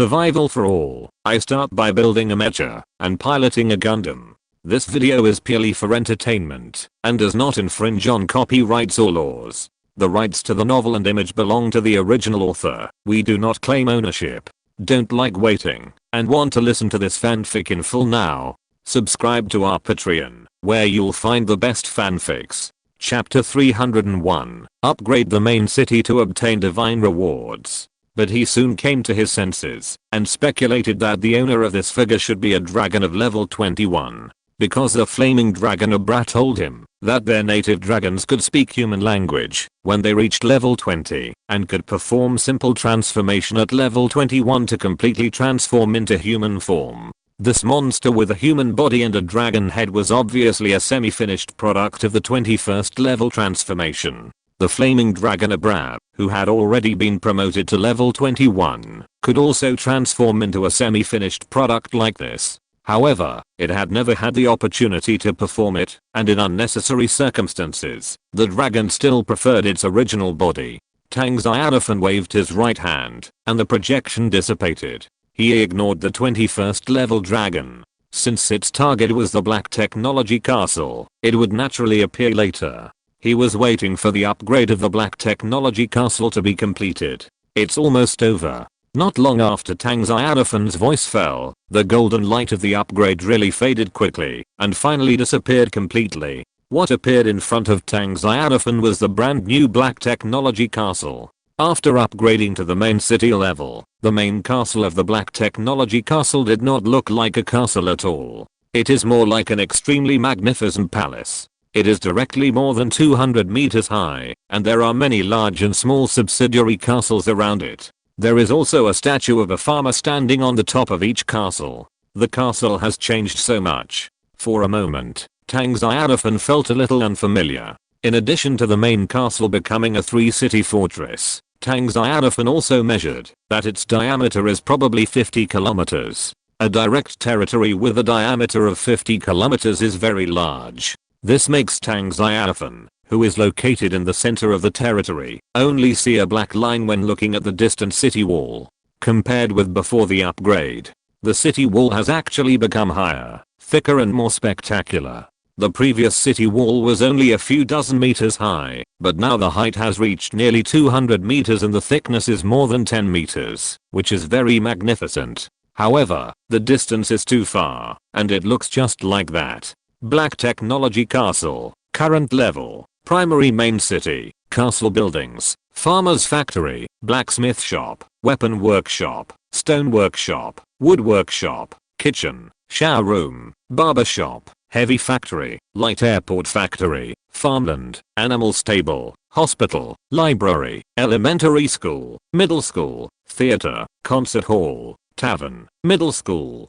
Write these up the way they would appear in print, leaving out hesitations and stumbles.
Survival for all. I start by building a mecha and piloting a Gundam. This video is purely for entertainment and does not infringe on copyrights or laws. The rights to the novel and image belong to the original author. We do not claim ownership. Don't like waiting and want to listen to this fanfic in full now? Subscribe to our Patreon, where you'll find the best fanfics. Chapter 301. Upgrade the main city to obtain divine rewards. But he soon came to his senses and speculated that the owner of this figure should be a dragon of level 21. Because the flaming dragon Abra told him that their native dragons could speak human language when they reached level 20 and could perform simple transformation at level 21 to completely transform into human form. This monster with a human body and a dragon head was obviously a semi-finished product of the 21st level transformation. The flaming dragon Abra, who had already been promoted to level 21, could also transform into a semi-finished product like this. However, it had never had the opportunity to perform it, and in unnecessary circumstances, the dragon still preferred its original body. Tang Xiaofan waved his right hand, and the projection dissipated. He ignored the 21st level dragon. Since its target was the Black Technology Castle, it would naturally appear later. He was waiting for the upgrade of the Black Technology Castle to be completed. It's almost over. Not long after Tang Xiaofan's voice fell, the golden light of the upgrade really faded quickly and finally disappeared completely. What appeared in front of Tang Xiaofan was the brand new Black Technology Castle. After upgrading to the main city level, the main castle of the Black Technology Castle did not look like a castle at all. It is more like an extremely magnificent palace. It is directly more than 200 meters high, and there are many large and small subsidiary castles around it. There is also a statue of a farmer standing on the top of each castle. The castle has changed so much. For a moment, Tang Xiaofan felt a little unfamiliar. In addition to the main castle becoming a 3-city fortress, Tang Xiaofan also measured that its diameter is probably 50 kilometers. A direct territory with a diameter of 50 kilometers is very large. This makes Tang Xiaofan, who is located in the center of the territory, only see a black line when looking at the distant city wall. Compared with before the upgrade, the city wall has actually become higher, thicker and more spectacular. The previous city wall was only a few dozen meters high, but now the height has reached nearly 200 meters and the thickness is more than 10 meters, which is very magnificent. However, the distance is too far, and it looks just like that. Black Technology Castle, current level, primary main city, castle buildings, farmer's factory, blacksmith shop, weapon workshop, stone workshop, wood workshop, kitchen, shower room, barber shop, heavy factory, light airport factory, farmland, animal stable, hospital, library, elementary school, middle school, theater, concert hall, tavern, middle school,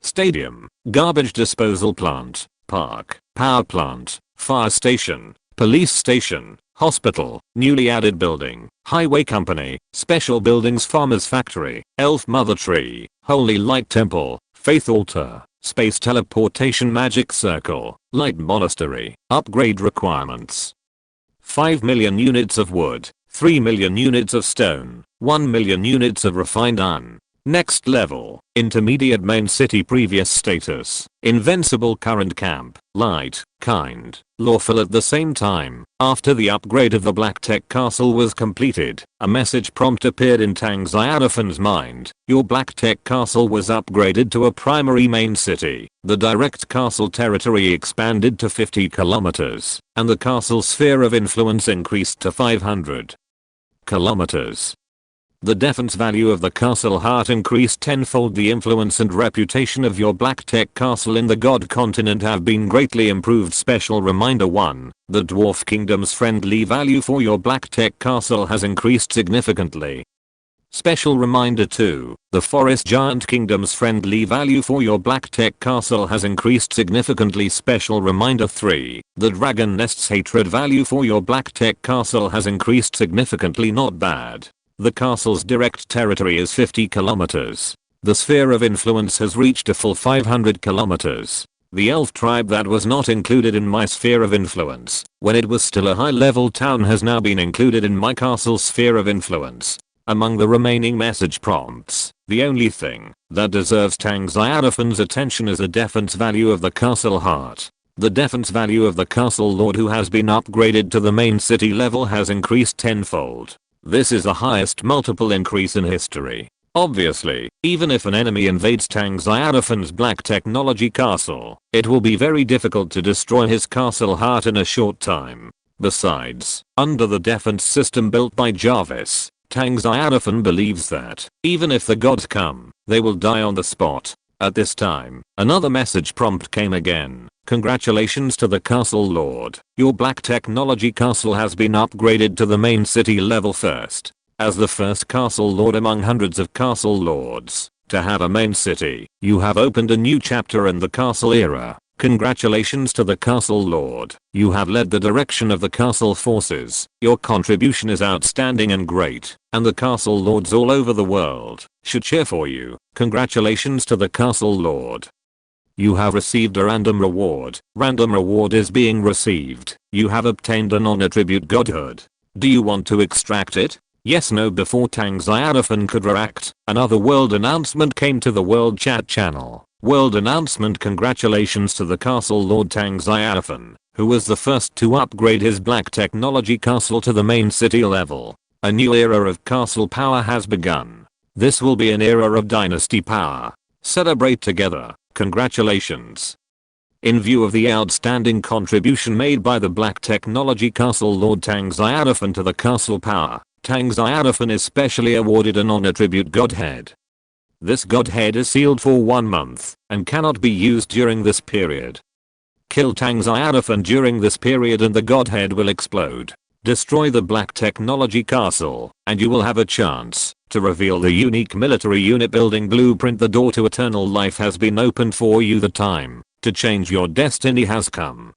stadium, garbage disposal plant, park, power plant, fire station, police station, hospital, newly added building, highway company, special buildings, farmer's factory, elf mother tree, holy light temple, faith altar, space teleportation magic circle, light monastery. Upgrade requirements: 5 million units of wood, 3 million units of stone, 1 million units of refined iron. Next level, intermediate main city previous status, invincible current camp, light, kind, lawful at the same time. After the upgrade of the Black Tech Castle was completed, a message prompt appeared in Tang Xiaofan's mind. Your Black Tech Castle was upgraded to a primary main city. The direct castle territory expanded to 50 kilometers, and the castle sphere of influence increased to 500 kilometers. The defense value of the castle heart increased tenfold. The influence and reputation of your Black Tech Castle in the God continent have been greatly improved. Special reminder 1. The Dwarf Kingdom's friendly value for your Black Tech Castle has increased significantly. Special reminder 2. The Forest Giant Kingdom's friendly value for your Black Tech Castle has increased significantly. Special reminder 3. The Dragon Nest's hatred value for your Black Tech Castle has increased significantly. Not bad. The castle's direct territory is 50 kilometers. The sphere of influence has reached a full 500 kilometers. The elf tribe that was not included in my sphere of influence when it was still a high-level town has now been included in my castle's sphere of influence. Among the remaining message prompts, the only thing that deserves Tang Xiaofan's attention is the defense value of the castle heart. The defense value of the castle lord who has been upgraded to the main city level has increased tenfold. This is the highest multiple increase in history. Obviously, even if an enemy invades Tang Xiaofan's black technology castle, it will be very difficult to destroy his castle heart in a short time. Besides, under the defense system built by Jarvis, Tang Xiaofan believes that, even if the gods come, they will die on the spot. At this time, another message prompt came again. Congratulations to the castle lord. Your black technology castle has been upgraded to the main city level first. As the first castle lord among hundreds of castle lords to have a main city, you have opened a new chapter in the castle era. Congratulations to the castle lord. You have led the direction of the castle forces. Your contribution is outstanding and great, and the castle lords all over the world should cheer for you. Congratulations to the castle lord. You have received a random reward. Random reward is being received. You have obtained a non-attribute godhood. Do you want to extract it? Yes, no. Before Tang Xiaofan could react, another world announcement came to the world chat channel. World announcement: congratulations to the castle lord Tang Xiaofan, who was the first to upgrade his black technology castle to the main city level. A new era of castle power has begun. This will be an era of dynasty power. Celebrate together. Congratulations. In view of the outstanding contribution made by the black technology castle lord Tang Xiaofan to the castle power, Tang Xiaofan is specially awarded a non-attribute godhead. This godhead is sealed for 1 month and cannot be used during this period. Kill Tang Xiaofan during this period and the godhead will explode. Destroy the black technology castle and you will have a chance to reveal the unique military unit building blueprint. The door to eternal life has been opened for you. The time to change your destiny has come.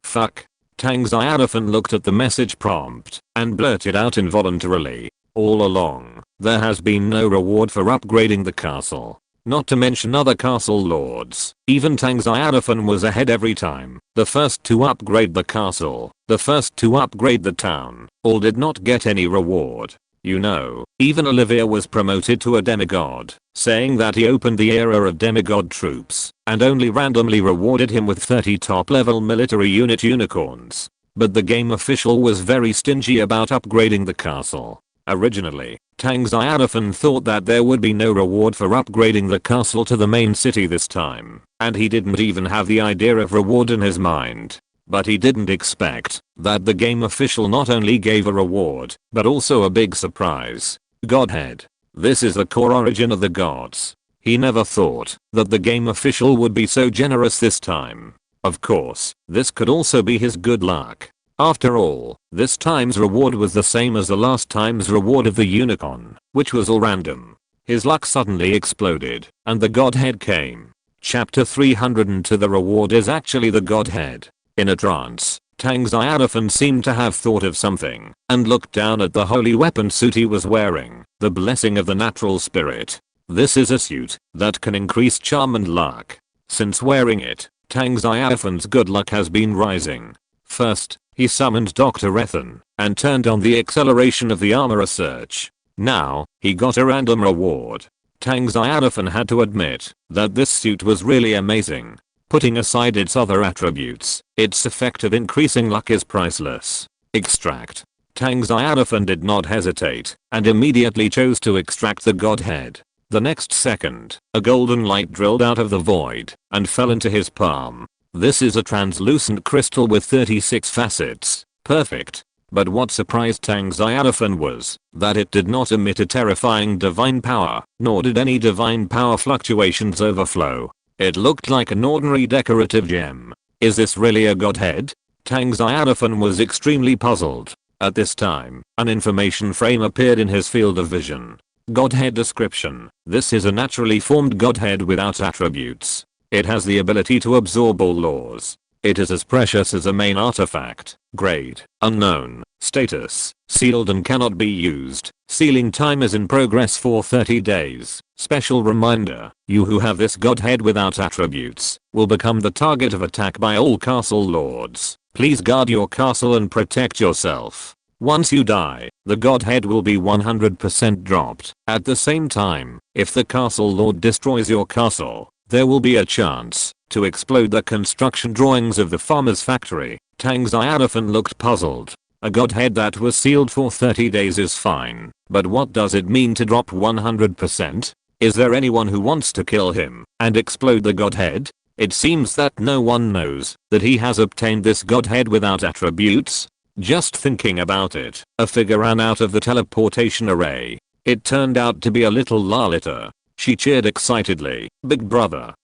Fuck. Tang Xiaofan looked at the message prompt and blurted out involuntarily. All along, there has been no reward for upgrading the castle. Not to mention other castle lords. Even Tang Xiaofan was ahead every time. The first to upgrade the castle, the first to upgrade the town, all did not get any reward. You know, even Olivia was promoted to a demigod, saying that he opened the era of demigod troops and only randomly rewarded him with 30 top level military unit unicorns. But the game official was very stingy about upgrading the castle. Originally, Tang Xiaofan thought that there would be no reward for upgrading the castle to the main city this time, and he didn't even have the idea of reward in his mind. But he didn't expect that the game official not only gave a reward, but also a big surprise. Godhead. This is the core origin of the gods. He never thought that the game official would be so generous this time. Of course, this could also be his good luck. After all, this time's reward was the same as the last time's reward of the unicorn, which was all random. His luck suddenly exploded, and the godhead came. Chapter 302. The reward is actually the godhead. In a trance, Tang Xiaofan seemed to have thought of something, and looked down at the holy weapon suit he was wearing, the blessing of the natural spirit. This is a suit that can increase charm and luck. Since wearing it, Tang Xiaofan's good luck has been rising. First, he summoned Dr. Ethan and turned on the acceleration of the armor search. Now, he got a random reward. Tang Xiaofan had to admit that this suit was really amazing. Putting aside its other attributes, its effect of increasing luck is priceless. Extract. Tang Xiaofan did not hesitate and immediately chose to extract the godhead. The next second, a golden light drilled out of the void and fell into his palm. This is a translucent crystal with 36 facets. Perfect. But what surprised Tang Xiaofan was that it did not emit a terrifying divine power, nor did any divine power fluctuations overflow. It looked like an ordinary decorative gem. Is this really a godhead? Tang Xiaofan was extremely puzzled. At this time, an information frame appeared in his field of vision. Godhead description. This is a naturally formed godhead without attributes. It has the ability to absorb all laws. It is as precious as a main artifact. Grade: unknown. Status: sealed and cannot be used. Sealing time is in progress for 30 days. Special reminder: you who have this godhead without attributes will become the target of attack by all castle lords. Please guard your castle and protect yourself. Once you die, the godhead will be 100% dropped. At the same time, if the castle lord destroys your castle, there will be a chance to explode the construction drawings of the farmer's factory. Tang Xiaofan looked puzzled. A godhead that was sealed for 30 days is fine, but what does it mean to drop 100%? Is there anyone who wants to kill him and explode the godhead? It seems that no one knows that he has obtained this godhead without attributes. Just thinking about it, a figure ran out of the teleportation array. It turned out to be a little Lalita. She cheered excitedly. Big brother,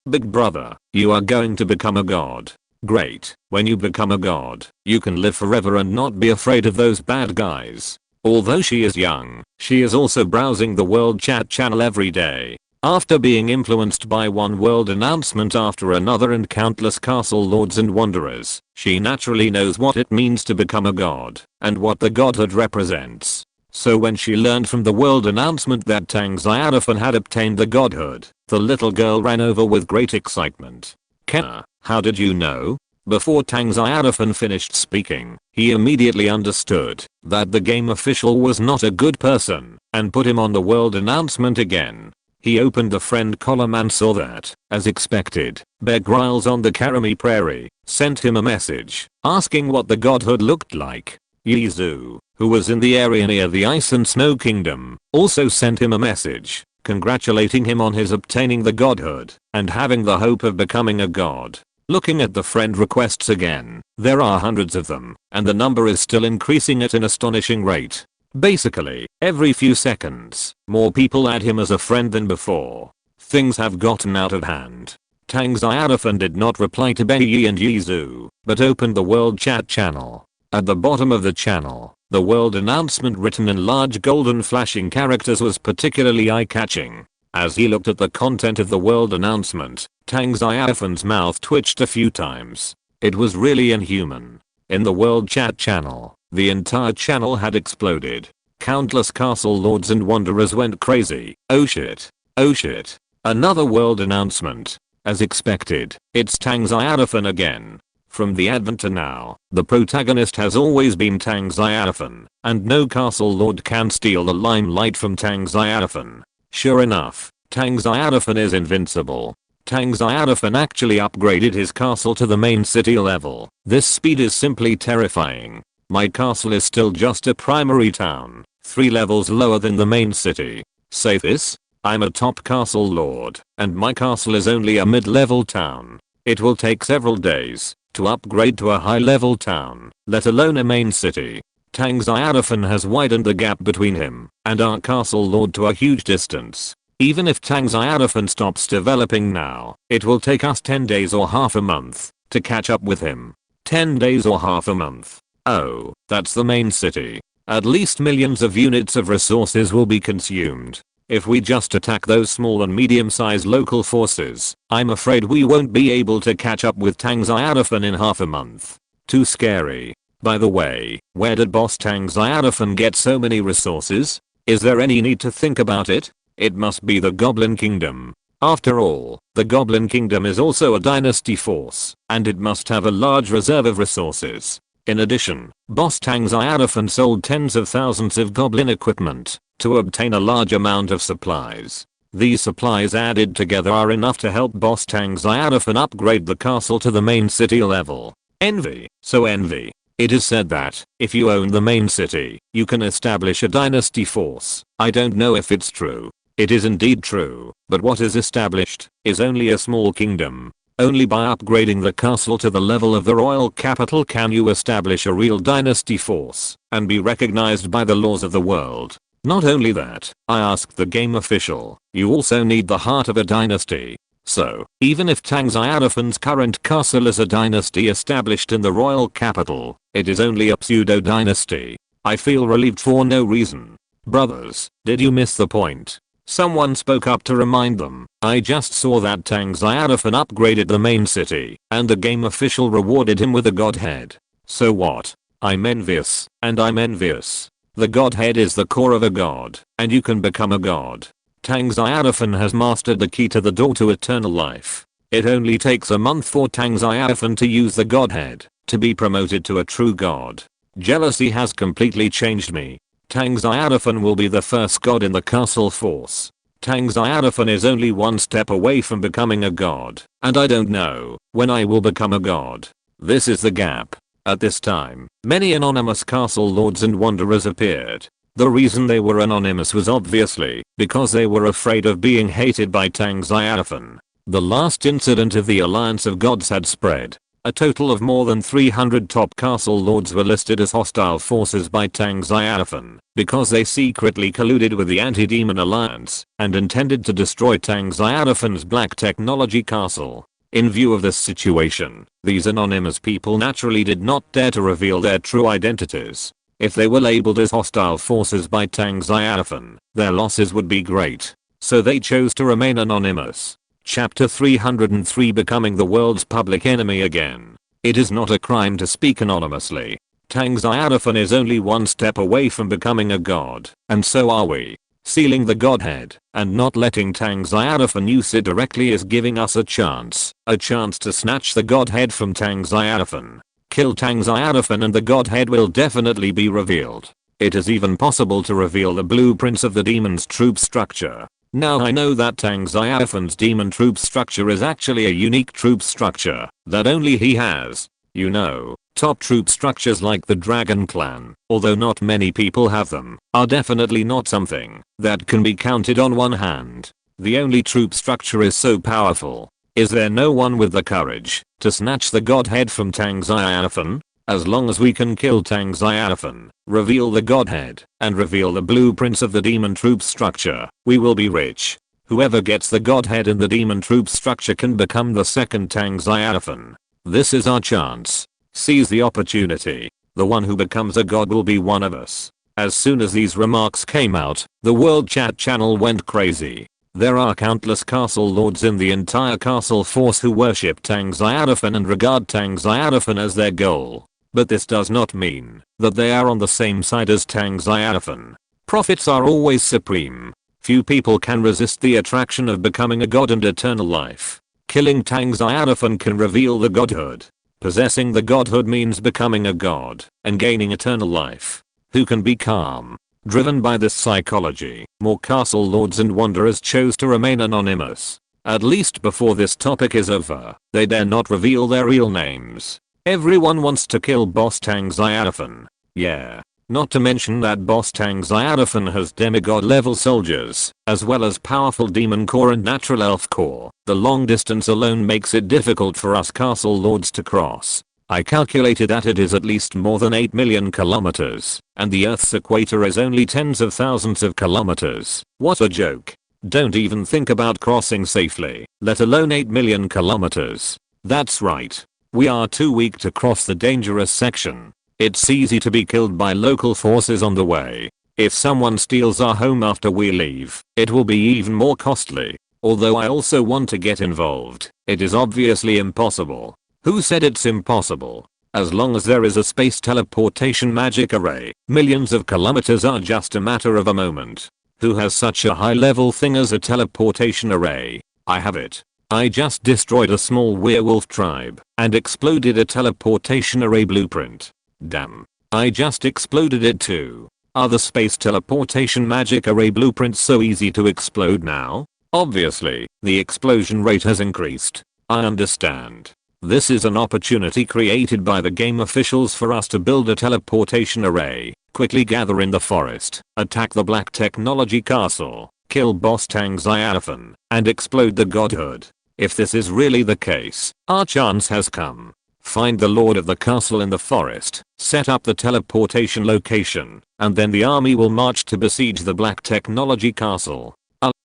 you are going to become a god. Great, when you become a god, you can live forever and not be afraid of those bad guys. Although she is young, she is also browsing the world chat channel every day. After being influenced by one world announcement after another and countless castle lords and wanderers, she naturally knows what it means to become a god and what the godhood represents. So when she learned from the world announcement that Tang Xiaofan had obtained the godhood, the little girl ran over with great excitement. Kenna, how did you know? Before Tang Xiaofan finished speaking, he immediately understood that the game official was not a good person and put him on the world announcement again. He opened the friend column and saw that, as expected, Bear Grylls on the Karami Prairie sent him a message asking what the godhood looked like. Yizu, who was in the area near the Ice and Snow Kingdom, also sent him a message congratulating him on his obtaining the godhood and having the hope of becoming a god. Looking at the friend requests again, there are hundreds of them, and the number is still increasing at an astonishing rate. Basically, every few seconds, more people add him as a friend than before. Things have gotten out of hand. Tang Xiaofan did not reply to Bei and Yizu, but opened the world chat channel. At the bottom of the channel, the world announcement written in large golden flashing characters was particularly eye-catching. As he looked at the content of the world announcement, Tang Xiaofan's mouth twitched a few times. It was really inhuman. In the world chat channel, the entire channel had exploded. Countless castle lords and wanderers went crazy. Oh shit. Oh shit. Another world announcement. As expected, it's Tang Xiaofan again. From the advent to now, the protagonist has always been Tang Xiaofan, and no castle lord can steal the limelight from Tang Xiaofan. Sure enough, Tang Xiaofan is invincible. Tang Xiaofan actually upgraded his castle to the main city level. This speed is simply terrifying. My castle is still just a primary town, 3 levels lower than the main city. Say this? I'm a top castle lord, and my castle is only a mid-level town. It will take several days to upgrade to a high-level town, let alone a main city. Tang Xiaofan has widened the gap between him and our castle lord to a huge distance. Even if Tang Xiaofan stops developing now, it will take us 10 days or half a month to catch up with him. 10 days or half a month. Oh, that's the main city. At least millions of units of resources will be consumed. If we just attack those small and medium-sized local forces, I'm afraid we won't be able to catch up with Tang Xiaofan in half a month. Too scary. By the way, where did boss Tang Xiaofan get so many resources? Is there any need to think about it? It must be the Goblin Kingdom. After all, the Goblin Kingdom is also a dynasty force, and it must have a large reserve of resources. In addition, boss Tang Xiaofan sold tens of thousands of goblin equipment to obtain a large amount of supplies. These supplies added together are enough to help boss Tang Xiaofan upgrade the castle to the main city level. Envy. So envy. It is said that, if you own the main city, you can establish a dynasty force. I don't know if it's true. It is indeed true, but what is established is only a small kingdom. Only by upgrading the castle to the level of the royal capital can you establish a real dynasty force and be recognized by the laws of the world. Not only that, I asked the game official, you also need the heart of a dynasty. So, even if Tang Xiaofan's current castle is a dynasty established in the royal capital, it is only a pseudo-dynasty. I feel relieved for no reason. Brothers, did you miss the point? Someone spoke up to remind them. I just saw that Tang Xiaofan upgraded the main city, and the game official rewarded him with a godhead. So what? I'm envious, and I'm envious. The godhead is the core of a god, and you can become a god. Tang Xiaofan has mastered the key to the door to eternal life. It only takes a month for Tang Xiaofan to use the godhead to be promoted to a true god. Jealousy has completely changed me. Tang Xiaofan will be the first god in the castle force. Tang Xiaofan is only one step away from becoming a god, and I don't know when I will become a god. This is the gap. At this time, many anonymous castle lords and wanderers appeared. The reason they were anonymous was obviously because they were afraid of being hated by Tang Xiaofan. The last incident of the Alliance of Gods had spread. A total of more than 300 top castle lords were listed as hostile forces by Tang Xiaofan because they secretly colluded with the Anti-Demon Alliance and intended to destroy Tang Xiaofan's black technology castle. In view of this situation, these anonymous people naturally did not dare to reveal their true identities. If they were labeled as hostile forces by Tang Xiaofan, their losses would be great. So they chose to remain anonymous. Chapter 303 Becoming the world's public enemy again. It is not a crime to speak anonymously. Tang Xiaofan is only one step away from becoming a god, and so are we. Sealing the godhead and not letting Tang Xiaofan use it directly is giving us a chance to snatch the godhead from Tang Xiaofan. Kill Tang Xiaofan and the godhead will definitely be revealed. It is even possible to reveal the blueprints of the demon's troop structure. Now I know that Tang Xiaofan's demon troop structure is actually a unique troop structure that only he has. You know, top troop structures like the Dragon Clan, although not many people have them, are definitely not something that can be counted on one hand. The only troop structure is so powerful. Is there no one with the courage to snatch the godhead from Tang Xiaofan? As long as we can kill Tang Xiaofan, reveal the godhead, and reveal the blueprints of the demon troop structure, we will be rich. Whoever gets the godhead in the demon troop structure can become the second Tang Xiaofan. This is our chance. Seize the opportunity. The one who becomes a god will be one of us. As soon as these remarks came out, the world chat channel went crazy. There are countless castle lords in the entire castle force who worship Tang Xiaofan and regard Tang Xiaofan as their goal. But this does not mean that they are on the same side as Tang Xiaofan. Profits are always supreme. Few people can resist the attraction of becoming a god and eternal life. Killing Tang Xiaofan can reveal the godhood. Possessing the godhood means becoming a god and gaining eternal life. Who can be calm? Driven by this psychology, more castle lords and wanderers chose to remain anonymous. At least before this topic is over, they dare not reveal their real names. Everyone wants to kill Boss Tang Xiaofan. Yeah. Not to mention that Boss Tang Xiaofan has demigod level soldiers, as well as powerful demon core and natural elf core. The long distance alone makes it difficult for us castle lords to cross. I calculated that it is at least more than 8 million kilometers, and the Earth's equator is only tens of thousands of kilometers. What a joke. Don't even think about crossing safely, let alone 8 million kilometers. That's right. We are too weak to cross the dangerous section. It's easy to be killed by local forces on the way. If someone steals our home after we leave, it will be even more costly. Although I also want to get involved, it is obviously impossible. Who said it's impossible? As long as there is a space teleportation magic array, millions of kilometers are just a matter of a moment. Who has such a high level thing as a teleportation array? I have it. I just destroyed a small werewolf tribe and exploded a teleportation array blueprint. Damn. I just exploded it too. Are the space teleportation magic array blueprints so easy to explode now? Obviously, the explosion rate has increased. I understand. This is an opportunity created by the game officials for us to build a teleportation array, quickly gather in the forest, attack the black technology castle, kill Boss Tang Xiaofan, and explode the godhood. If this is really the case, our chance has come. Find the lord of the castle in the forest, set up the teleportation location, and then the army will march to besiege the black technology castle.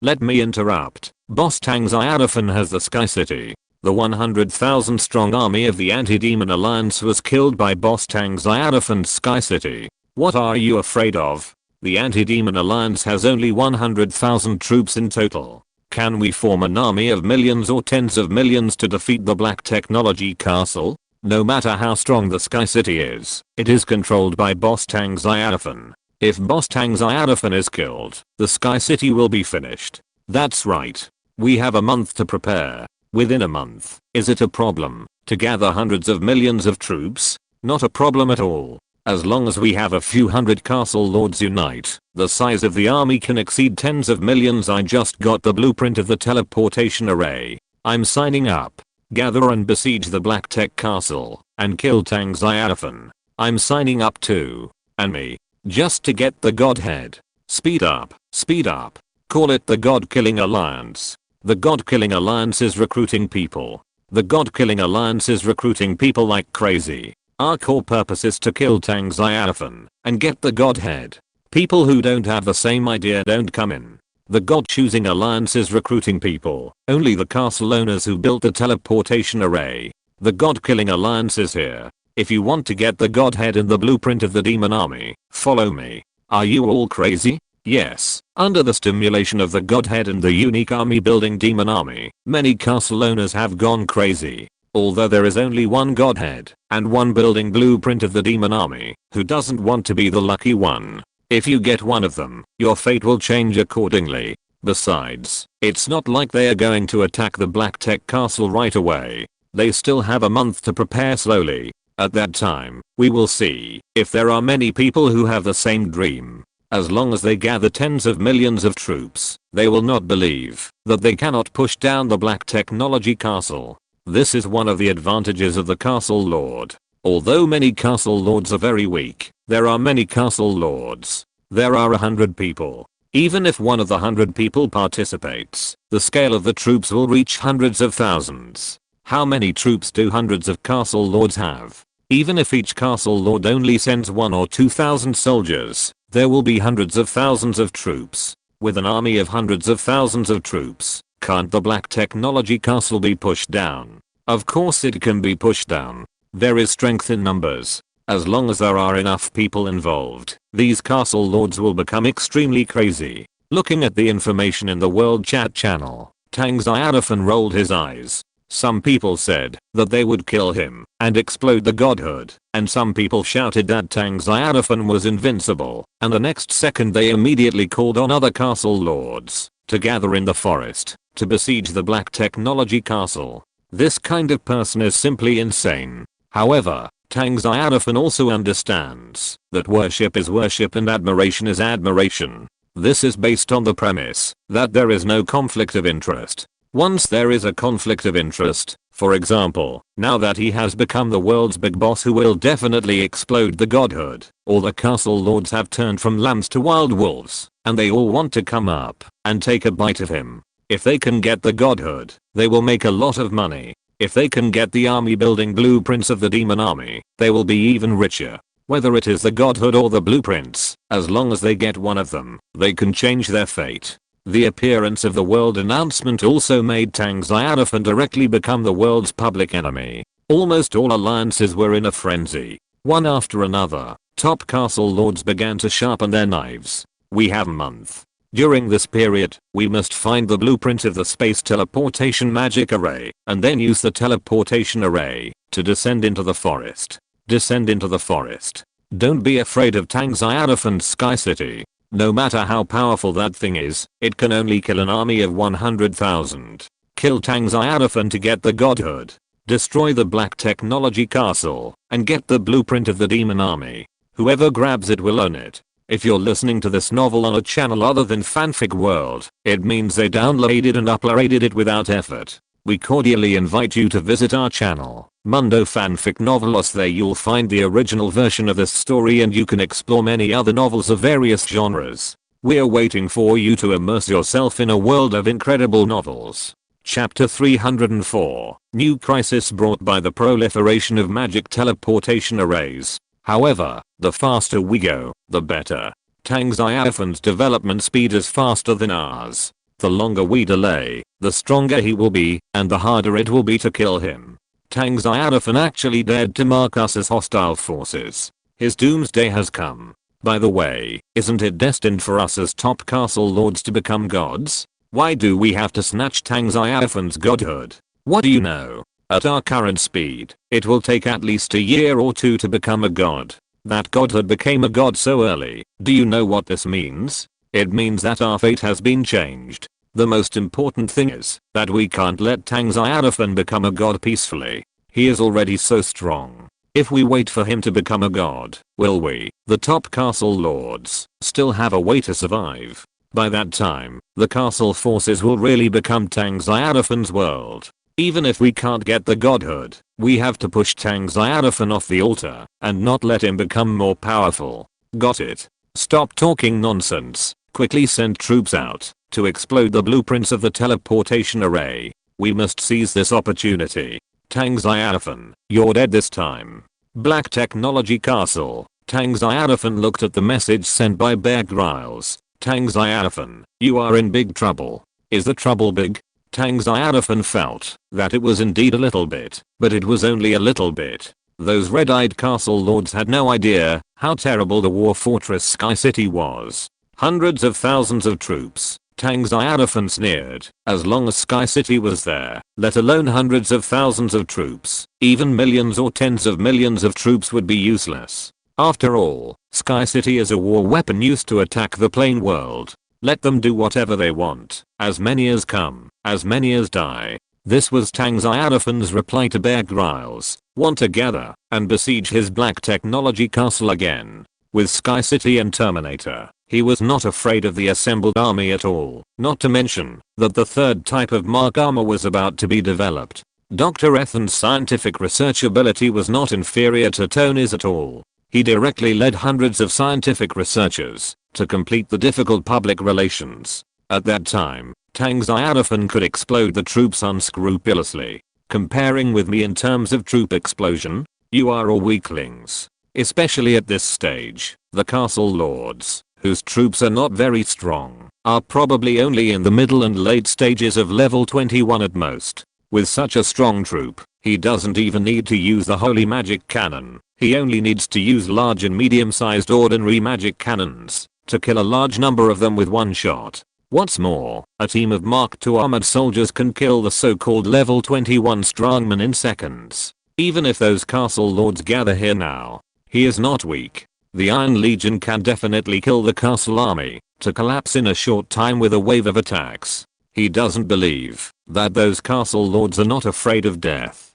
Let me interrupt. Boss Tang Xiaofan has the Sky City. The 100,000 strong army of the Anti-Demon Alliance was killed by Boss Tang Xiaofan's Sky City. What are you afraid of? The Anti-Demon Alliance has only 100,000 troops in total. Can we form an army of millions or tens of millions to defeat the black technology castle? No matter how strong the Sky City is, it is controlled by Boss Tang Xiaofan. If Boss Tang Xiaofan is killed, the Sky City will be finished. That's right. We have a month to prepare. Within a month, is it a problem to gather hundreds of millions of troops? Not a problem at all. As long as we have a few hundred castle lords unite, the size of the army can exceed tens of millions. I just got the blueprint of the teleportation array. I'm signing up. Gather and besiege the Black Tech Castle and kill Tang Xiaofan. I'm signing up too. And me. Just to get the godhead. Speed up. Speed up. Call it the God Killing Alliance. The God Killing Alliance is recruiting people. The God Killing Alliance is recruiting people like crazy. Our core purpose is to kill Tang Xiaofan and get the godhead. People who don't have the same idea don't come in. The God Choosing Alliance is recruiting people. Only the castle owners who built the teleportation array. The God Killing Alliance is here. If you want to get the godhead and the blueprint of the demon army, follow me. Are you all crazy? Yes. Under the stimulation of the godhead and the unique army building demon army, many castle owners have gone crazy. Although there is only one godhead and one building blueprint of the demon army, who doesn't want to be the lucky one? If you get one of them, your fate will change accordingly. Besides, it's not like they are going to attack the Black Tech Castle right away. They still have a month to prepare slowly. At that time, we will see if there are many people who have the same dream. As long as they gather tens of millions of troops, they will not believe that they cannot push down the Black Technology Castle. This is one of the advantages of the Castle Lord. Although many Castle Lords are very weak, there are many Castle Lords. There are 100 people. Even if one of the 100 people participates, the scale of the troops will reach hundreds of thousands. How many troops do hundreds of Castle Lords have? Even if each Castle Lord only sends 1 or 2,000 soldiers, there will be hundreds of thousands of troops. With an army of hundreds of thousands of troops, can't the Black Technology Castle be pushed down? Of course it can be pushed down. There is strength in numbers. As long as there are enough people involved, these castle lords will become extremely crazy. Looking at the information in the world chat channel, Tang Xiaofan rolled his eyes. Some people said that they would kill him and explode the godhood, and some people shouted that Tang Xiaofan was invincible, and the next second they immediately called on other castle lords to gather in the forest to besiege the Black Technology Castle. This kind of person is simply insane. However, Tang Xiaofan also understands that worship is worship and admiration is admiration. This is based on the premise that there is no conflict of interest. Once there is a conflict of interest, for example, now that he has become the world's big boss who will definitely explode the godhood, all the castle lords have turned from lambs to wild wolves, and they all want to come up and take a bite of him. If they can get the godhood, they will make a lot of money. If they can get the army building blueprints of the demon army, they will be even richer. Whether it is the godhood or the blueprints, as long as they get one of them, they can change their fate. The appearance of the world announcement also made Tang Xiaofan directly become the world's public enemy. Almost all alliances were in a frenzy. One after another, top castle lords began to sharpen their knives. We have a month. During this period, we must find the blueprint of the space teleportation magic array, and then use the teleportation array to descend into the forest. Descend into the forest. Don't be afraid of Tang Xiaofan's Sky City. No matter how powerful that thing is, it can only kill an army of 100,000. Kill Tang Xiaofan to get the godhood. Destroy the Black Technology Castle, and get the blueprint of the demon army. Whoever grabs it will own it. If you're listening to this novel on a channel other than Fanfic World, it means they downloaded and uploaded it without effort. We cordially invite you to visit our channel, Mundo Fanfic Novelos. There you'll find the original version of this story and you can explore many other novels of various genres. We're waiting for you to immerse yourself in a world of incredible novels. Chapter 304, New Crisis brought by the proliferation of magic teleportation arrays. However, the faster we go, the better. Tang Xiaofan's development speed is faster than ours. The longer we delay, the stronger he will be, and the harder it will be to kill him. Tang Xiaofan actually dared to mark us as hostile forces. His doomsday has come. By the way, isn't it destined for us as top castle lords to become gods? Why do we have to snatch Tang Xiaofan's godhood? What do you know? At our current speed, it will take at least a year or two to become a god. That godhood became a god so early. Do you know what this means? It means that our fate has been changed. The most important thing is that we can't let Tang Xiaofan become a god peacefully. He is already so strong. If we wait for him to become a god, will we, the top castle lords, still have a way to survive? By that time, the castle forces will really become Tang Xiaofan's world. Even if we can't get the godhood, we have to push Tang Xiaofan off the altar and not let him become more powerful. Got it? Stop talking nonsense. Quickly send troops out to explode the blueprints of the teleportation array. We must seize this opportunity. Tang Xiaofan, you're dead this time. Black Technology Castle. Tang Xiaofan looked at the message sent by Bear Grylls. Tang Xiaofan, you are in big trouble. Is the trouble big? Tang Xiaofan felt that it was indeed a little bit, but it was only a little bit. Those red-eyed castle lords had no idea how terrible the war fortress Sky City was. Hundreds of thousands of troops. Tang Xiaofan sneered. As long as Sky City was there, let alone hundreds of thousands of troops, even millions or tens of millions of troops would be useless. After all, Sky City is a war weapon used to attack the plain world. Let them do whatever they want. As many as come, as many as die. This was Tang Xiaofan's reply to Bear Grylls. Want to gather and besiege his Black Technology Castle again. With Sky City and Terminator, he was not afraid of the assembled army at all. Not to mention that the third type of Mark armor was about to be developed. Dr. Ethan's scientific research ability was not inferior to Tony's at all. He directly led hundreds of scientific researchers to complete the difficult public relations. At that time, Tang Xiaofan could explode the troops unscrupulously. Comparing with me in terms of troop explosion, you are all weaklings. Especially at this stage, the castle lords, whose troops are not very strong, are probably only in the middle and late stages of level 21 at most. With such a strong troop, he doesn't even need to use the holy magic cannon. He only needs to use large and medium-sized ordinary magic cannons to kill a large number of them with one shot. What's more, a team of Mark II armored soldiers can kill the so-called level 21 strongman in seconds. Even if those castle lords gather here now, he is not weak. The Iron Legion can definitely kill the castle army to collapse in a short time with a wave of attacks. He doesn't believe that those castle lords are not afraid of death.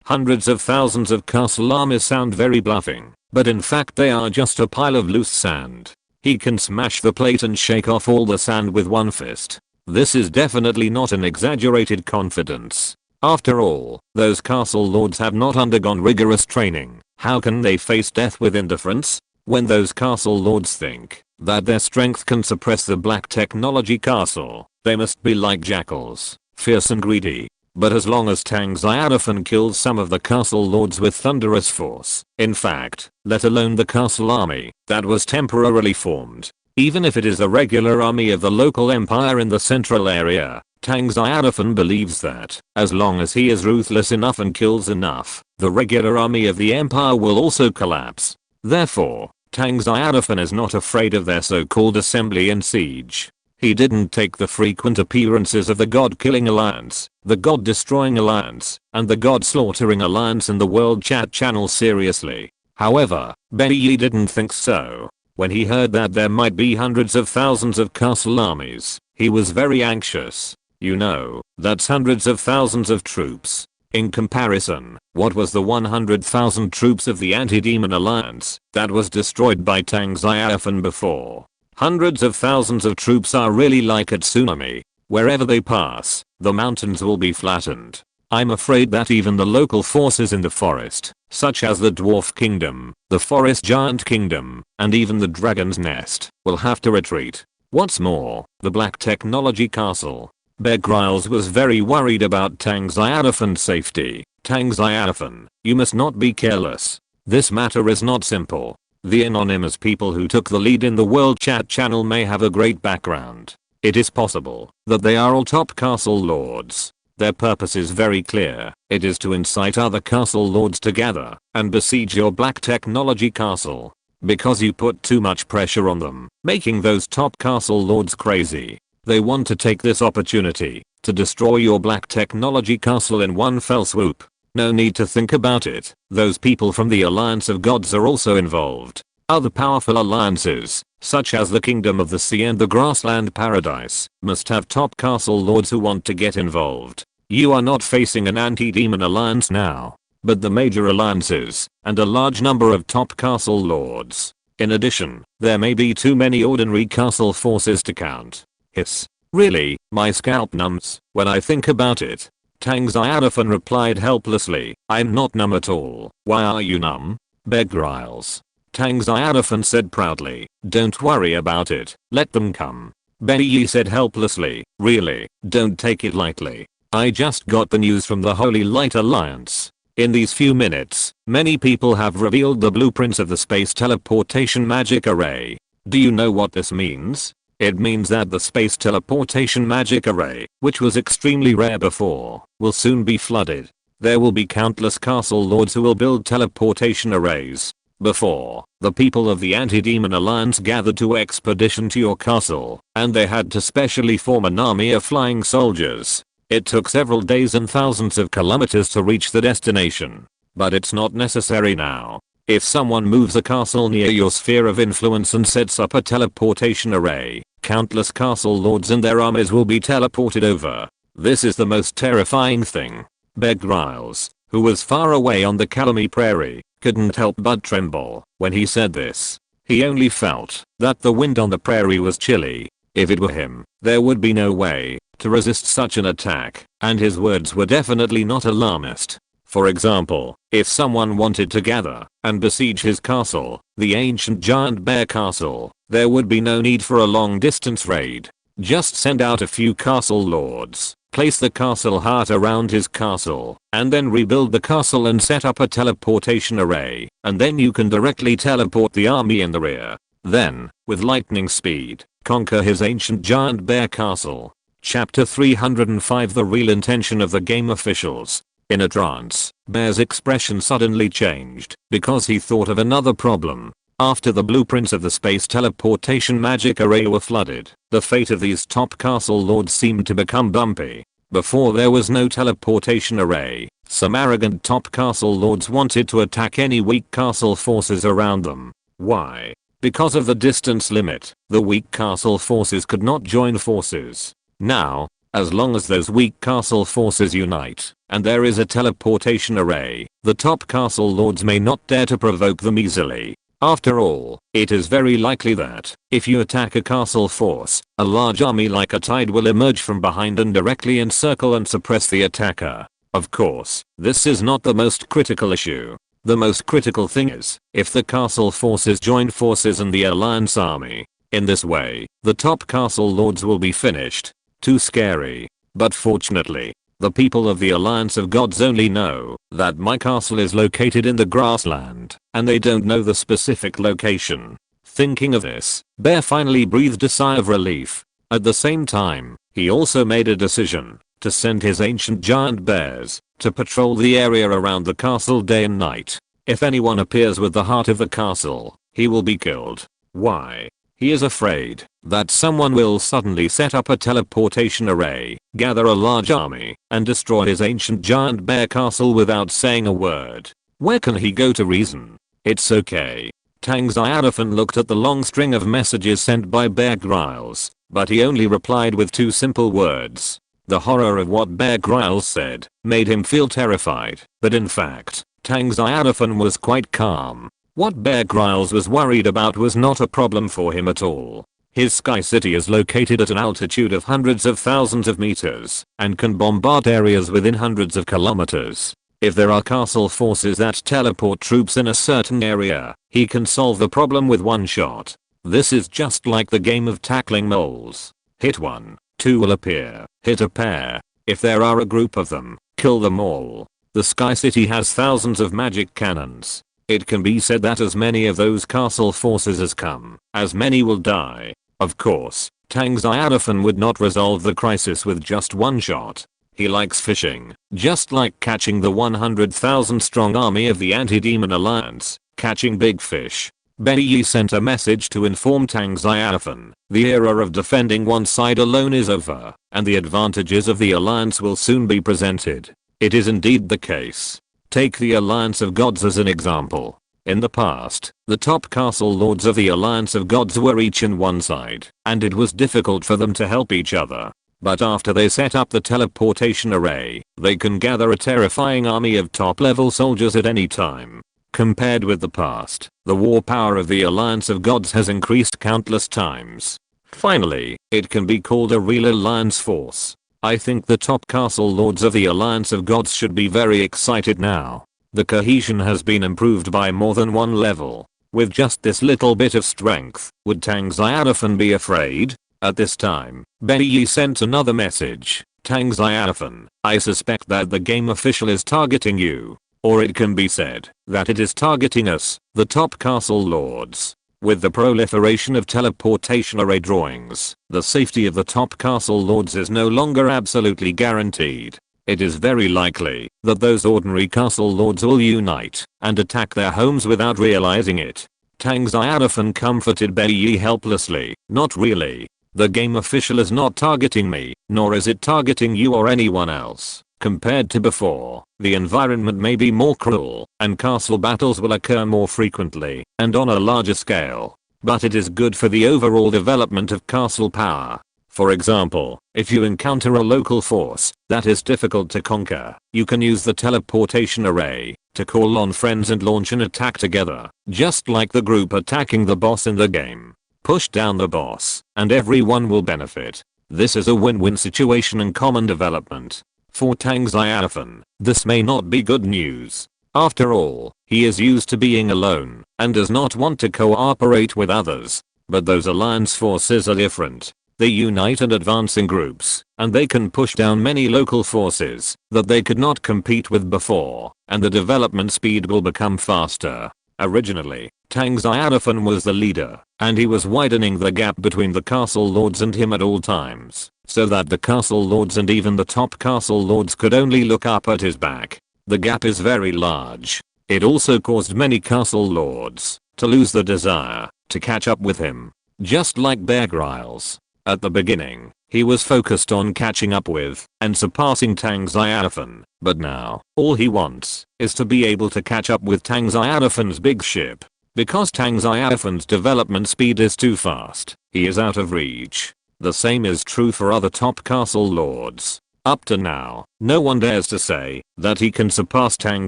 Hundreds of thousands of castle armies sound very bluffing, but in fact they are just a pile of loose sand. He can smash the plate and shake off all the sand with one fist. This is definitely not an exaggerated confidence. After all, those castle lords have not undergone rigorous training. How can they face death with indifference? When those castle lords think that their strength can suppress the Black Technology Castle, they must be like jackals, fierce and greedy. But as long as Tang Xiaofan kills some of the castle lords with thunderous force, in fact, let alone the castle army that was temporarily formed, even if it is a regular army of the local empire in the central area, Tang Xiaofan believes that, as long as he is ruthless enough and kills enough, the regular army of the empire will also collapse. Therefore, Tang Xiaofan is not afraid of their so-called assembly and siege. He didn't take the frequent appearances of the God-killing alliance, the God-destroying alliance, and the God-slaughtering alliance in the World Chat channel seriously. However, Bai didn't think so. When he heard that there might be hundreds of thousands of castle armies, he was very anxious. You know, that's hundreds of thousands of troops. In comparison, what was the 100,000 troops of the Anti-Demon Alliance that was destroyed by Tang Xiaofan before? Hundreds of thousands of troops are really like a tsunami. Wherever they pass, the mountains will be flattened. I'm afraid that even the local forces in the forest, such as the Dwarf Kingdom, the Forest Giant Kingdom, and even the Dragon's Nest, will have to retreat. What's more, the Black Technology Castle. Bear Grylls was very worried about Tang Xiaofan's safety. Tang Xiaofan, you must not be careless. This matter is not simple. The anonymous people who took the lead in the World Chat channel may have a great background. It is possible that they are all top castle lords. Their purpose is very clear. It is to incite other castle lords to gather and besiege your Black Technology Castle. Because you put too much pressure on them, making those top castle lords crazy. They want to take this opportunity to destroy your Black Technology Castle in one fell swoop. No need to think about it. Those people from the Alliance of Gods are also involved. Other powerful alliances, such as the Kingdom of the Sea and the Grassland Paradise, must have top castle lords who want to get involved. You are not facing an anti-demon alliance now. but the major alliances, and a large number of top castle lords. In addition, there may be too many ordinary castle forces to count. Hiss. Really, my scalp numbs, when I think about it. Tang Xiaofan replied helplessly, I'm not numb at all. Why are you numb? Begged Riles. Tang Xiaofan said proudly, don't worry about it, let them come. Yi said helplessly, really, don't take it lightly. I just got the news from the Holy Light Alliance. In these few minutes, many people have revealed the blueprints of the space teleportation magic array. Do you know what this means? It means that the space teleportation magic array, which was extremely rare before, will soon be flooded. There will be countless castle lords who will build teleportation arrays. Before, the people of the Anti-Demon Alliance gathered to expedition to your castle, and they had to specially form an army of flying soldiers. It took several days and thousands of kilometers to reach the destination. But it's not necessary now. If someone moves a castle near your sphere of influence and sets up a teleportation array, countless castle lords and their armies will be teleported over. This is the most terrifying thing. Begged Riles, who was far away on the Calamy Prairie, couldn't help but tremble when he said this. He only felt that the wind on the prairie was chilly. If it were him, there would be no way to resist such an attack, and his words were definitely not alarmist. For example, if someone wanted to gather and besiege his castle, the ancient giant bear castle, there would be no need for a long distance raid. Just send out a few castle lords, place the castle heart around his castle, and then rebuild the castle and set up a teleportation array, and then you can directly teleport the army in the rear. Then, with lightning speed, conquer his ancient giant bear castle. Chapter 305 The real intention of the game officials. In a trance, Bear's expression suddenly changed because he thought of another problem. After the blueprints of the space teleportation magic array were flooded, the fate of these top castle lords seemed to become bumpy. Before there was no teleportation array, some arrogant top castle lords wanted to attack any weak castle forces around them. Why? Because of the distance limit, the weak castle forces could not join forces. Now, as long as those weak castle forces unite, and there is a teleportation array, the top castle lords may not dare to provoke them easily. After all, it is very likely that, if you attack a castle force, a large army like a tide will emerge from behind and directly encircle and suppress the attacker. Of course, this is not the most critical issue. The most critical thing is, if the castle forces join forces in the alliance army. In this way, the top castle lords will be finished. Too scary. But fortunately, the people of the Alliance of Gods only know that my castle is located in the grassland, and they don't know the specific location. Thinking of this, Bear finally breathed a sigh of relief. At the same time, he also made a decision to send his ancient giant bears to patrol the area around the castle day and night. If anyone appears with the heart of the castle, he will be killed. Why? He is afraid that someone will suddenly set up a teleportation array, gather a large army, and destroy his ancient giant bear castle without saying a word. Where can he go to reason? It's okay. Tang Xiaofan looked at the long string of messages sent by Bear Grylls, but he only replied with two simple words. The horror of what Bear Grylls said made him feel terrified, but in fact, Tang Xiaofan was quite calm. What Bear Grylls was worried about was not a problem for him at all. His sky city is located at an altitude of hundreds of thousands of meters and can bombard areas within hundreds of kilometers. If there are castle forces that teleport troops in a certain area, he can solve the problem with one shot. This is just like the game of tackling moles. Hit one, two will appear. Hit a pair. If there are a group of them, kill them all. The sky city has thousands of magic cannons. It can be said that as many of those castle forces as come, as many will die. Of course, Tang Xiaofan would not resolve the crisis with just one shot. He likes fishing, just like catching the 100,000 strong army of the Anti-Demon Alliance, catching big fish. Yi sent a message to inform Tang Xiaofan, the era of defending one side alone is over, and the advantages of the alliance will soon be presented. It is indeed the case. Take the Alliance of Gods as an example. In the past, the top castle lords of the Alliance of Gods were each in one side, and it was difficult for them to help each other. But after they set up the teleportation array, they can gather a terrifying army of top level soldiers at any time. Compared with the past, the war power of the Alliance of Gods has increased countless times. Finally, it can be called a real alliance force. I think the top castle lords of the Alliance of Gods should be very excited now. The cohesion has been improved by more than one level. With just this little bit of strength, would Tang Xiaofan be afraid? At this time, Bei Yi sent another message. Tang Xiaofan, I suspect that the game official is targeting you. Or it can be said that it is targeting us, the top castle lords. With the proliferation of teleportation array drawings, the safety of the top castle lords is no longer absolutely guaranteed. It is very likely that those ordinary castle lords will unite and attack their homes without realizing it. Tang Xiaofan comforted Bei Yi helplessly. Not really. The game official is not targeting me, nor is it targeting you or anyone else. Compared to before, the environment may be more cruel, and castle battles will occur more frequently and on a larger scale. But it is good for the overall development of castle power. For example, if you encounter a local force that is difficult to conquer, you can use the teleportation array to call on friends and launch an attack together, just like the group attacking the boss in the game. Push down the boss, and everyone will benefit. This is a win-win situation and common development. For Tang Xiaofan, this may not be good news. After all, he is used to being alone and does not want to cooperate with others. But those alliance forces are different. They unite and advance in groups, and they can push down many local forces that they could not compete with before, and the development speed will become faster. Originally, Tang Xiaofan was the leader, and he was widening the gap between the castle lords and him at all times, so that the castle lords and even the top castle lords could only look up at his back. The gap is very large. It also caused many castle lords to lose the desire to catch up with him. Just like Bear Grylls. At the beginning, he was focused on catching up with and surpassing Tang Xiaofan, but now, all he wants is to be able to catch up with Tang Xiaofan's big ship. Because Tang Xiaofan's development speed is too fast, he is out of reach. The same is true for other top castle lords. Up to now, no one dares to say that he can surpass Tang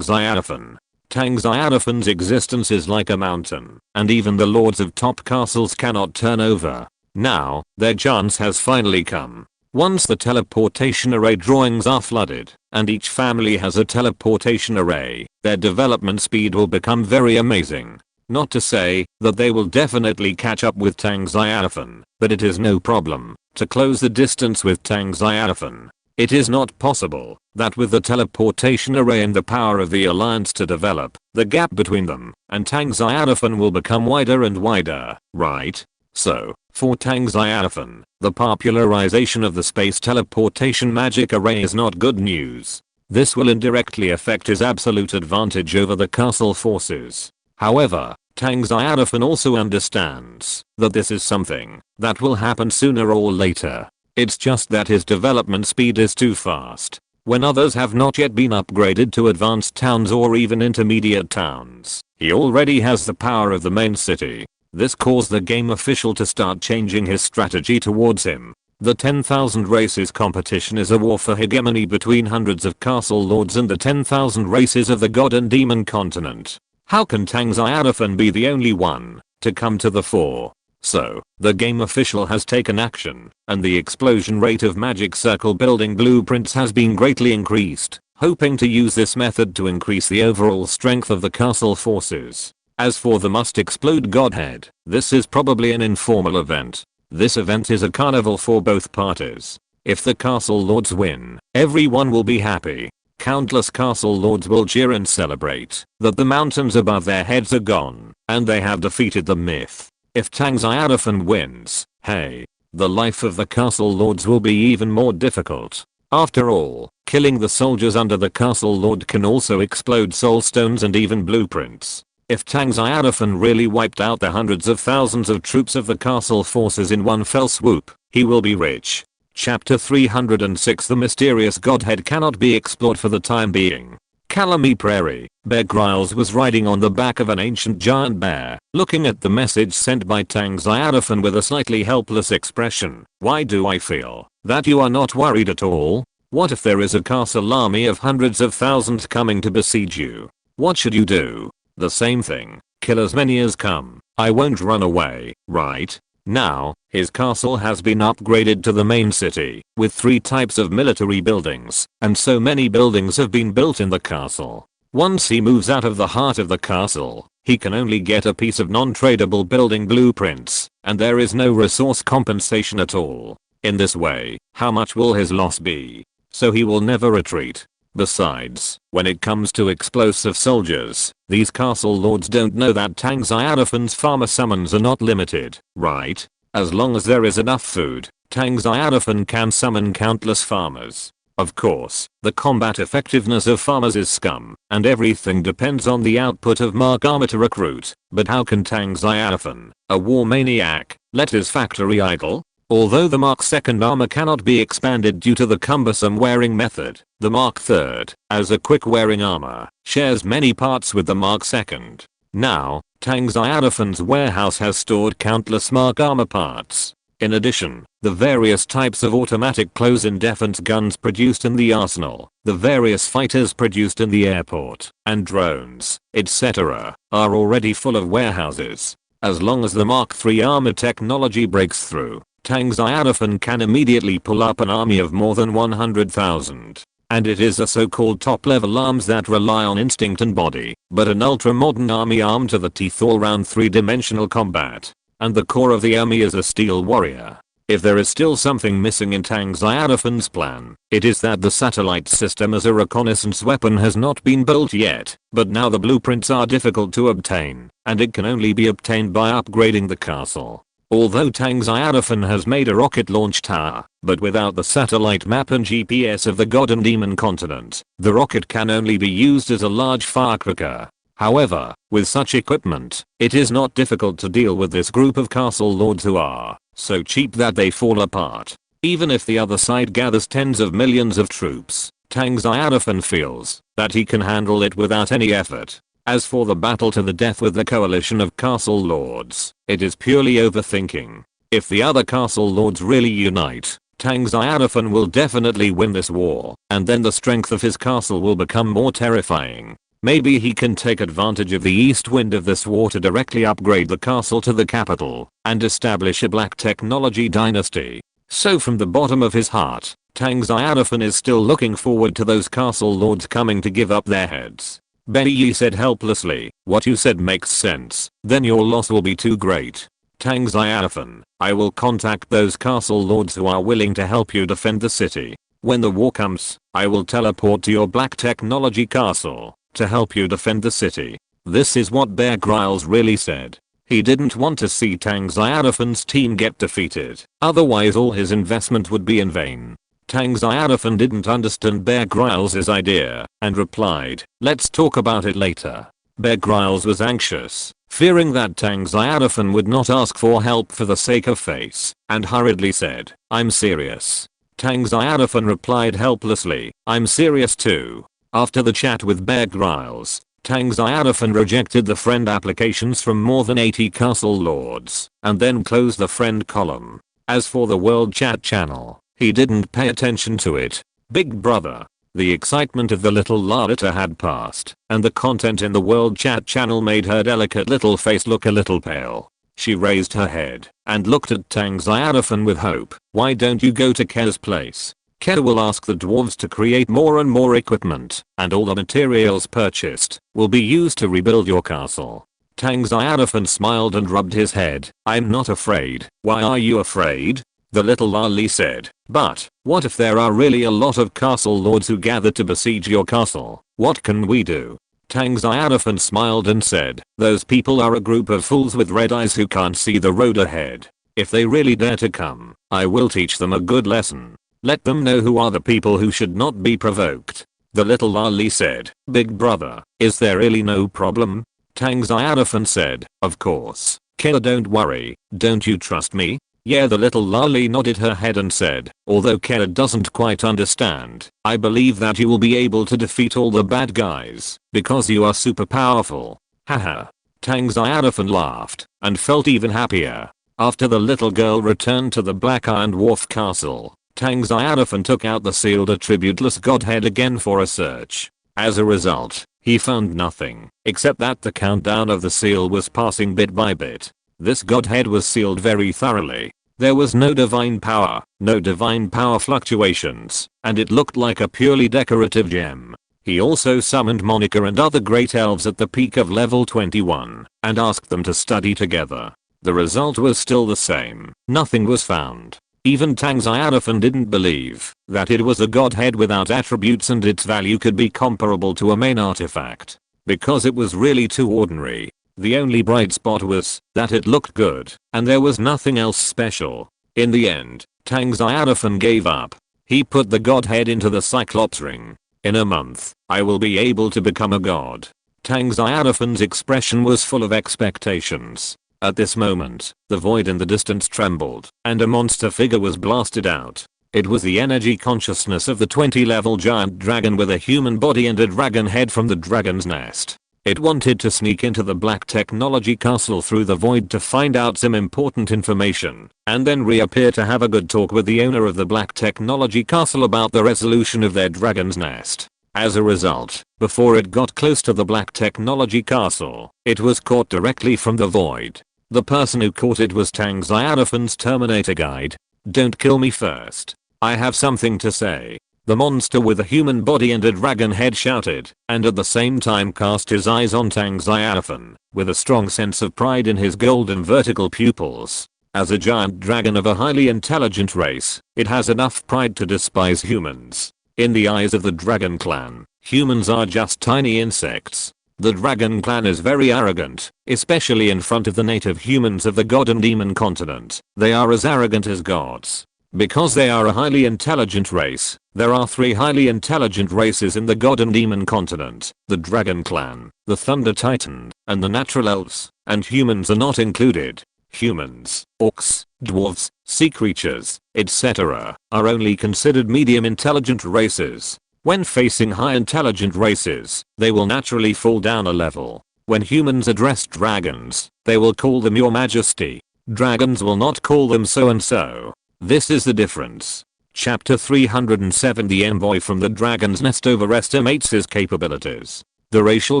Xiaofan. Tang Xiaofan's existence is like a mountain, and even the lords of top castles cannot turn over. Now, their chance has finally come. Once the teleportation array drawings are flooded, and each family has a teleportation array, their development speed will become very amazing. Not to say that they will definitely catch up with Tang Xiaofan, but it is no problem to close the distance with Tang Xiaofan. It is not possible that with the teleportation array and the power of the alliance to develop, the gap between them and Tang Xiaofan will become wider and wider, right? So, for Tang Xiaofan, the popularization of the space teleportation magic array is not good news. This will indirectly affect his absolute advantage over the castle forces. However, Tang Xiaofan also understands that this is something that will happen sooner or later. It's just that his development speed is too fast. When others have not yet been upgraded to advanced towns or even intermediate towns, he already has the power of the main city. This caused the game official to start changing his strategy towards him. The 10,000 races competition is a war for hegemony between hundreds of castle lords and the 10,000 races of the god and demon continent. How can Tang Xiaofan be the only one to come to the fore? So, the game official has taken action, and the explosion rate of magic circle building blueprints has been greatly increased, hoping to use this method to increase the overall strength of the castle forces. As for the must explode godhead, this is probably an informal event. This event is a carnival for both parties. If the castle lords win, everyone will be happy. Countless castle lords will cheer and celebrate that the mountains above their heads are gone, and they have defeated the myth. If Tang Xiaofan wins, hey, the life of the castle lords will be even more difficult. After all, killing the soldiers under the castle lord can also explode soul stones and even blueprints. If Tang Xiaofan really wiped out the hundreds of thousands of troops of the castle forces in one fell swoop, he will be rich. Chapter 306 The mysterious godhead cannot be explored for the time being. Calamy Prairie, Bear Grylls was riding on the back of an ancient giant bear, looking at the message sent by Tang Xiaofan with a slightly helpless expression. Why do I feel That you are not worried at all? What if there is a castle army of hundreds of thousands coming to besiege you? What should you do? The same thing. Kill as many as come. I won't run away, right? Now, his castle has been upgraded to the main city, with 3 types of military buildings, and so many buildings have been built in the castle. Once he moves out of the heart of the castle, he can only get a piece of non-tradable building blueprints, and there is no resource compensation at all. In this way, how much will his loss be? So he will never retreat. Besides, when it comes to explosive soldiers, these castle lords don't know that Tang Xiaofan's farmer summons are not limited, right? As long as there is enough food, Tang Xiaofan can summon countless farmers. Of course, the combat effectiveness of farmers is scum, and everything depends on the output of Mark armor to recruit, but how can Tang Xiaofan, a war maniac, let his factory idle? Although the Mark II armor cannot be expanded due to the cumbersome wearing method, the Mark III, as a quick wearing armor, shares many parts with the Mark II. Now, Tang Xiaofan's warehouse has stored countless Mark armor parts. In addition, the various types of automatic close-in defense guns produced in the arsenal, the various fighters produced in the airport, and drones, etc., are already full of warehouses. As long as the Mark III armor technology breaks through, Tang Xiaofan can immediately pull up an army of more than 100,000. And it is the so-called top-level arms that rely on instinct and body, but an ultra-modern army armed to the teeth all-round 3-dimensional combat. And the core of the army is a steel warrior. If there is still something missing in Tang Xiaofan's plan, it is that the satellite system as a reconnaissance weapon has not been built yet, but now the blueprints are difficult to obtain, and it can only be obtained by upgrading the castle. Although Tang Xiaofan has made a rocket launch tower, but without the satellite map and GPS of the God and Demon continent, the rocket can only be used as a large firecracker. However, with such equipment, it is not difficult to deal with this group of castle lords who are so cheap that they fall apart. Even if the other side gathers tens of millions of troops, Tang Xiaofan feels that he can handle it without any effort. As for the battle to the death with the coalition of castle lords, it is purely overthinking. If the other castle lords really unite, Tang Xiaofan will definitely win this war, and then the strength of his castle will become more terrifying. Maybe he can take advantage of the east wind of this war to directly upgrade the castle to the capital, and establish a black technology dynasty. So from the bottom of his heart, Tang Xiaofan is still looking forward to those castle lords coming to give up their heads. Yi said helplessly, what you said makes sense, then your loss will be too great. Tang Xiaofan, I will contact those castle lords who are willing to help you defend the city. When the war comes, I will teleport to your black technology castle to help you defend the city. This is what Bear Grylls really said. He didn't want to see Tang Xiaofan's team get defeated, otherwise all his investment would be in vain. Tang Xiaofan didn't understand Bear Grylls' idea, and replied, let's talk about it later. Bear Grylls was anxious, fearing that Tang Xiaofan would not ask for help for the sake of face, and hurriedly said, I'm serious. Tang Xiaofan replied helplessly, I'm serious too. After the chat with Bear Grylls, Tang Xiaofan rejected the friend applications from more than 80 castle lords, and then closed the friend column. As for the world chat channel, he didn't pay attention to it. Big brother. The excitement of the little Lalita had passed, and the content in the world chat channel made her delicate little face look a little pale. She raised her head, and looked at Tang Xiaofan with hope. Why don't you go to Ker's place? Ker will ask the dwarves to create more and more equipment, and all the materials purchased will be used to rebuild your castle. Tang Xiaofan smiled and rubbed his head. I'm not afraid. Why are you afraid? The little loli said. But, what if there are really a lot of castle lords who gather to besiege your castle? What can we do? Tang Xiaofan smiled and said, those people are a group of fools with red eyes who can't see the road ahead. If they really dare to come, I will teach them a good lesson. Let them know who are the people who should not be provoked. The little loli said, big brother, is there really no problem? Tang Xiaofan said, of course. Killer, don't worry, don't you trust me? Yeah, the little loli nodded her head and said, although Kera doesn't quite understand, I believe that you will be able to defeat all the bad guys, because you are super powerful. Haha. Tang Xiaofan laughed, and felt even happier. After the little girl returned to the Black Iron Dwarf castle, Tang Xiaofan took out the sealed attributeless godhead again for a search. As a result, he found nothing, except that the countdown of the seal was passing bit by bit. This godhead was sealed very thoroughly. There was no divine power fluctuations, and it looked like a purely decorative gem. He also summoned Monica and other great elves at the peak of level 21, and asked them to study together. The result was still the same. Nothing was found. Even Tang Xiaofan didn't believe that it was a godhead without attributes and its value could be comparable to a main artifact, because it was really too ordinary. The only bright spot was that it looked good, and there was nothing else special. In the end, Tang Xiaofan gave up. He put the godhead into the Cyclops ring. In a month, I will be able to become a god. Tang Xiaofan's expression was full of expectations. At this moment, the void in the distance trembled, and a monster figure was blasted out. It was the energy consciousness of the 20-level giant dragon with a human body and a dragon head from the dragon's nest. It wanted to sneak into the Black Technology Castle through the void to find out some important information, and then reappear to have a good talk with the owner of the Black Technology Castle about the resolution of their dragon's nest. As a result, before it got close to the Black Technology Castle, it was caught directly from the void. The person who caught it was Tang Xiaofan's Terminator guide. "Don't kill me first. I have something to say." The monster with a human body and a dragon head shouted, and at the same time cast his eyes on Tang Xiaofan, with a strong sense of pride in his golden vertical pupils. As a giant dragon of a highly intelligent race, it has enough pride to despise humans. In the eyes of the Dragon Clan, humans are just tiny insects. The Dragon Clan is very arrogant, especially in front of the native humans of the God and Demon continent. They are as arrogant as gods. Because they are a highly intelligent race, there are 3 highly intelligent races in the God and Demon continent: the Dragon Clan, the Thunder Titan, and the Natural Elves, and humans are not included. Humans, orcs, dwarves, sea creatures, etc., are only considered medium intelligent races. When facing high intelligent races, they will naturally fall down a level. When humans address dragons, they will call them Your Majesty. Dragons will not call them so and so. This is the difference. Chapter 307. The envoy from the dragon's nest overestimates his capabilities. The racial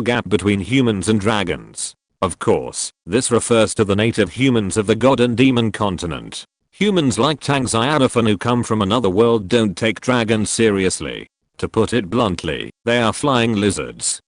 gap between humans and dragons. Of course, this refers to the native humans of the God and Demon continent. Humans like Tang Xiaofan who come from another world don't take dragons seriously. To put it bluntly, they are flying lizards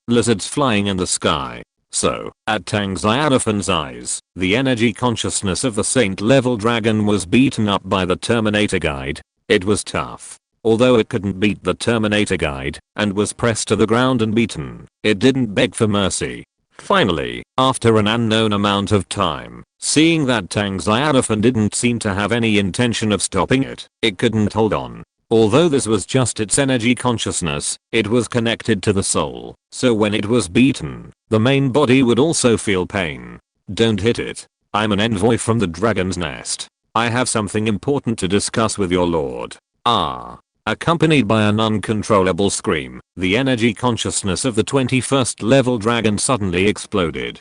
flying in the sky. So, at Tang Xiaofan's eyes, the energy consciousness of the saint-level dragon was beaten up by the Terminator guide. It was tough. Although it couldn't beat the Terminator guide, and was pressed to the ground and beaten, it didn't beg for mercy. Finally, after an unknown amount of time, seeing that Tang Xiaofan didn't seem to have any intention of stopping it, it couldn't hold on. Although this was just its energy consciousness, it was connected to the soul, so when it was beaten, the main body would also feel pain. "Don't hit it. I'm an envoy from the dragon's nest. I have something important to discuss with your lord." Accompanied by an uncontrollable scream, the energy consciousness of the 21st level dragon suddenly exploded.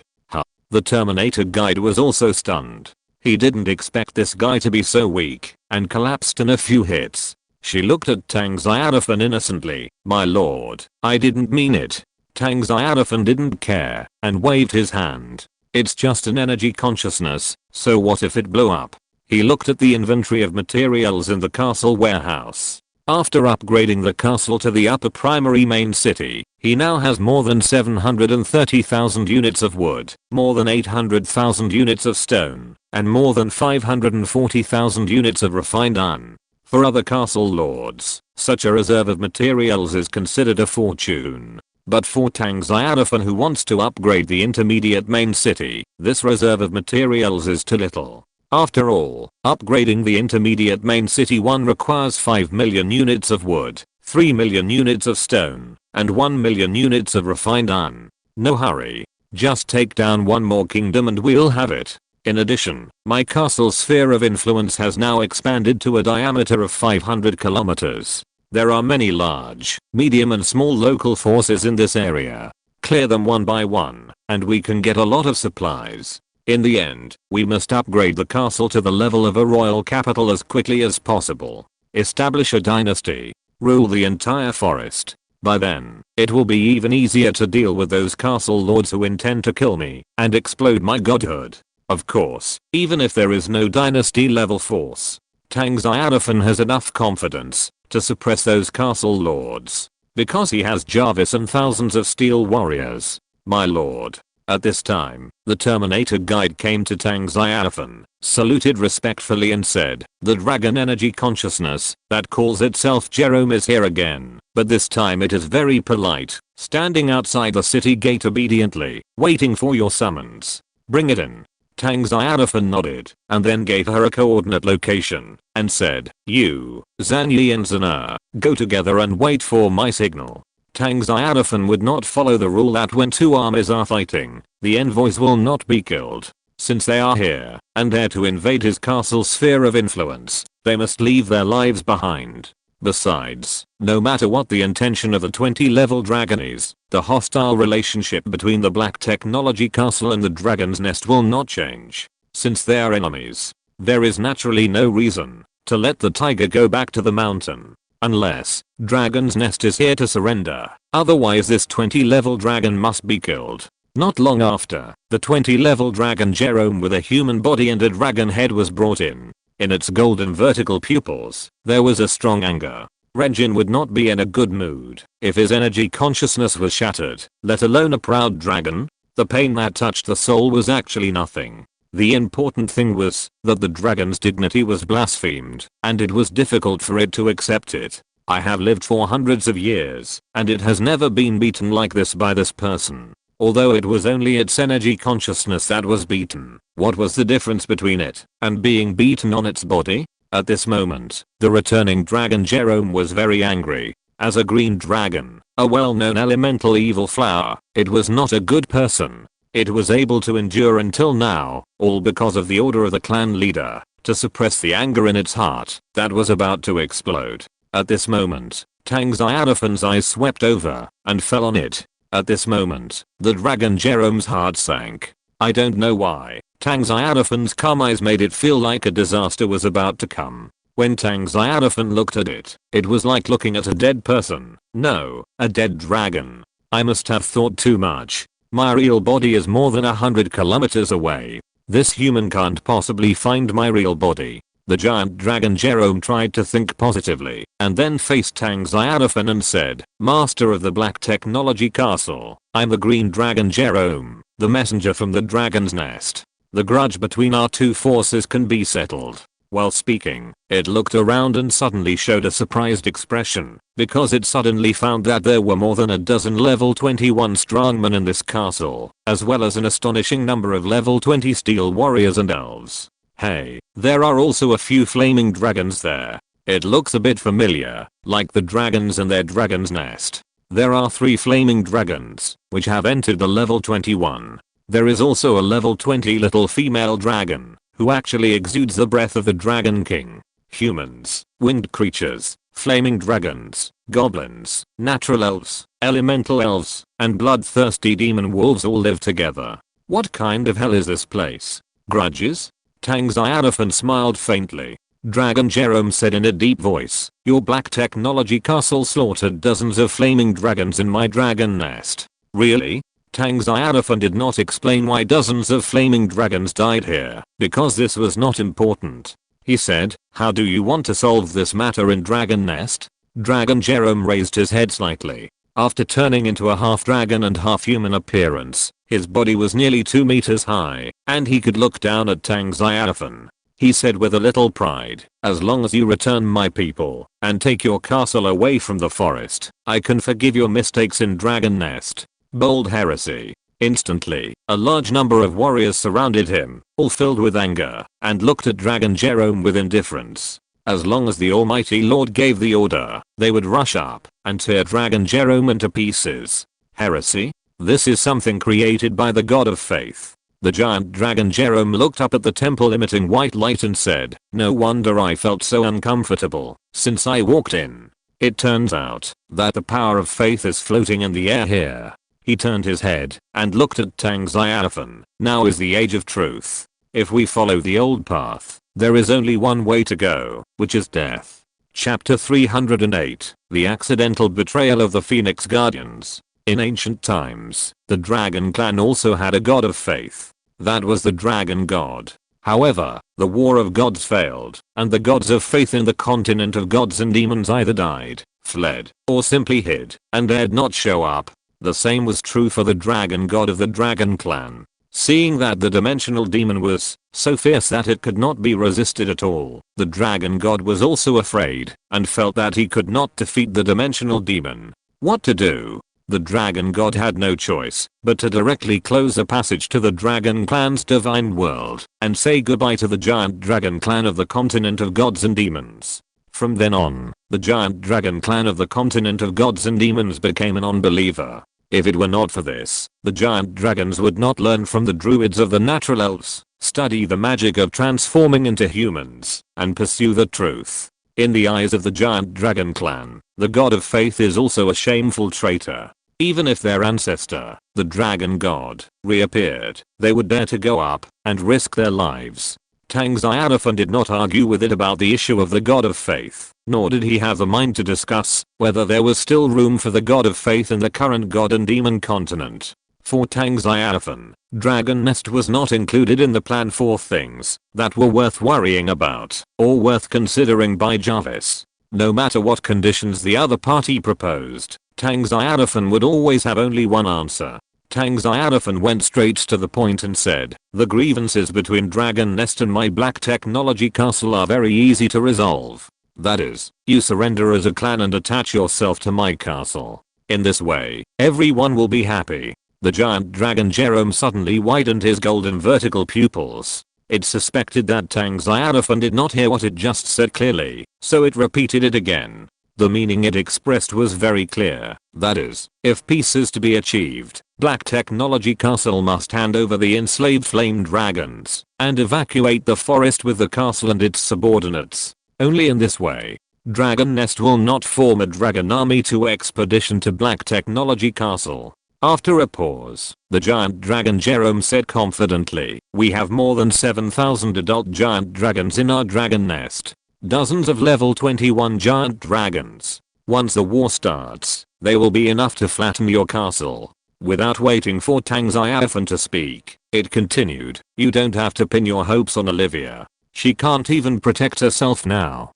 The Terminator guide was also stunned. He didn't expect this guy to be so weak, and collapsed in a few hits. She looked at Tang Xiaofan innocently. "My lord, I didn't mean it." Tang Xiaofan didn't care, and waved his hand. "It's just an energy consciousness, so what if it blew up?" He looked at the inventory of materials in the castle warehouse. After upgrading the castle to the upper primary main city, he now has more than 730,000 units of wood, more than 800,000 units of stone, and more than 540,000 units of refined iron. For other castle lords, such a reserve of materials is considered a fortune. But for Tang Xiaofan who wants to upgrade the intermediate main city, this reserve of materials is too little. After all, upgrading the intermediate main city requires 5 million units of wood, 3 million units of stone, and 1 million units of refined iron. No hurry. Just take down one more kingdom and we'll have it. In addition, my castle's sphere of influence has now expanded to a diameter of 500 kilometers. There are many large, medium and small local forces in this area. Clear them one by one, and we can get a lot of supplies. In the end, we must upgrade the castle to the level of a royal capital as quickly as possible. establish a dynasty, rule the entire forest. By then, it will be even easier to deal with those castle lords who intend to kill me and explode my godhood. Of course, even if there is no dynasty level force, Tang Xiaofan has enough confidence to suppress those castle lords because he has Jarvis and thousands of steel warriors. My lord. At this time, the Terminator guide came to Tang Xiaofan, saluted respectfully and said, "The dragon energy consciousness that calls itself Jerome is here again, but this time it is very polite, standing outside the city gate obediently, waiting for your summons. Bring it in." Tang Xiaofan nodded, and then gave her a coordinate location, and said, "You, Zhan Yi and Zana, go together and wait for my signal." Tang Xiaofan would not follow the rule that when two armies are fighting, the envoys will not be killed. Since they are here, and dare to invade his castle sphere of influence, they must leave their lives behind. Besides, no matter what the intention of the 20-level dragon is, the hostile relationship between the Black Technology Castle and the Dragon's Nest will not change. Since they are enemies, there is naturally no reason to let the tiger go back to the mountain. Unless Dragon's Nest is here to surrender. Otherwise this 20-level dragon must be killed. Not long after, the 20-level dragon Jerome with a human body and a dragon head was brought in. In its golden vertical pupils, there was a strong anger. Regin would not be in a good mood if his energy consciousness was shattered, let alone a proud dragon. The pain that touched the soul was actually nothing. The important thing was that the dragon's dignity was blasphemed, and it was difficult for it to accept it. I have lived for hundreds of years, and it has never been beaten like this by this person. Although it was only its energy consciousness that was beaten, what was the difference between it and being beaten on its body? At this moment, the returning dragon Jerome was very angry. As a green dragon, a well-known elemental evil flower, it was not a good person. It was able to endure until now, all because of the order of the clan leader, to suppress the anger in its heart that was about to explode. At this moment, Tang Xiaofan's eyes swept over and fell on it. At this moment, the dragon Jerome's heart sank. I don't know why. Tang Xiaofan's calm eyes made it feel like a disaster was about to come. When Tang Xiaofan looked at it, it was like looking at a dead person. No, a dead dragon. I must have thought too much. My real body is more than 100 kilometers away. This human can't possibly find my real body. The giant dragon Jerome tried to think positively and then faced Tang Xiaofan and said, "Master of the Black Technology Castle, I'm the green dragon Jerome, the messenger from the Dragon's Nest. The grudge between our two forces can be settled." While speaking, it looked around and suddenly showed a surprised expression because it suddenly found that there were more than a dozen level 21 strongmen in this castle, as well as an astonishing number of level 20 steel warriors and elves. Hey, there are also a few flaming dragons there. It looks a bit familiar, like the dragons in their dragon's nest. There are 3 flaming dragons, which have entered the level 21. There is also a level 20 little female dragon, who actually exudes the breath of the Dragon King. Humans, winged creatures, flaming dragons, goblins, natural elves, elemental elves, and bloodthirsty demon wolves all live together. What kind of hell is this place? Grudges? Tang Xiaofan smiled faintly. Dragon Jerome said in a deep voice, "Your Black Technology Castle slaughtered dozens of flaming dragons in my dragon nest." Really? Tang Xiaofan did not explain why dozens of flaming dragons died here, because this was not important. He said, "How do you want to solve this matter in Dragon Nest?" Dragon Jerome raised his head slightly. After turning into a half dragon and half human appearance, his body was nearly 2 meters high, and he could look down at Tang Xiaofan. He said with a little pride, "As long as you return my people and take your castle away from the forest, I can forgive your mistakes in Dragon Nest." Bold heresy. Instantly, a large number of warriors surrounded him, all filled with anger, and looked at Dragon Jerome with indifference. As long as the Almighty Lord gave the order, they would rush up and tear Dragon Jerome into pieces. Heresy? This is something created by the god of faith. The giant dragon Jerome looked up at the temple emitting white light and said, "No wonder I felt so uncomfortable since I walked in. It turns out that the power of faith is floating in the air here." He turned his head and looked at Tang Xiaofan. "Now is the age of truth. If we follow the old path, there is only one way to go, which is death." Chapter 308, The Accidental Betrayal of the Phoenix Guardians. In ancient times, the Dragon Clan also had a god of faith. That was the Dragon God. However, the War of Gods failed, and the gods of faith in the continent of gods and demons either died, fled, or simply hid, and dared not show up. The same was true for the Dragon God of the Dragon Clan. Seeing that the dimensional demon was so fierce that it could not be resisted at all, the Dragon God was also afraid, and felt that he could not defeat the dimensional demon. What to do? The Dragon God had no choice but to directly close a passage to the Dragon Clan's divine world, and say goodbye to the giant Dragon Clan of the continent of gods and demons. From then on, the giant Dragon Clan of the continent of gods and demons became an unbeliever. If it were not for this, the giant dragons would not learn from the druids of the natural elves, study the magic of transforming into humans, and pursue the truth. In the eyes of the giant dragon clan, the god of faith is also a shameful traitor. Even if their ancestor, the dragon god, reappeared, they would dare to go up and risk their lives. Tang Xiaofan did not argue with it about the issue of the god of faith, nor did he have the mind to discuss whether there was still room for the god of faith in the current god and demon continent. For Tang Xiaofan, Dragon Nest was not included in the plan for things that were worth worrying about or worth considering by Jarvis. No matter what conditions the other party proposed, Tang Xiaofan would always have only one answer. Tang Xiaofan went straight to the point and said, "The grievances between Dragon Nest and my Black Technology Castle are very easy to resolve. That is, you surrender as a clan and attach yourself to my castle. In this way, everyone will be happy." The giant dragon Jerome suddenly widened his golden vertical pupils. It suspected that Tang Xiaofan did not hear what it just said clearly, so it repeated it again. The meaning it expressed was very clear. That is, if peace is to be achieved, Black Technology Castle must hand over the enslaved flame dragons and evacuate the forest with the castle and its subordinates. Only in this way, Dragon Nest will not form a dragon army to expedition to Black Technology Castle. After a pause, the giant dragon Jerome said confidently, "We have more than 7,000 adult giant dragons in our dragon nest. Dozens of level 21 giant dragons. Once the war starts, they will be enough to flatten your castle." Without waiting for Tang Xiaofan to speak, it continued, "You don't have to pin your hopes on Olivia. She can't even protect herself now."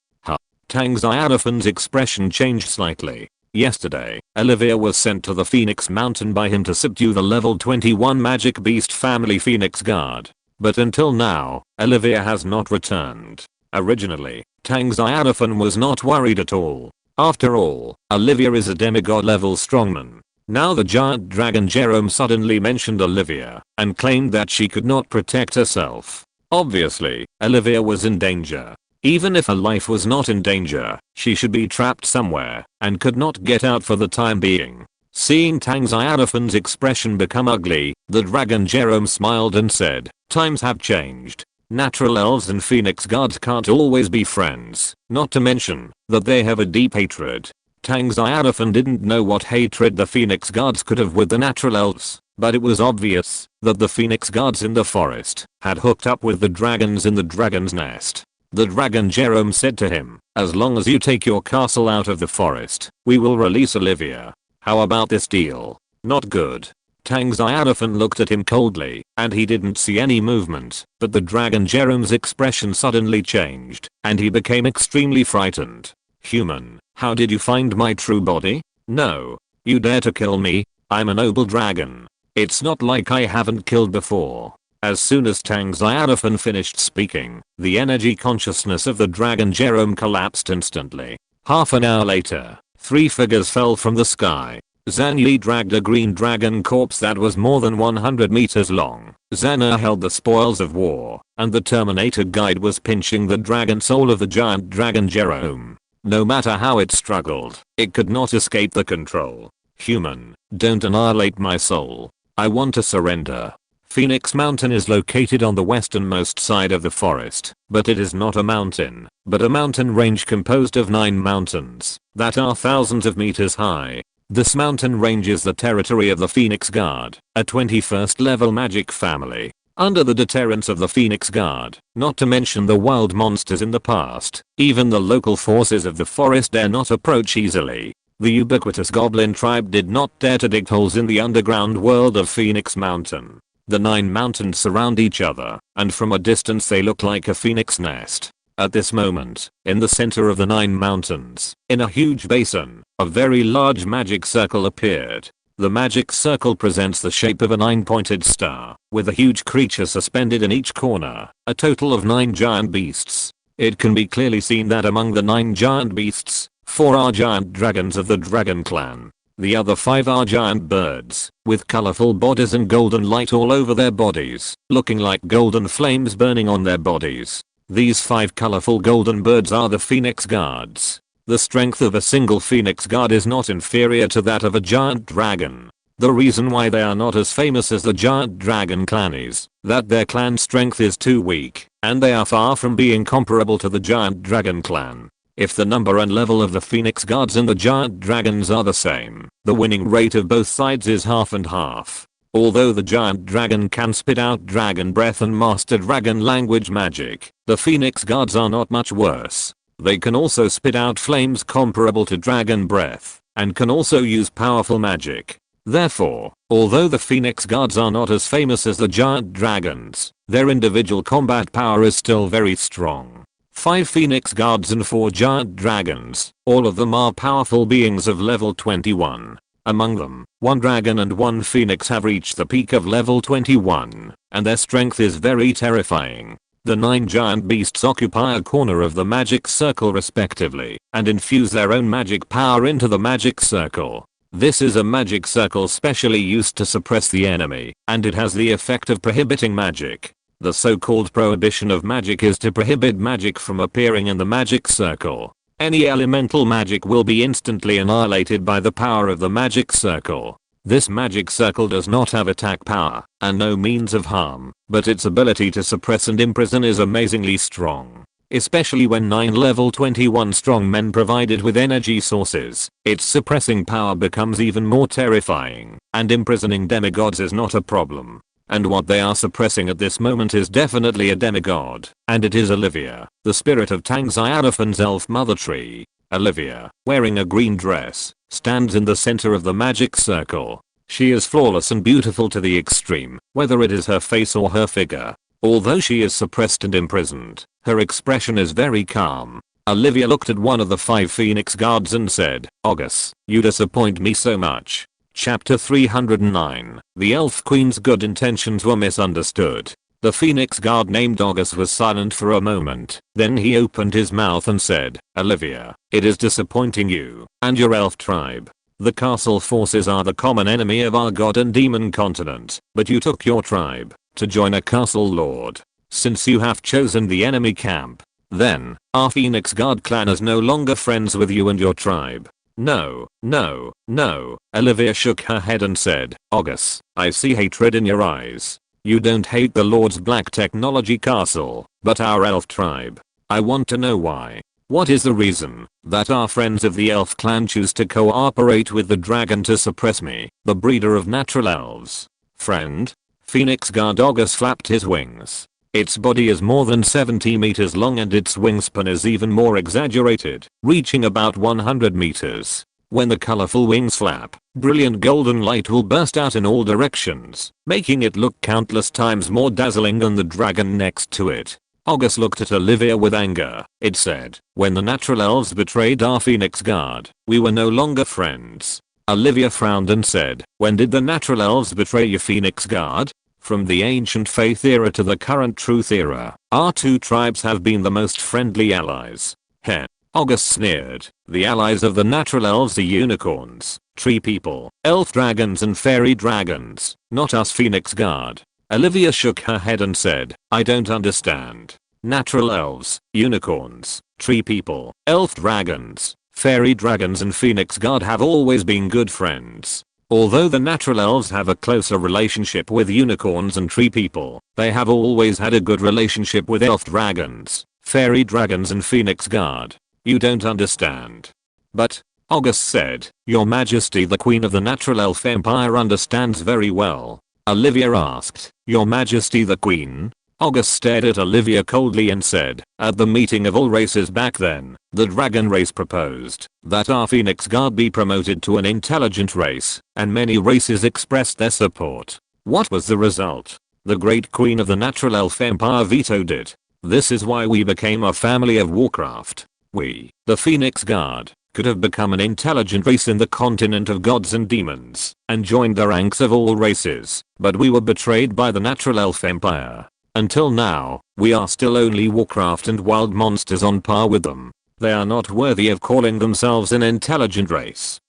Tang Xiaofan's expression changed slightly. Yesterday, Olivia was sent to the Phoenix Mountain by him to subdue the level 21 magic beast family Phoenix Guard. But until now, Olivia has not returned. Originally, Tang Xiaofan was not worried at all. After all, Olivia is a demigod level strongman. Now the giant dragon Jerome suddenly mentioned Olivia and claimed that she could not protect herself. Obviously, Olivia was in danger. Even if her life was not in danger, she should be trapped somewhere and could not get out for the time being. Seeing Tang Xiaofan's expression become ugly, the dragon Jerome smiled and said, "Times have changed. Natural elves and phoenix guards can't always be friends, not to mention that they have a deep hatred." Tang Xiaofan didn't know what hatred the phoenix guards could have with the natural elves, but it was obvious that the phoenix guards in the forest had hooked up with the dragons in the dragon's nest. The dragon Jerome said to him, "As long as you take your castle out of the forest, we will release Olivia. How about this deal?" "Not good." Tang Xiaofan looked at him coldly, and he didn't see any movement, but the dragon Jerome's expression suddenly changed, and he became extremely frightened. "Human, how did you find my true body? No. You dare to kill me? I'm a noble dragon. It's not like I haven't killed before." As soon as Tang Xiaofan finished speaking, the energy consciousness of the dragon Jerome collapsed instantly. Half an hour later, 3 figures fell from the sky. Zhang Yi dragged a green dragon corpse that was more than 100 meters long. Zhang held the spoils of war, and the Terminator guide was pinching the dragon soul of the giant dragon Jerome. No matter how it struggled, it could not escape the control. "Human, don't annihilate my soul. I want to surrender." Phoenix Mountain is located on the westernmost side of the forest, but it is not a mountain, but a mountain range composed of 9 mountains that are thousands of meters high. This mountain range is the territory of the Phoenix Guard, a 21st level magic family. Under the deterrence of the Phoenix Guard, not to mention the wild monsters in the past, even the local forces of the forest dare not approach easily. The ubiquitous goblin tribe did not dare to dig holes in the underground world of Phoenix Mountain. The 9 mountains surround each other, and from a distance they look like a phoenix nest. At this moment, in the center of the 9 mountains, in a huge basin, a very large magic circle appeared. The magic circle presents the shape of a 9-pointed star, with a huge creature suspended in each corner, a total of 9 giant beasts. It can be clearly seen that among the 9 giant beasts, 4 are giant dragons of the dragon clan. The other 5 are giant birds, with colorful bodies and golden light all over their bodies, looking like golden flames burning on their bodies. These 5 colorful golden birds are the Phoenix Guards. The strength of a single Phoenix Guard is not inferior to that of a giant dragon. The reason why they are not as famous as the giant dragon clan is that their clan strength is too weak, and they are far from being comparable to the giant dragon clan. If the number and level of the Phoenix Guards and the giant dragons are the same, the winning rate of both sides is half and half. Although the giant dragon can spit out dragon breath and master dragon language magic, the Phoenix Guards are not much worse. They can also spit out flames comparable to dragon breath, and can also use powerful magic. Therefore, although the Phoenix Guards are not as famous as the giant dragons, their individual combat power is still very strong. 5 Phoenix Guards and 4 giant dragons, all of them are powerful beings of level 21. Among them, 1 dragon and 1 phoenix have reached the peak of level 21, and their strength is very terrifying. The 9 giant beasts occupy a corner of the magic circle respectively, and infuse their own magic power into the magic circle. This is a magic circle specially used to suppress the enemy, and it has the effect of prohibiting magic. The so-called prohibition of magic is to prohibit magic from appearing in the magic circle. Any elemental magic will be instantly annihilated by the power of the magic circle. This magic circle does not have attack power, and no means of harm, but its ability to suppress and imprison is amazingly strong. Especially when 9 level 21 strong men provided with energy sources, its suppressing power becomes even more terrifying, and imprisoning demigods is not a problem. And what they are suppressing at this moment is definitely a demigod, and it is Olivia, the spirit of Tang Xiaofan's elf mother tree. Olivia, wearing a green dress, stands in the center of the magic circle. She is flawless and beautiful to the extreme, whether it is her face or her figure. Although she is suppressed and imprisoned, her expression is very calm. Olivia looked at one of the 5 Phoenix Guards and said, "August, you disappoint me so much." Chapter 309. The Elf Queen's good intentions were misunderstood. The Phoenix Guard named August was silent for a moment, then he opened his mouth and said, "Olivia, it is disappointing you and your elf tribe. The castle forces are the common enemy of our god and demon continent, but you took your tribe to join a castle lord. Since you have chosen the enemy camp, then our Phoenix Guard clan is no longer friends with you and your tribe." No, no, no. Olivia shook her head and said, "August, I see hatred in your eyes. You don't hate the Lord's Black Technology Castle, but our elf tribe. I want to know why. What is the reason that our friends of the elf clan choose to cooperate with the dragon to suppress me, the breeder of natural elves?" "Friend?" Phoenix Guard August flapped his wings. Its body is more than 70 meters long and its wingspan is even more exaggerated, reaching about 100 meters. When the colorful wings flap, brilliant golden light will burst out in all directions, making it look countless times more dazzling than the dragon next to it. August looked at Olivia with anger. It said, "When the natural elves betrayed our Phoenix Guard, we were no longer friends." Olivia frowned and said, "When did the natural elves betray your Phoenix Guard?" "From the ancient faith era to the current truth era, our 2 tribes have been the most friendly allies." Heh. August sneered. "The allies of the natural elves are unicorns, tree people, elf dragons and fairy dragons, not us Phoenix Guard." Olivia shook her head and said, "I don't understand. Natural elves, unicorns, tree people, elf dragons, fairy dragons and Phoenix Guard have always been good friends. Although the natural elves have a closer relationship with unicorns and tree people, they have always had a good relationship with elf dragons, fairy dragons and Phoenix Guard. You don't understand." "But," August said, "Your Majesty the Queen of the Natural Elf Empire understands very well." Olivia asked. Your Majesty the Queen? August stared at Olivia coldly and said, at the meeting of all races back then, the dragon race proposed that our Phoenix Guard be promoted to an intelligent race, and many races expressed their support. What was the result? The great queen of the natural elf empire vetoed it. This is why we became a family of Warcraft. We, the Phoenix Guard, could have become an intelligent race in the continent of gods and demons, and joined the ranks of all races, but we were betrayed by the natural elf empire. Until now, we are still only Warcraft and wild monsters on par with them. They are not worthy of calling themselves an intelligent race.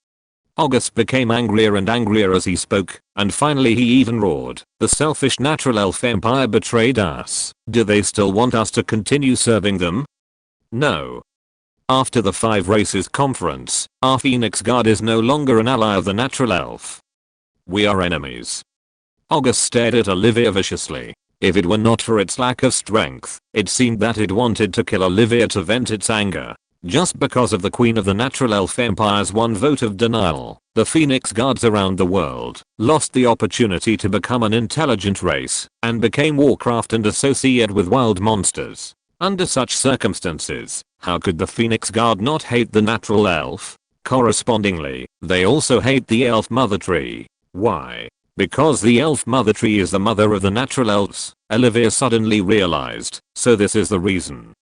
August became angrier and angrier as he spoke, and finally he even roared, the selfish natural elf empire betrayed us. Do they still want us to continue serving them? No. After the 5 Races conference, our Phoenix Guard is no longer an ally of the natural elf. We are enemies. August stared at Olivia viciously. If it were not for its lack of strength, it seemed that it wanted to kill Olivia to vent its anger. Just because of the Queen of the Natural Elf Empire's one vote of denial, the Phoenix Guards around the world lost the opportunity to become an intelligent race and became Warcraft and associated with wild monsters. Under such circumstances, how could the Phoenix Guard not hate the natural elf? Correspondingly, they also hate the elf mother tree. Why? Because the elf mother tree is the mother of the natural elves, Olivia suddenly realized, so this is the reason.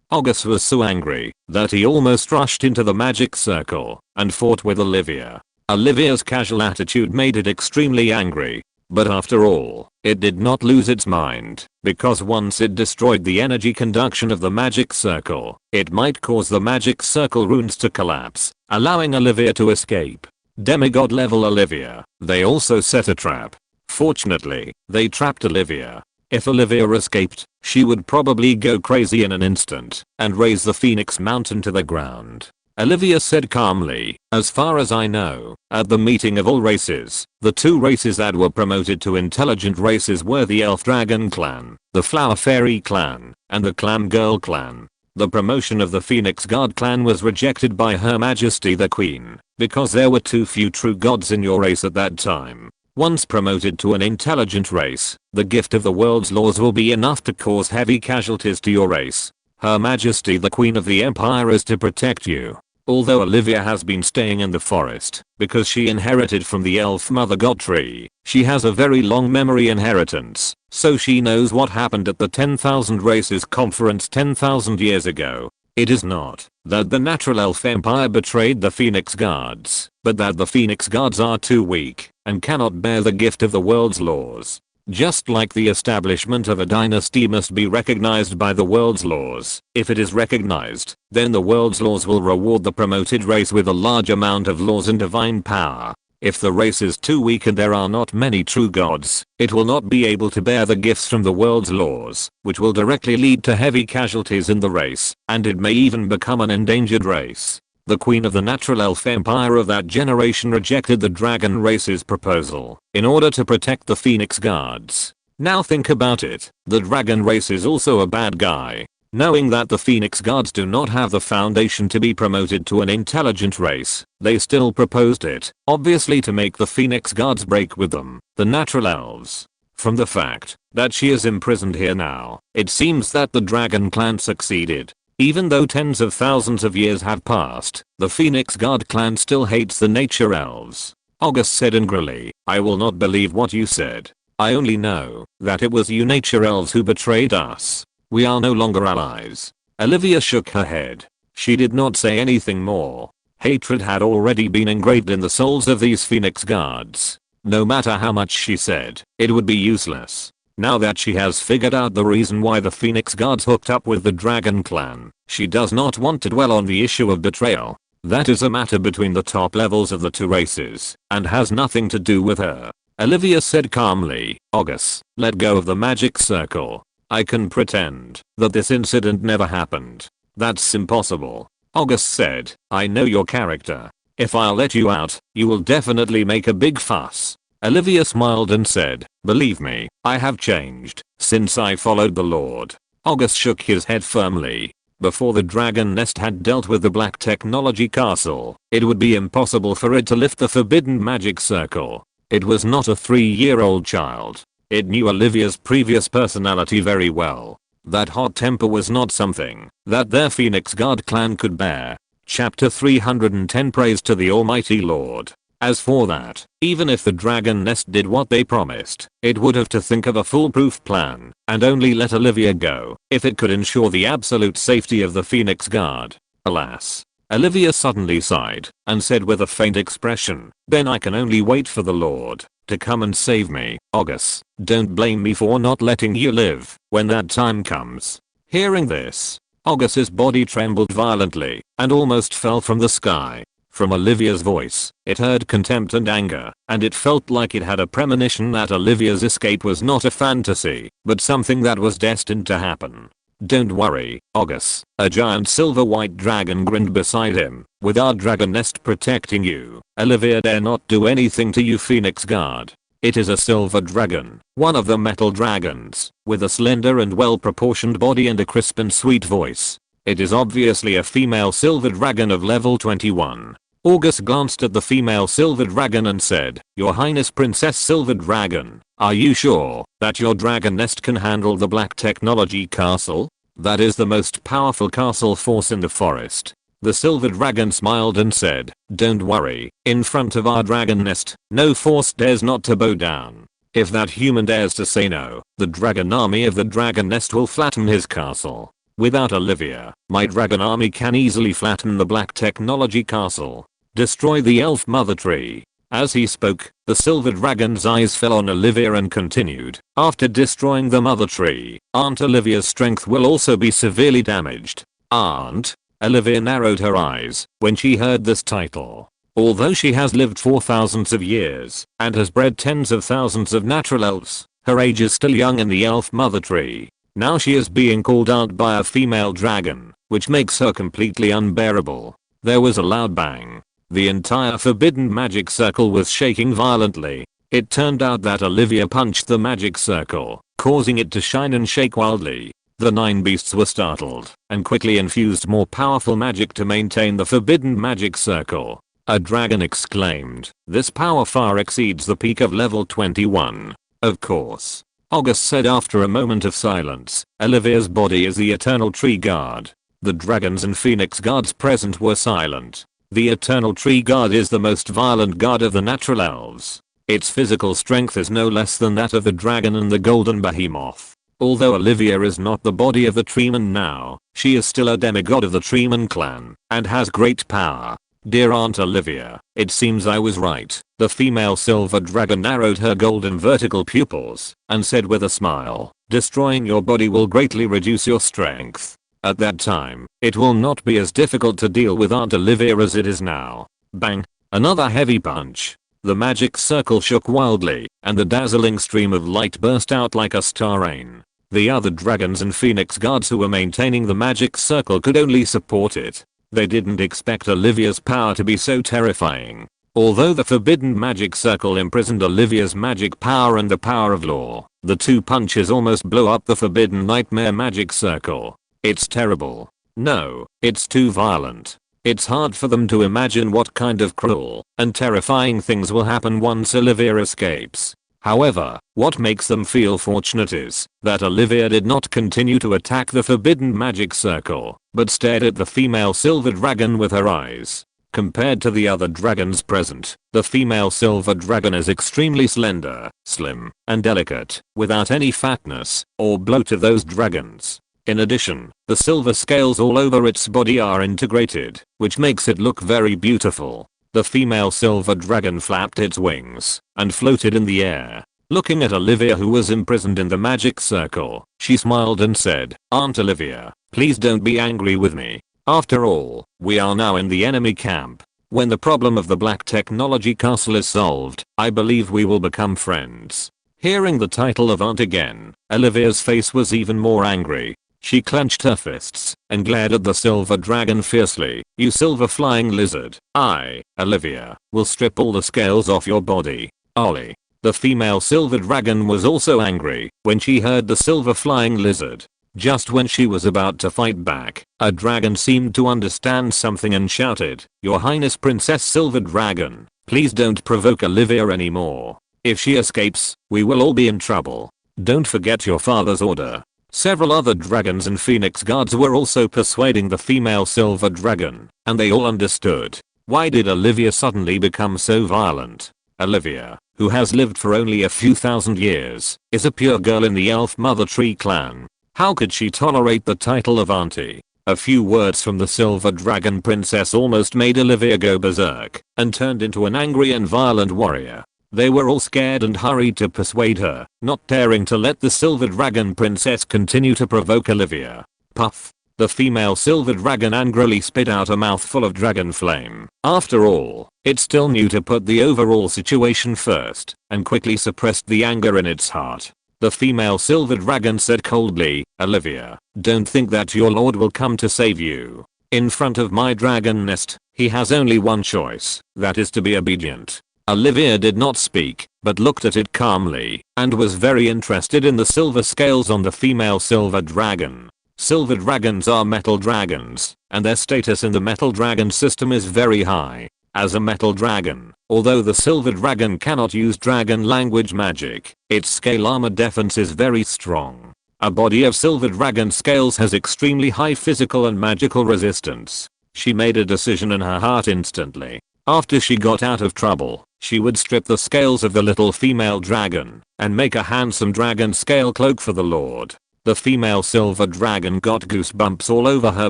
August was so angry that he almost rushed into the magic circle and fought with Olivia. Olivia's casual attitude made it extremely angry, but after all, it did not lose its mind, because once it destroyed the energy conduction of the magic circle, it might cause the magic circle runes to collapse, allowing Olivia to escape. Demigod level Olivia. They also set a trap. Fortunately, they trapped Olivia. If Olivia escaped, she would probably go crazy in an instant and raise the Phoenix Mountain to the ground. Olivia said calmly, as far as I know, at the meeting of all races, the 2 races that were promoted to intelligent races were the Elf Dragon Clan, the Flower Fairy Clan, and the Clam Girl Clan. The promotion of the Phoenix Guard clan was rejected by Her Majesty the Queen, because there were too few true gods in your race at that time. Once promoted to an intelligent race, the gift of the world's laws will be enough to cause heavy casualties to your race. Her Majesty the Queen of the Empire is to protect you. Although Olivia has been staying in the forest, because she inherited from the elf mother god tree, she has a very long memory inheritance, so she knows what happened at the 10,000 Races conference 10,000 years ago. It is not that the natural elf empire betrayed the Phoenix Guards, but that the Phoenix Guards are too weak and cannot bear the gift of the world's laws. Just like the establishment of a dynasty must be recognized by the world's laws, if it is recognized, then the world's laws will reward the promoted race with a large amount of laws and divine power. If the race is too weak and there are not many true gods, it will not be able to bear the gifts from the world's laws, which will directly lead to heavy casualties in the race, and it may even become an endangered race. The Queen of the Natural Elf Empire of that generation rejected the Dragon Race's proposal in order to protect the Phoenix Guards. Now think about it, the Dragon Race is also a bad guy. Knowing that the Phoenix Guards do not have the foundation to be promoted to an intelligent race, they still proposed it, obviously to make the Phoenix Guards break with them, the natural elves. From the fact that she is imprisoned here now, it seems that the Dragon Clan succeeded. Even though tens of thousands of years have passed, the Phoenix Guard clan still hates the nature elves. August said angrily, I will not believe what you said. I only know that it was you nature elves who betrayed us. We are no longer allies. Olivia shook her head. She did not say anything more. Hatred had already been engraved in the souls of these Phoenix Guards. No matter how much she said, it would be useless. Now that she has figured out the reason why the Phoenix Guards hooked up with the Dragon Clan, she does not want to dwell on the issue of betrayal. That is a matter between the top levels of the 2 races, and has nothing to do with her. Olivia said calmly, August, let go of the magic circle. I can pretend that this incident never happened. That's impossible. August said, I know your character. If I'll let you out, you will definitely make a big fuss. Olivia smiled and said, believe me, I have changed since I followed the Lord. August shook his head firmly. Before the dragon nest had dealt with the black technology castle, it would be impossible for it to lift the forbidden magic circle. It was not a 3-year-old child. It knew Olivia's previous personality very well. That hot temper was not something that their Phoenix Guard clan could bear. Chapter 310 Praise to the Almighty Lord. As for that, even if the dragon nest did what they promised, it would have to think of a foolproof plan and only let Olivia go if it could ensure the absolute safety of the Phoenix Guard. Alas. Olivia suddenly sighed and said with a faint expression, "Then I can only wait for the Lord to come and save me. August, don't blame me for not letting you live when that time comes." Hearing this, August's body trembled violently and almost fell from the sky. From Olivia's voice, it heard contempt and anger, and it felt like it had a premonition that Olivia's escape was not a fantasy, but something that was destined to happen. "Don't worry, August," a giant silver-white dragon grinned beside him. "With our dragon nest protecting you, Olivia dare not do anything to you, Phoenix Guard." It is a silver dragon, one of the metal dragons, with a slender and well-proportioned body and a crisp and sweet voice. It is obviously a female silver dragon of level 21. August glanced at the female silver dragon and said, "Your Highness Princess Silver Dragon, are you sure that your dragon nest can handle the Black Technology Castle? That is the most powerful castle force in the forest." The silver dragon smiled and said, "Don't worry, in front of our dragon nest, no force dares not to bow down. If that human dares to say no, the dragon army of the dragon nest will flatten his castle. Without Olivia, my dragon army can easily flatten the Black Technology Castle. Destroy the elf mother tree." As he spoke, the silver dragon's eyes fell on Olivia and continued, "After destroying the mother tree, Aunt Olivia's strength will also be severely damaged." Aunt? Olivia narrowed her eyes when she heard this title. Although she has lived for thousands of years and has bred tens of thousands of natural elves, her age is still young in the elf mother tree. Now she is being called out by a female dragon, which makes her completely unbearable. There was a loud bang. The entire forbidden magic circle was shaking violently. It turned out that Olivia punched the magic circle, causing it to shine and shake wildly. The 9 beasts were startled and quickly infused more powerful magic to maintain the forbidden magic circle. A dragon exclaimed, "This power far exceeds the peak of level 21. Of course," August said after a moment of silence, "Olivia's body is the Eternal Tree Guard." The dragons and Phoenix Guards present were silent. The Eternal Tree Guard is the most violent guard of the natural elves. Its physical strength is no less than that of the dragon and the golden behemoth. Although Olivia is not the body of the Treeman now, she is still a demigod of the Treeman clan and has great power. "Dear Aunt Olivia, it seems I was right." The female silver dragon narrowed her golden vertical pupils and said with a smile, "Destroying your body will greatly reduce your strength. At that time, it will not be as difficult to deal with Aunt Olivia as it is now." Bang! Another heavy punch. The magic circle shook wildly, and the dazzling stream of light burst out like a star rain. The other dragons and Phoenix Guards who were maintaining the magic circle could only support it. They didn't expect Olivia's power to be so terrifying. Although the forbidden magic circle imprisoned Olivia's magic power and the power of law, the 2 punches almost blew up the forbidden nightmare magic circle. It's terrible. No, it's too violent. It's hard for them to imagine what kind of cruel and terrifying things will happen once Olivia escapes. However, what makes them feel fortunate is that Olivia did not continue to attack the forbidden magic circle, but stared at the female silver dragon with her eyes. Compared to the other dragons present, the female silver dragon is extremely slender, slim, and delicate, without any fatness or bloat of those dragons. In addition, the silver scales all over its body are integrated, which makes it look very beautiful. The female silver dragon flapped its wings and floated in the air. Looking at Olivia who was imprisoned in the magic circle, she smiled and said, "Aunt Olivia, please don't be angry with me. After all, we are now in the enemy camp. When the problem of the Black Technology Castle is solved, I believe we will become friends." Hearing the title of Aunt again, Olivia's face was even more angry. She clenched her fists and glared at the silver dragon fiercely. "You silver flying lizard, I, Olivia, will strip all the scales off your body." Ollie. The female silver dragon was also angry when she heard the silver flying lizard. Just when she was about to fight back, a dragon seemed to understand something and shouted, "Your Highness Princess Silver Dragon, Please don't provoke Olivia anymore. If she escapes, we will all be in trouble. Don't forget your father's order." Several other dragons and phoenix guards were also persuading the female silver dragon, and they all understood. Why did Olivia suddenly become so violent? Olivia, who has lived for only a few thousand years, is a pure girl in the elf mother tree clan. How could she tolerate the title of auntie? A few words from the silver dragon princess almost made Olivia go berserk and turned into an angry and violent warrior. They were all scared and hurried to persuade her, not daring to let the silver dragon princess continue to provoke Olivia. Puff. The female silver dragon angrily spit out a mouthful of dragon flame. After all, it still knew to put the overall situation first, and quickly suppressed the anger in its heart. The female silver dragon said coldly, "Olivia, don't think that your lord will come to save you. In front of my dragon nest, he has only one choice, that is to be obedient." Olivia did not speak, but looked at it calmly, and was very interested in the silver scales on the female silver dragon. Silver dragons are metal dragons, and their status in the metal dragon system is very high. As a metal dragon, although the silver dragon cannot use dragon language magic, its scale armor defense is very strong. A body of silver dragon scales has extremely high physical and magical resistance. She made a decision in her heart instantly. After she got out of trouble, she would strip the scales of the little female dragon and make a handsome dragon scale cloak for the lord. The female silver dragon got goosebumps all over her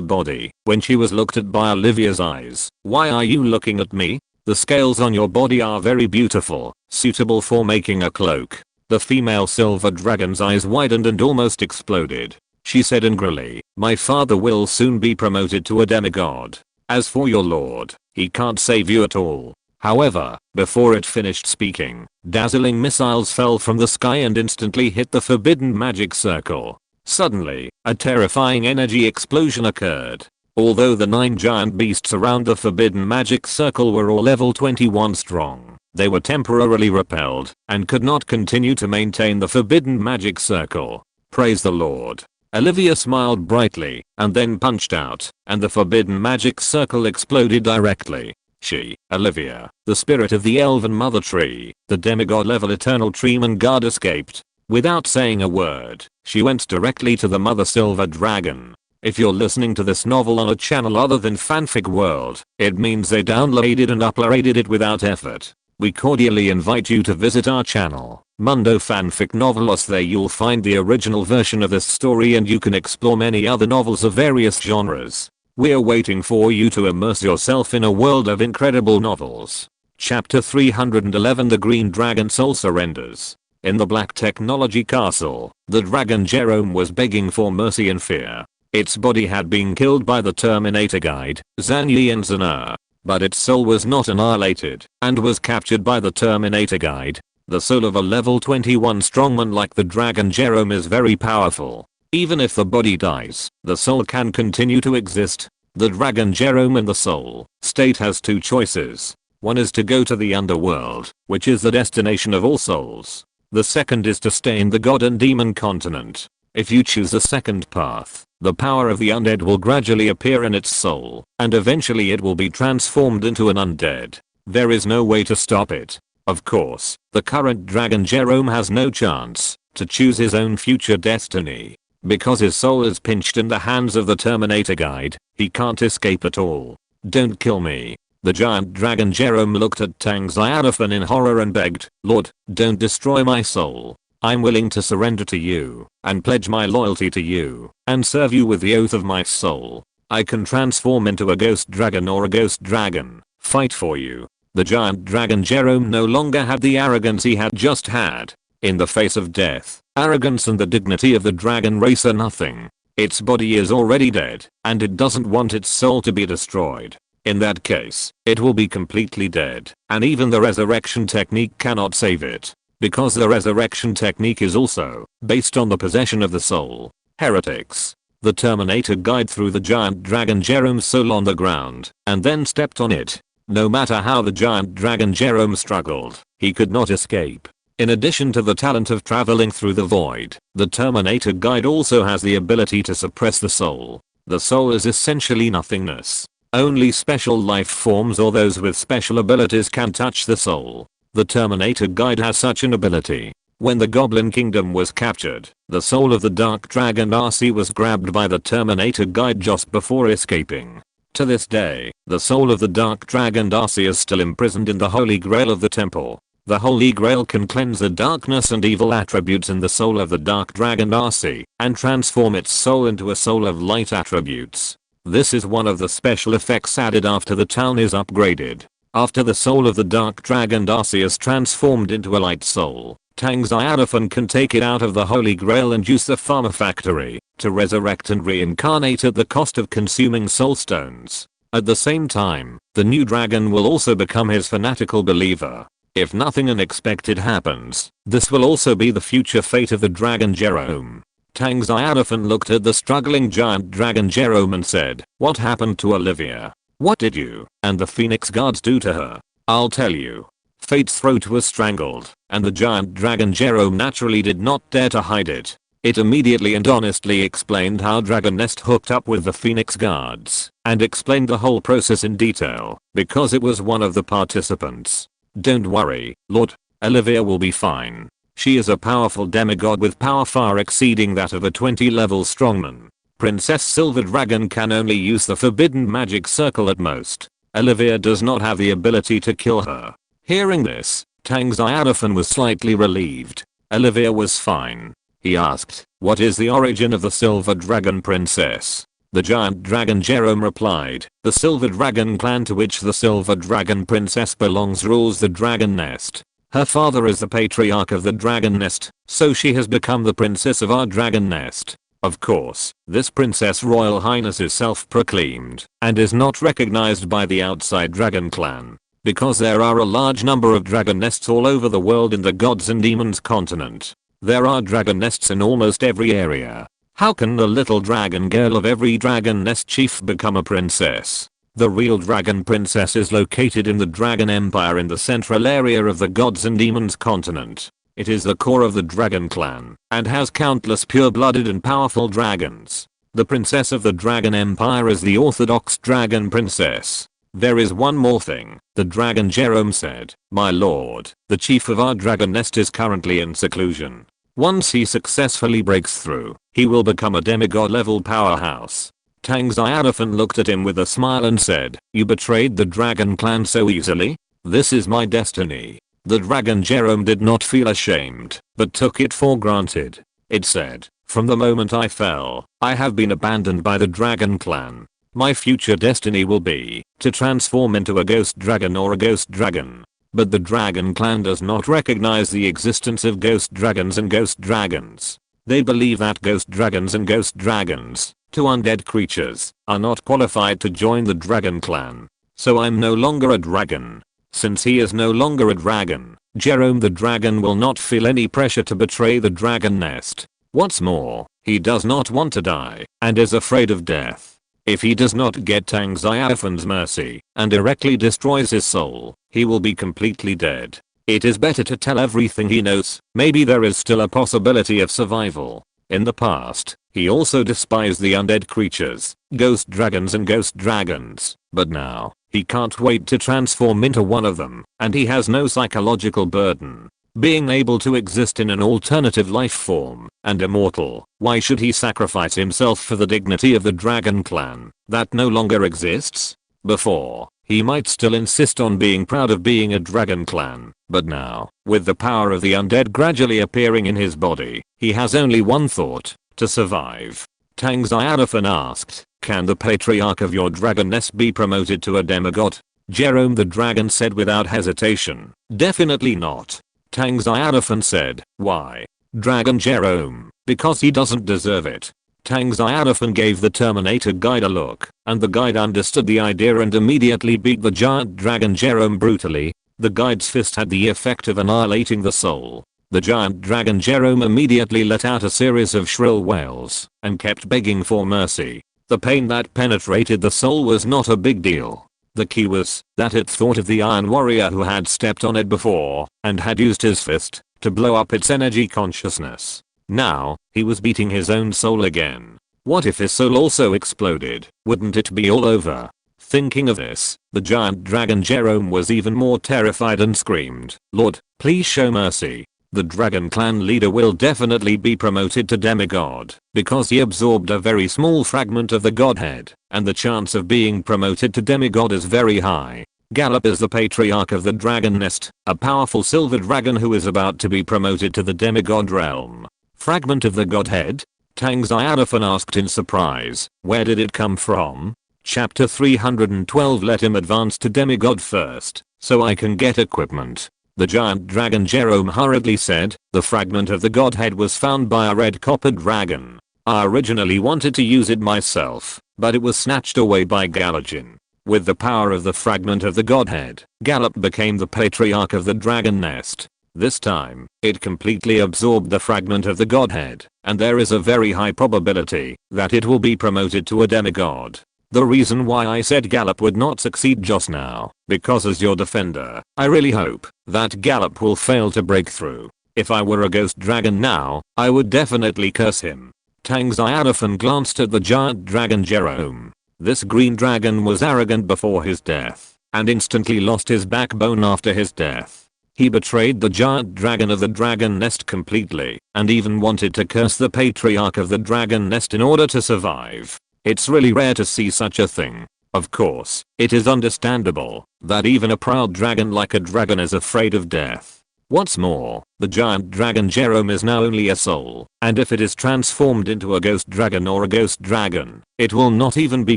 body when she was looked at by Olivia's eyes. "Why are you looking at me? The scales on your body are very beautiful, suitable for making a cloak." The female silver dragon's eyes widened and almost exploded. She said angrily, "My father will soon be promoted to a demigod. As for your lord, he can't save you at all." However, before it finished speaking, dazzling missiles fell from the sky and instantly hit the forbidden magic circle. Suddenly, a terrifying energy explosion occurred. Although the 9 giant beasts around the forbidden magic circle were all level 21 strong, they were temporarily repelled and could not continue to maintain the forbidden magic circle. Praise the Lord. Olivia smiled brightly and then punched out, and the forbidden magic circle exploded directly. She, Olivia, the spirit of the elven mother tree, the demigod level eternal treeman guard, escaped. Without saying a word, she went directly to the mother silver dragon. If you're listening to this novel on a channel other than Fanfic World, it means they downloaded and uploaded it without effort. We cordially invite you to visit our channel, Mundo Fanfic Novelos. There you'll find the original version of this story and you can explore many other novels of various genres. We're waiting for you to immerse yourself in a world of incredible novels. Chapter 311. The Green Dragon Soul Surrenders. In the Black Technology Castle, the dragon Jerome was begging for mercy in fear. Its body had been killed by the Terminator guide, Zanyi and Zana. But its soul was not annihilated, and was captured by the Terminator guide. The soul of a level 21 strongman like the dragon Jerome is very powerful. Even if the body dies, the soul can continue to exist. The dragon Jerome in the soul state has 2 choices. One is to go to the underworld, which is the destination of all souls. The second is to stay in the god and demon continent. If you choose the second path, the power of the undead will gradually appear in its soul, and eventually it will be transformed into an undead. There is no way to stop it. Of course, the current dragon Jerome has no chance to choose his own future destiny. Because his soul is pinched in the hands of the Terminator guide, he can't escape at all. "Don't kill me." The giant dragon Jerome looked at Tang Xiaofan in horror and begged, "Lord, don't destroy my soul. I'm willing to surrender to you, and pledge my loyalty to you, and serve you with the oath of my soul. I can transform into a ghost dragon or a ghost dragon, fight for you." The giant dragon Jerome no longer had the arrogance he had just had. In the face of death, arrogance and the dignity of the dragon race are nothing. Its body is already dead, and it doesn't want its soul to be destroyed. In that case, it will be completely dead, and even the resurrection technique cannot save it. Because the resurrection technique is also based on the possession of the soul. Heretics. The Terminator guide threw the giant dragon Jerome's soul on the ground, and then stepped on it. No matter how the giant dragon Jerome struggled, he could not escape. In addition to the talent of traveling through the void, the Terminator guide also has the ability to suppress the soul. The soul is essentially nothingness. Only special life forms or those with special abilities can touch the soul. The Terminator Guide has such an ability. When the Goblin Kingdom was captured, the soul of the Dark Dragon RC was grabbed by the Terminator Guide just before escaping. To this day, the soul of the Dark Dragon RC is still imprisoned in the Holy Grail of the temple. The Holy Grail can cleanse the darkness and evil attributes in the soul of the Dark Dragon RC and transform its soul into a soul of light attributes. This is one of the special effects added after the town is upgraded. After the soul of the Dark Dragon RC is transformed into a light soul, Tang Xiaofan can take it out of the Holy Grail and use the Farmer Factory to resurrect and reincarnate at the cost of consuming soul stones. At the same time, the new dragon will also become his fanatical believer. If nothing unexpected happens, this will also be the future fate of the dragon Jerome. Tang Xiaofan looked at the struggling giant dragon Jerome and said, "What happened to Olivia? What did you and the Phoenix Guards do to her?" "I'll tell you." Fate's throat was strangled, and the giant dragon Jerome naturally did not dare to hide it. It immediately and honestly explained how Dragon Nest hooked up with the Phoenix Guards, and explained the whole process in detail, because it was one of the participants. "Don't worry, Lord. Olivia will be fine. She is a powerful demigod with power far exceeding that of a 20-level strongman. Princess Silver Dragon can only use the forbidden magic circle at most. Olivia does not have the ability to kill her." Hearing this, Tang Xiaofan was slightly relieved. Olivia was fine. He asked, "What is the origin of the Silver Dragon Princess?" The giant dragon Jerome replied, "The Silver Dragon clan to which the Silver Dragon Princess belongs rules the Dragon Nest. Her father is the patriarch of the Dragon Nest, so she has become the princess of our Dragon Nest. Of course, this Princess Royal Highness is self-proclaimed and is not recognized by the outside Dragon Clan. Because there are a large number of dragon nests all over the world in the gods and demons continent. There are dragon nests in almost every area. How can the little dragon girl of every dragon nest chief become a princess? The real dragon princess is located in the Dragon Empire in the central area of the gods and demons continent. It is the core of the Dragon Clan and has countless pure-blooded and powerful dragons. The princess of the Dragon Empire is the orthodox dragon princess. There is one more thing, the dragon Jerome said. "My lord, the chief of our dragon nest is currently in seclusion. Once he successfully breaks through, he will become a demigod level powerhouse." Tang Xiaofan looked at him with a smile and said, "You betrayed the dragon clan so easily? This is my destiny." The dragon Jerome did not feel ashamed, but took it for granted. It said, "From the moment I fell, I have been abandoned by the dragon clan. My future destiny will be to transform into a ghost dragon or a ghost dragon. But the Dragon Clan does not recognize the existence of ghost dragons and ghost dragons. They believe that ghost dragons and ghost dragons, two undead creatures, are not qualified to join the Dragon Clan. So I'm no longer a dragon." Since he is no longer a dragon, Jerome the dragon will not feel any pressure to betray the dragon nest. What's more, he does not want to die and is afraid of death. If he does not get Tang Xiaofan's mercy and directly destroys his soul, he will be completely dead. It is better to tell everything he knows. Maybe there is still a possibility of survival. In the past, he also despised the undead creatures, ghost dragons and ghost dragons, but now, he can't wait to transform into one of them, and he has no psychological burden. Being able to exist in an alternative life form and immortal, why should he sacrifice himself for the dignity of the Dragon Clan that no longer exists? Before, he might still insist on being proud of being a Dragon Clan, but now, with the power of the undead gradually appearing in his body, he has only one thought: to survive. Tang Xiaofan asked, "Can the patriarch of your dragon nest be promoted to a demigod?" Jerome the dragon said without hesitation, "Definitely not." Tang Xiaofan said, "Why?" Dragon Jerome, "Because he doesn't deserve it." Tang Xiaofan gave the Terminator guide a look, and the guide understood the idea and immediately beat the giant dragon Jerome brutally. The guide's fist had the effect of annihilating the soul. The giant dragon Jerome immediately let out a series of shrill wails and kept begging for mercy. The pain that penetrated the soul was not a big deal. The key was that it thought of the Iron Warrior who had stepped on it before and had used his fist to blow up its energy consciousness. Now, he was beating his own soul again. What if his soul also exploded? Wouldn't it be all over? Thinking of this, the giant dragon Jerome was even more terrified and screamed, "Lord, please show mercy. The dragon clan leader will definitely be promoted to demigod because he absorbed a very small fragment of the godhead, and the chance of being promoted to demigod is very high. Gallop is the patriarch of the dragon nest, a powerful silver dragon who is about to be promoted to the demigod realm. Fragment of the godhead? Tang Xiaofan asked in surprise. Where did it come from? Chapter 312. Let him advance to demigod first, so I can get equipment. The giant dragon Jerome hurriedly said, the fragment of the godhead was found by a red copper dragon. I originally wanted to use it myself, but it was snatched away by Galagin. With the power of the fragment of the godhead, Gallop became the patriarch of the dragon nest. This time, it completely absorbed the fragment of the godhead, and there is a very high probability that it will be promoted to a demigod. The reason why I said Gallop would not succeed just now, because as your defender, I really hope that Gallop will fail to break through. If I were a ghost dragon now, I would definitely curse him. Tang Xiaofan glanced at the giant dragon Jerome. This green dragon was arrogant before his death, and instantly lost his backbone after his death. He betrayed the giant dragon of the dragon nest completely, and even wanted to curse the patriarch of the dragon nest in order to survive. It's really rare to see such a thing. Of course, it is understandable that even a proud dragon like a dragon is afraid of death. What's more, the giant dragon Jerome is now only a soul, and if it is transformed into a ghost dragon or a ghost dragon, it will not even be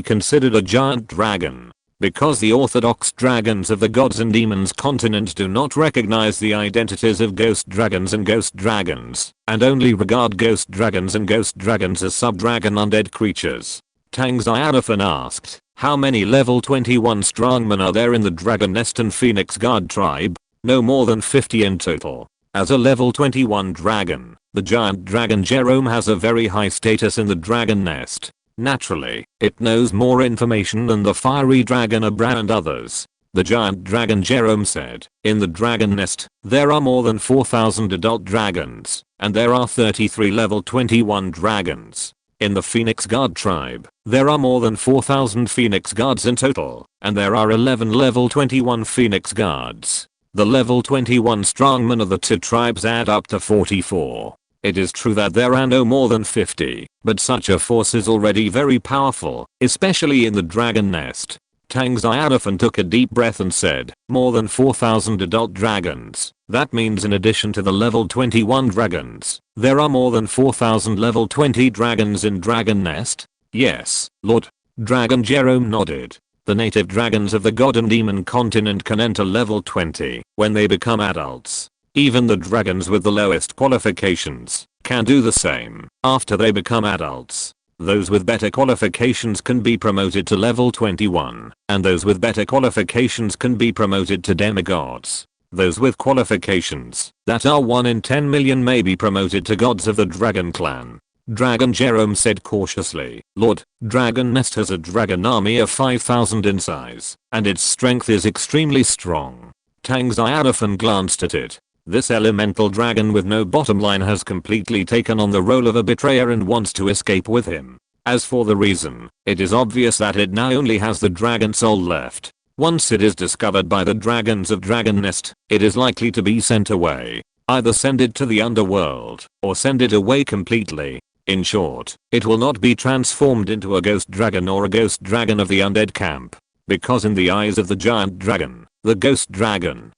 considered a giant dragon. Because the orthodox dragons of the gods and demons continent do not recognize the identities of ghost dragons and ghost dragons, and only regard ghost dragons and ghost dragons as sub-dragon undead creatures. Tang Xiaofan asked, how many level 21 strongmen are there in the Dragon Nest and Phoenix Guard tribe? No more than 50 in total. As a level 21 dragon, the giant dragon Jerome has a very high status in the Dragon Nest. Naturally, it knows more information than the fiery dragon Abra and others. The giant dragon Jerome said, in the Dragon Nest, there are more than 4,000 adult dragons, and there are 33 level 21 dragons. In the Phoenix Guard tribe, there are more than 4,000 Phoenix Guards in total, and there are 11 level 21 Phoenix Guards. The level 21 strongmen of the two tribes add up to 44. It is true that there are no more than 50, but such a force is already very powerful, especially in the Dragon Nest. Tang Xiaofan took a deep breath and said, more than 4,000 adult dragons. That means in addition to the level 21 dragons, there are more than 4,000 level 20 dragons in Dragon Nest? Yes, Lord. Dragon Jerome nodded. The native dragons of the god and demon continent can enter level 20 when they become adults. Even the dragons with the lowest qualifications can do the same after they become adults. Those with better qualifications can be promoted to level 21, and those with better qualifications can be promoted to demigods. Those with qualifications that are 1 in 10 million may be promoted to gods of the dragon clan. Dragon Jerome said cautiously, Lord, Dragon Nest has a dragon army of 5,000 in size, and its strength is extremely strong. Tang Xiaofan glanced at it. This elemental dragon with no bottom line has completely taken on the role of a betrayer and wants to escape with him. As for the reason, it is obvious that it now only has the dragon soul left. Once it is discovered by the dragons of Dragon Nest, it is likely to be sent away. Either send it to the underworld, or send it away completely. In short, it will not be transformed into a ghost dragon or a ghost dragon of the undead camp. Because in the eyes of the giant dragon, the ghost dragon,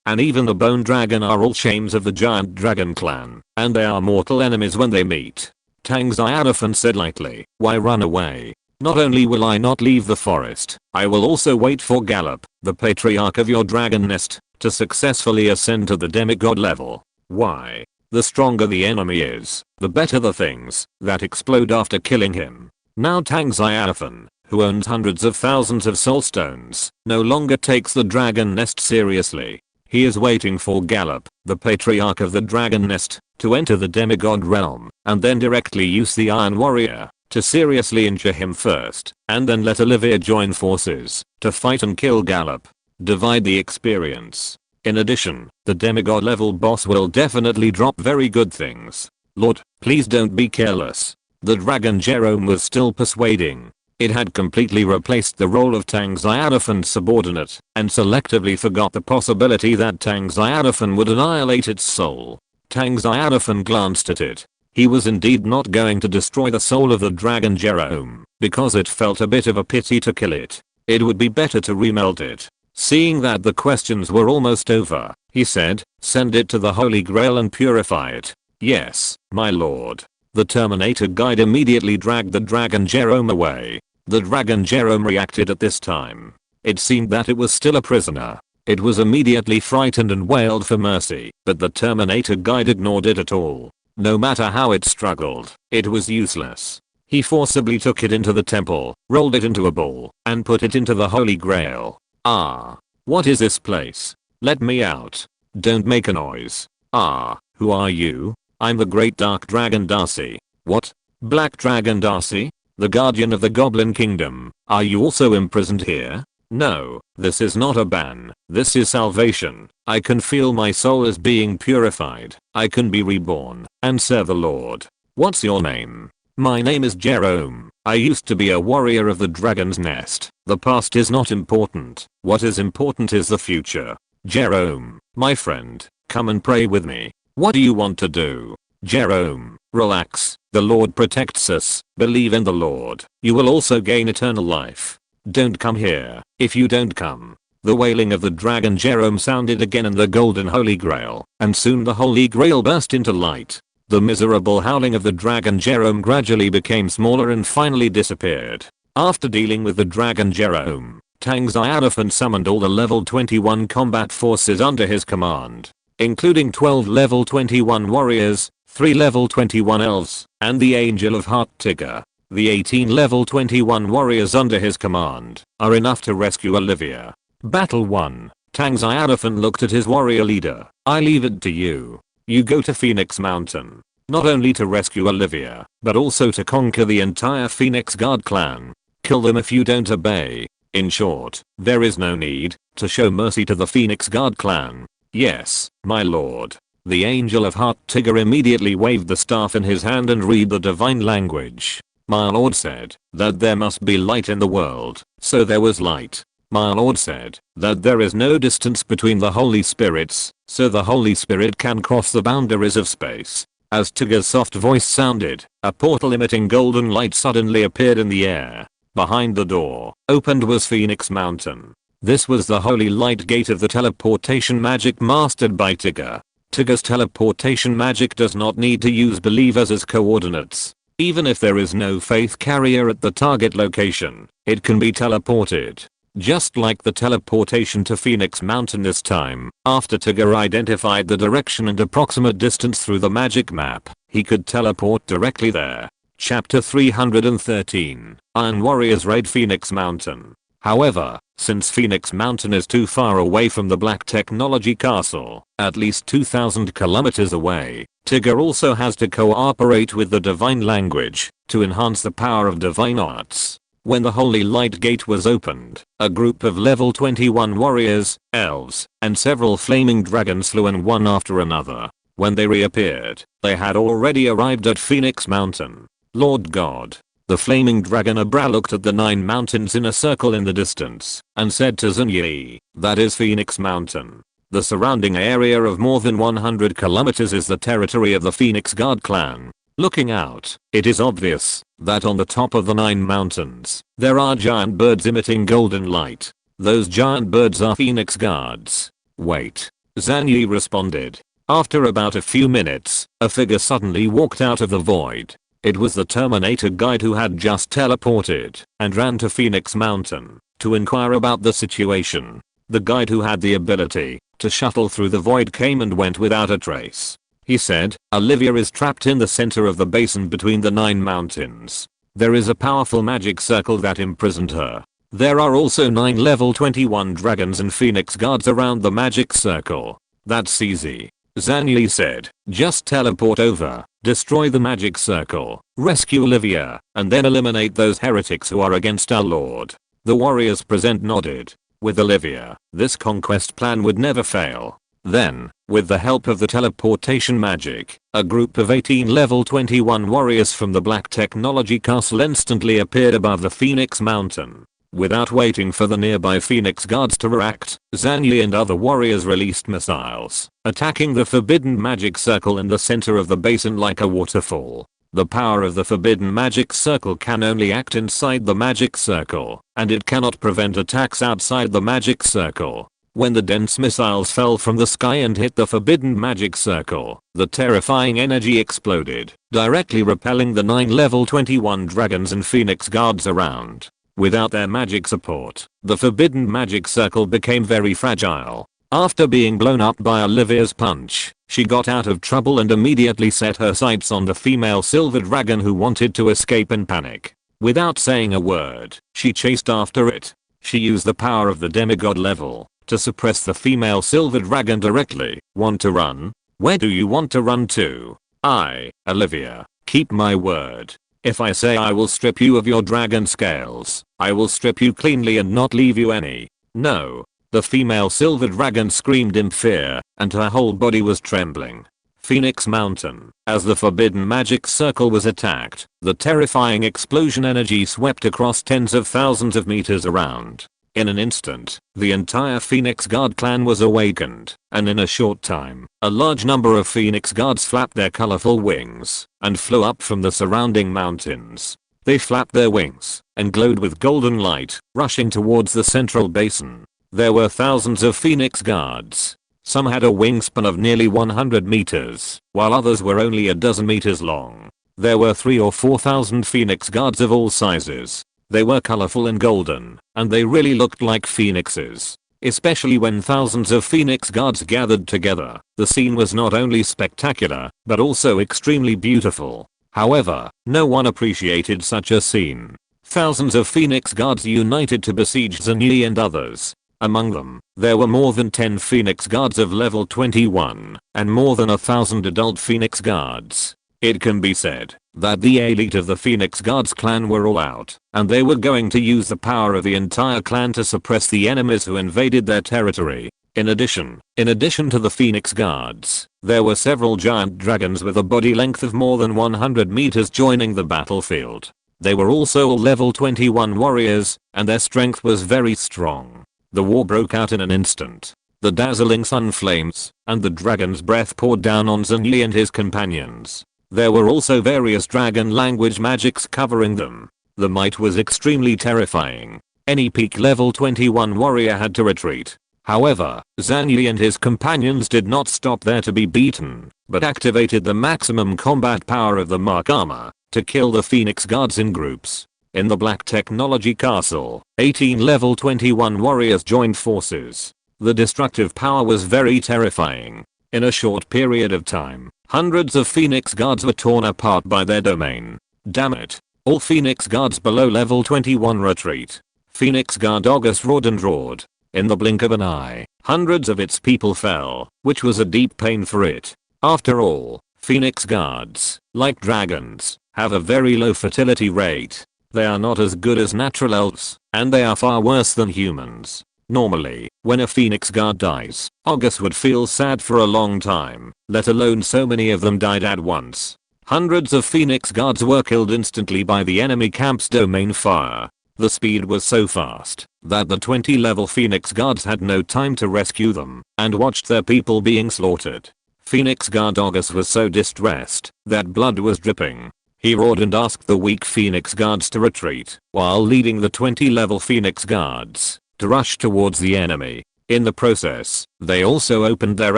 and even the bone dragon are all shames of the giant dragon clan, and they are mortal enemies when they meet. Tang Xiaofan said lightly, why run away? Not only will I not leave the forest, I will also wait for Gallop, the patriarch of your Dragon Nest, to successfully ascend to the demigod level. Why? The stronger the enemy is, the better the things that explode after killing him. Now Tang Xiaofan, who owns hundreds of thousands of soul stones, no longer takes the Dragon Nest seriously. He is waiting for Gallop, the patriarch of the Dragon Nest, to enter the demigod realm, and then directly use the Iron Warrior to seriously injure him first, and then let Olivia join forces to fight and kill Gallop. Divide the experience. In addition, the demigod level boss will definitely drop very good things. Lord, please don't be careless. The dragon Jerome was still persuading. It had completely replaced the role of Tang Xiaofan's subordinate, and selectively forgot the possibility that Tang Xiaofan would annihilate its soul. Tang Xiaofan glanced at it. He was indeed not going to destroy the soul of the dragon Jerome, because it felt a bit of a pity to kill it. It would be better to remelt it. Seeing that the questions were almost over, he said, "Send it to the Holy Grail and purify it." "Yes, my lord." The Terminator guide immediately dragged the dragon Jerome away. The dragon Jerome reacted at this time. It seemed that it was still a prisoner. It was immediately frightened and wailed for mercy, but the Terminator guide ignored it at all. No matter how it struggled, it was useless. He forcibly took it into the temple, rolled it into a ball, and put it into the Holy Grail. "Ah. What is this place? Let me out. Don't make a noise." "Ah, who are you?" "I'm the great dark dragon Darcy." "What? Black dragon Darcy? The guardian of the Goblin Kingdom. Are you also imprisoned here?" "No, this is not a ban. This is salvation. I can feel my soul is being purified. I can be reborn and serve the Lord." "What's your name?" "My name is Jerome. I used to be a warrior of the Dragon's Nest. The past is not important. What is important is the future." "Jerome, my friend, come and pray with me." "What do you want to do?" "Jerome, relax. The Lord protects us. Believe in the Lord. You will also gain eternal life. Don't come here. If you don't come." The wailing of the dragon Jerome sounded again in the golden Holy Grail, and soon the Holy Grail burst into light. The miserable howling of the dragon Jerome gradually became smaller and finally disappeared. After dealing with the dragon Jerome, Tang Xiaofan summoned all the level 21 combat forces under his command, including 12 level 21 warriors, 3 level 21 elves, and the Angel of Heart Tigger. The 18 level 21 warriors under his command are enough to rescue Olivia. Battle 1. Tang Xiaofan looked at his warrior leader. "I leave it to you. You go to Phoenix Mountain. Not only to rescue Olivia, but also to conquer the entire Phoenix Guard clan. Kill them if you don't obey. In short, there is no need to show mercy to the Phoenix Guard clan." "Yes, my lord." The Angel of Heart Tigger immediately waved the staff in his hand and read the divine language. "My lord said that there must be light in the world, so there was light. My lord said that there is no distance between the Holy Spirits, so the Holy Spirit can cross the boundaries of space." As Tigger's soft voice sounded, a portal emitting golden light suddenly appeared in the air. Behind the door, opened, was Phoenix Mountain. This was the holy light gate of the teleportation magic mastered by Tigger. Tigger's teleportation magic does not need to use believers as coordinates. Even if there is no faith carrier at the target location, it can be teleported. Just like the teleportation to Phoenix Mountain this time, after Tigger identified the direction and approximate distance through the magic map, he could teleport directly there. Chapter 313. Iron Warriors raid Phoenix Mountain. However, since Phoenix Mountain is too far away from the Black Technology Castle, at least 2,000 kilometers away, Tigger also has to cooperate with the divine language to enhance the power of divine arts. When the Holy Light Gate was opened, a group of level 21 warriors, elves, and several flaming dragons flew in one after another. When they reappeared, they had already arrived at Phoenix Mountain. "Lord God." The flaming dragon Abra looked at the 9 mountains in a circle in the distance, and said to Zunyi, "That is Phoenix Mountain. The surrounding area of more than 100 kilometers is the territory of the Phoenix Guard clan. Looking out, it is obvious that on the top of the 9 mountains, there are giant birds emitting golden light. Those giant birds are Phoenix Guards." "Wait." Zunyi responded. After about a few minutes, a figure suddenly walked out of the void. It was the Terminator guide who had just teleported and ran to Phoenix Mountain to inquire about the situation. The guide who had the ability to shuttle through the void came and went without a trace. He said, "Olivia is trapped in the center of the basin between the 9 mountains. There is a powerful magic circle that imprisoned her. There are also 9 level 21 dragons and Phoenix Guards around the magic circle." "That's easy," Zunyi said. "Just teleport over, destroy the magic circle, rescue Olivia, and then eliminate those heretics who are against our lord." The warriors present nodded. With Olivia, this conquest plan would never fail. Then, with the help of the teleportation magic, a group of 18 level 21 warriors from the Black Technology Castle instantly appeared above the Phoenix Mountain. Without waiting for the nearby Phoenix guards to react, Zhang Yi and other warriors released missiles, attacking the forbidden magic circle in the center of the basin like a waterfall. The power of the forbidden magic circle can only act inside the magic circle, and it cannot prevent attacks outside the magic circle. When the dense missiles fell from the sky and hit the forbidden magic circle, the terrifying energy exploded, directly repelling the 9 level 21 dragons and Phoenix guards around. Without their magic support, the forbidden magic circle became very fragile. After being blown up by Olivia's punch, she got out of trouble and immediately set her sights on the female silver dragon who wanted to escape in panic. Without saying a word, she chased after it. She used the power of the demigod level to suppress the female silver dragon directly. Want to run? Where do you want to run to? Olivia, keep my word. If I say I will strip you of your dragon scales, I will strip you cleanly and not leave you any. No. The female silver dragon screamed in fear, and her whole body was trembling. Phoenix Mountain. As the forbidden magic circle was attacked, the terrifying explosion energy swept across tens of thousands of meters around. In an instant, the entire Phoenix Guard clan was awakened, and in a short time, a large number of Phoenix Guards flapped their colorful wings and flew up from the surrounding mountains. They flapped their wings and glowed with golden light, rushing towards the central basin. There were thousands of Phoenix Guards. Some had a wingspan of nearly 100 meters, while others were only a dozen meters long. There were 3,000 or 4,000 Phoenix Guards of all sizes. They were colorful and golden, and they really looked like phoenixes. Especially when thousands of Phoenix Guards gathered together, the scene was not only spectacular, but also extremely beautiful. However, no one appreciated such a scene. Thousands of Phoenix Guards united to besiege Zhang Yi and others. Among them, there were more than 10 Phoenix Guards of level 21, and more than 1,000 adult Phoenix Guards. It can be said that the elite of the Phoenix Guards clan were all out, and they were going to use the power of the entire clan to suppress the enemies who invaded their territory. In addition to the Phoenix Guards, there were several giant dragons with a body length of more than 100 meters joining the battlefield. They were also all level 21 warriors, and their strength was very strong. The war broke out in an instant. The dazzling sun flames and the dragon's breath poured down on Zhang Yi and his companions. There were also various dragon language magics covering them. The might was extremely terrifying. Any peak level 21 warrior had to retreat. However, Zhang Yi and his companions did not stop there to be beaten, but activated the maximum combat power of the Mark armor to kill the Phoenix Guards in groups. In the Black Technology Castle, 18 level 21 warriors joined forces. The destructive power was very terrifying. In a short period of time, hundreds of Phoenix Guards were torn apart by their domain. Damn it. All Phoenix Guards below level 21 retreat. Phoenix Guard August roared and roared. In the blink of an eye, hundreds of its people fell, which was a deep pain for it. After all, Phoenix Guards, like dragons, have a very low fertility rate. They are not as good as natural elves, and they are far worse than humans. Normally, when a Phoenix Guard dies, August would feel sad for a long time, let alone so many of them died at once. Hundreds of Phoenix Guards were killed instantly by the enemy camp's domain fire. The speed was so fast that the 20 level Phoenix Guards had no time to rescue them and watched their people being slaughtered. Phoenix Guard August was so distressed that blood was dripping. He roared and asked the weak Phoenix Guards to retreat while leading the 20 level Phoenix Guards to rush towards the enemy. In the process, they also opened their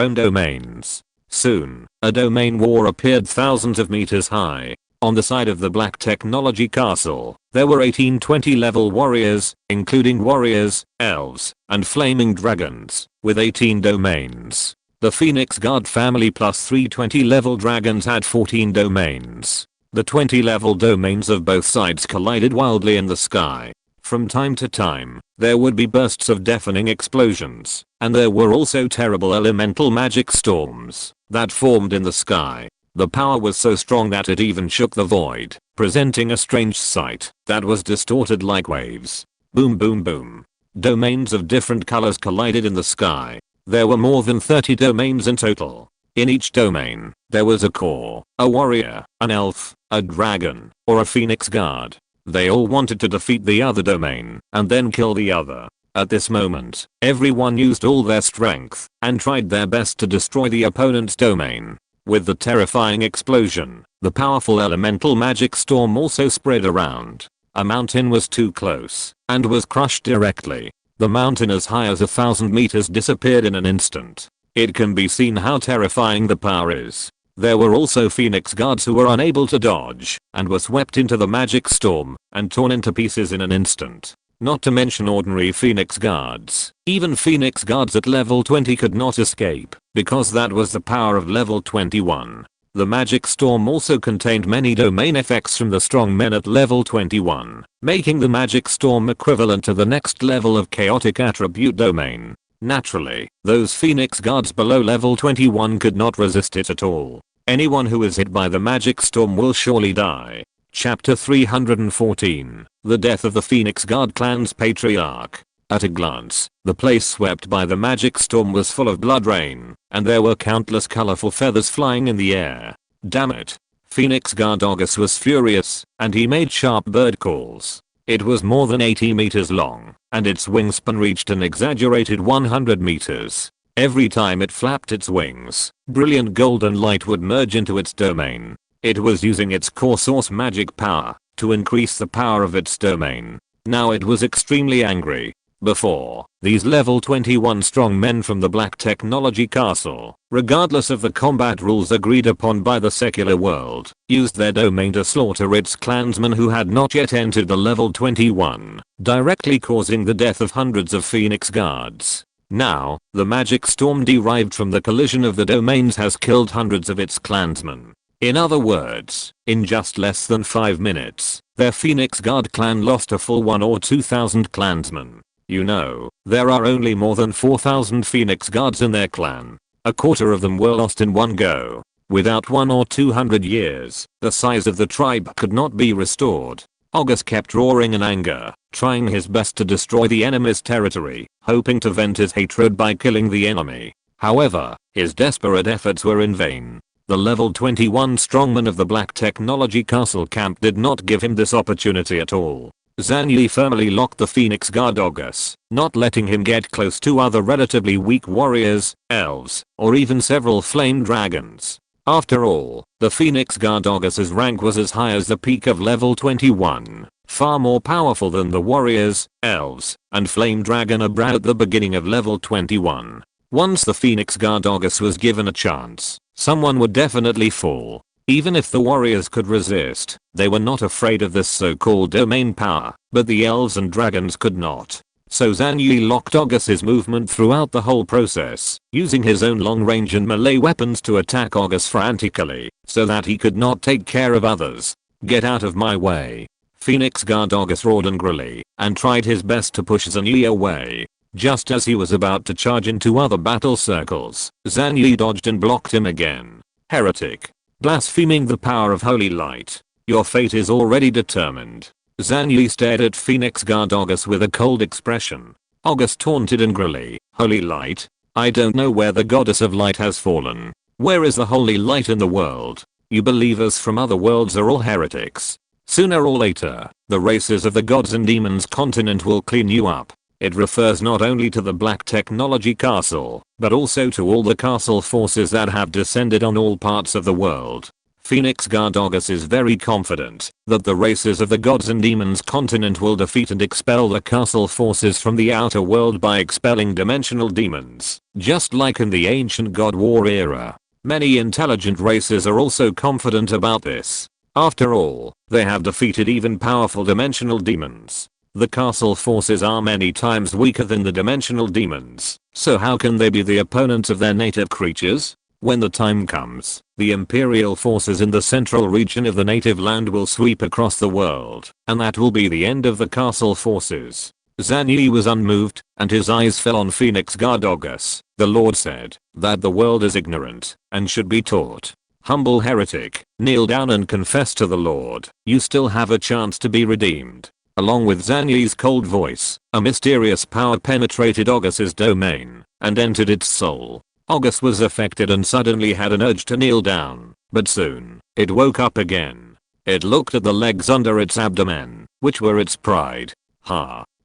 own domains. Soon, a domain war appeared thousands of meters high. On the side of the Black Technology Castle, there were 18 20 level warriors, including warriors, elves, and flaming dragons, with 18 domains. The Phoenix Guard family plus 3 20 level dragons had 14 domains. The 20 level domains of both sides collided wildly in the sky. From time to time, there would be bursts of deafening explosions, and there were also terrible elemental magic storms that formed in the sky. The power was so strong that it even shook the void, presenting a strange sight that was distorted like waves. Boom boom boom. Domains of different colors collided in the sky. There were more than 30 domains in total. In each domain, there was a core, a warrior, an elf, a dragon, or a phoenix guard. They all wanted to defeat the other domain and then kill the other. At this moment, everyone used all their strength and tried their best to destroy the opponent's domain. With the terrifying explosion, the powerful elemental magic storm also spread around. A mountain was too close and was crushed directly. The mountain as high as 1,000 meters disappeared in an instant. It can be seen how terrifying the power is. There were also Phoenix guards who were unable to dodge and were swept into the magic storm and torn into pieces in an instant. Not to mention ordinary Phoenix guards. Even Phoenix guards at level 20 could not escape because that was the power of level 21. The magic storm also contained many domain effects from the strong men at level 21, making the magic storm equivalent to the next level of chaotic attribute domain. Naturally, those Phoenix guards below level 21 could not resist it at all. Anyone who is hit by the magic storm will surely die. Chapter 314. The Death of the Phoenix Guard Clan's Patriarch. At a glance, the place swept by the magic storm was full of blood rain, and there were countless colorful feathers flying in the air. Damn it. Phoenix Guard August was furious, and he made sharp bird calls. It was more than 80 meters long, and its wingspan reached an exaggerated 100 meters. Every time it flapped its wings, brilliant golden light would merge into its domain. It was using its core source magic power to increase the power of its domain. Now it was extremely angry. Before, these level 21 strong men from the Black Technology Castle, regardless of the combat rules agreed upon by the secular world, used their domain to slaughter its clansmen who had not yet entered the level 21, directly causing the death of hundreds of Phoenix guards. Now, the magic storm derived from the collision of the domains has killed hundreds of its clansmen. In other words, in just less than 5 minutes, their Phoenix Guard clan lost a full 1 or 2,000 clansmen. You know, there are only more than 4,000 Phoenix Guards in their clan. A quarter of them were lost in one go. Without 1 or 200 years, the size of the tribe could not be restored. August kept roaring in anger, trying his best to destroy the enemy's territory, hoping to vent his hatred by killing the enemy. However, his desperate efforts were in vain. The level 21 strongman of the Black Technology Castle camp did not give him this opportunity at all. Zhang Yi firmly locked the Phoenix Guard August, not letting him get close to other relatively weak warriors, elves, or even several flame dragons. After all, the Phoenix Guard August's rank was as high as the peak of level 21, far more powerful than the warriors, elves, and flame dragon abroad at the beginning of level 21. Once the Phoenix Guard August was given a chance, someone would definitely fall. Even if the warriors could resist, they were not afraid of this so-called domain power, but the elves and dragons could not. So Zhang Yi locked August's movement throughout the whole process, using his own long-range and melee weapons to attack August frantically, so that he could not take care of others. Get out of my way. Phoenix Guard August roared angrily, and tried his best to push Zhang Yi away. Just as he was about to charge into other battle circles, Zhang Yi dodged and blocked him again. Heretic. Blaspheming the power of holy light. Your fate is already determined. Zhang Yi stared at Phoenix Guard August with a cold expression. August taunted angrily. Holy light? I don't know where the goddess of light has fallen. Where is the holy light in the world? You believers from other worlds are all heretics. Sooner or later, the races of the gods and demons continent will clean you up. It refers not only to the Black Technology Castle, but also to all the castle forces that have descended on all parts of the world. Phoenix Guard August is very confident that the races of the gods and demons continent will defeat and expel the castle forces from the outer world by expelling dimensional demons, just like in the ancient God War era. Many intelligent races are also confident about this. After all, they have defeated even powerful dimensional demons. The castle forces are many times weaker than the dimensional demons, so how can they be the opponents of their native creatures? When the time comes, the imperial forces in the central region of the native land will sweep across the world, and that will be the end of the castle forces. Zhang Yi was unmoved, and his eyes fell on Phoenix Guard August. The Lord said that the world is ignorant and should be taught. Humble heretic, kneel down and confess to the Lord. You still have a chance to be redeemed. Along with Zhang Yi's cold voice, a mysterious power penetrated Augus's domain and entered its soul. August was affected and suddenly had an urge to kneel down, but soon, it woke up again. It looked at the legs under its abdomen, which were its pride.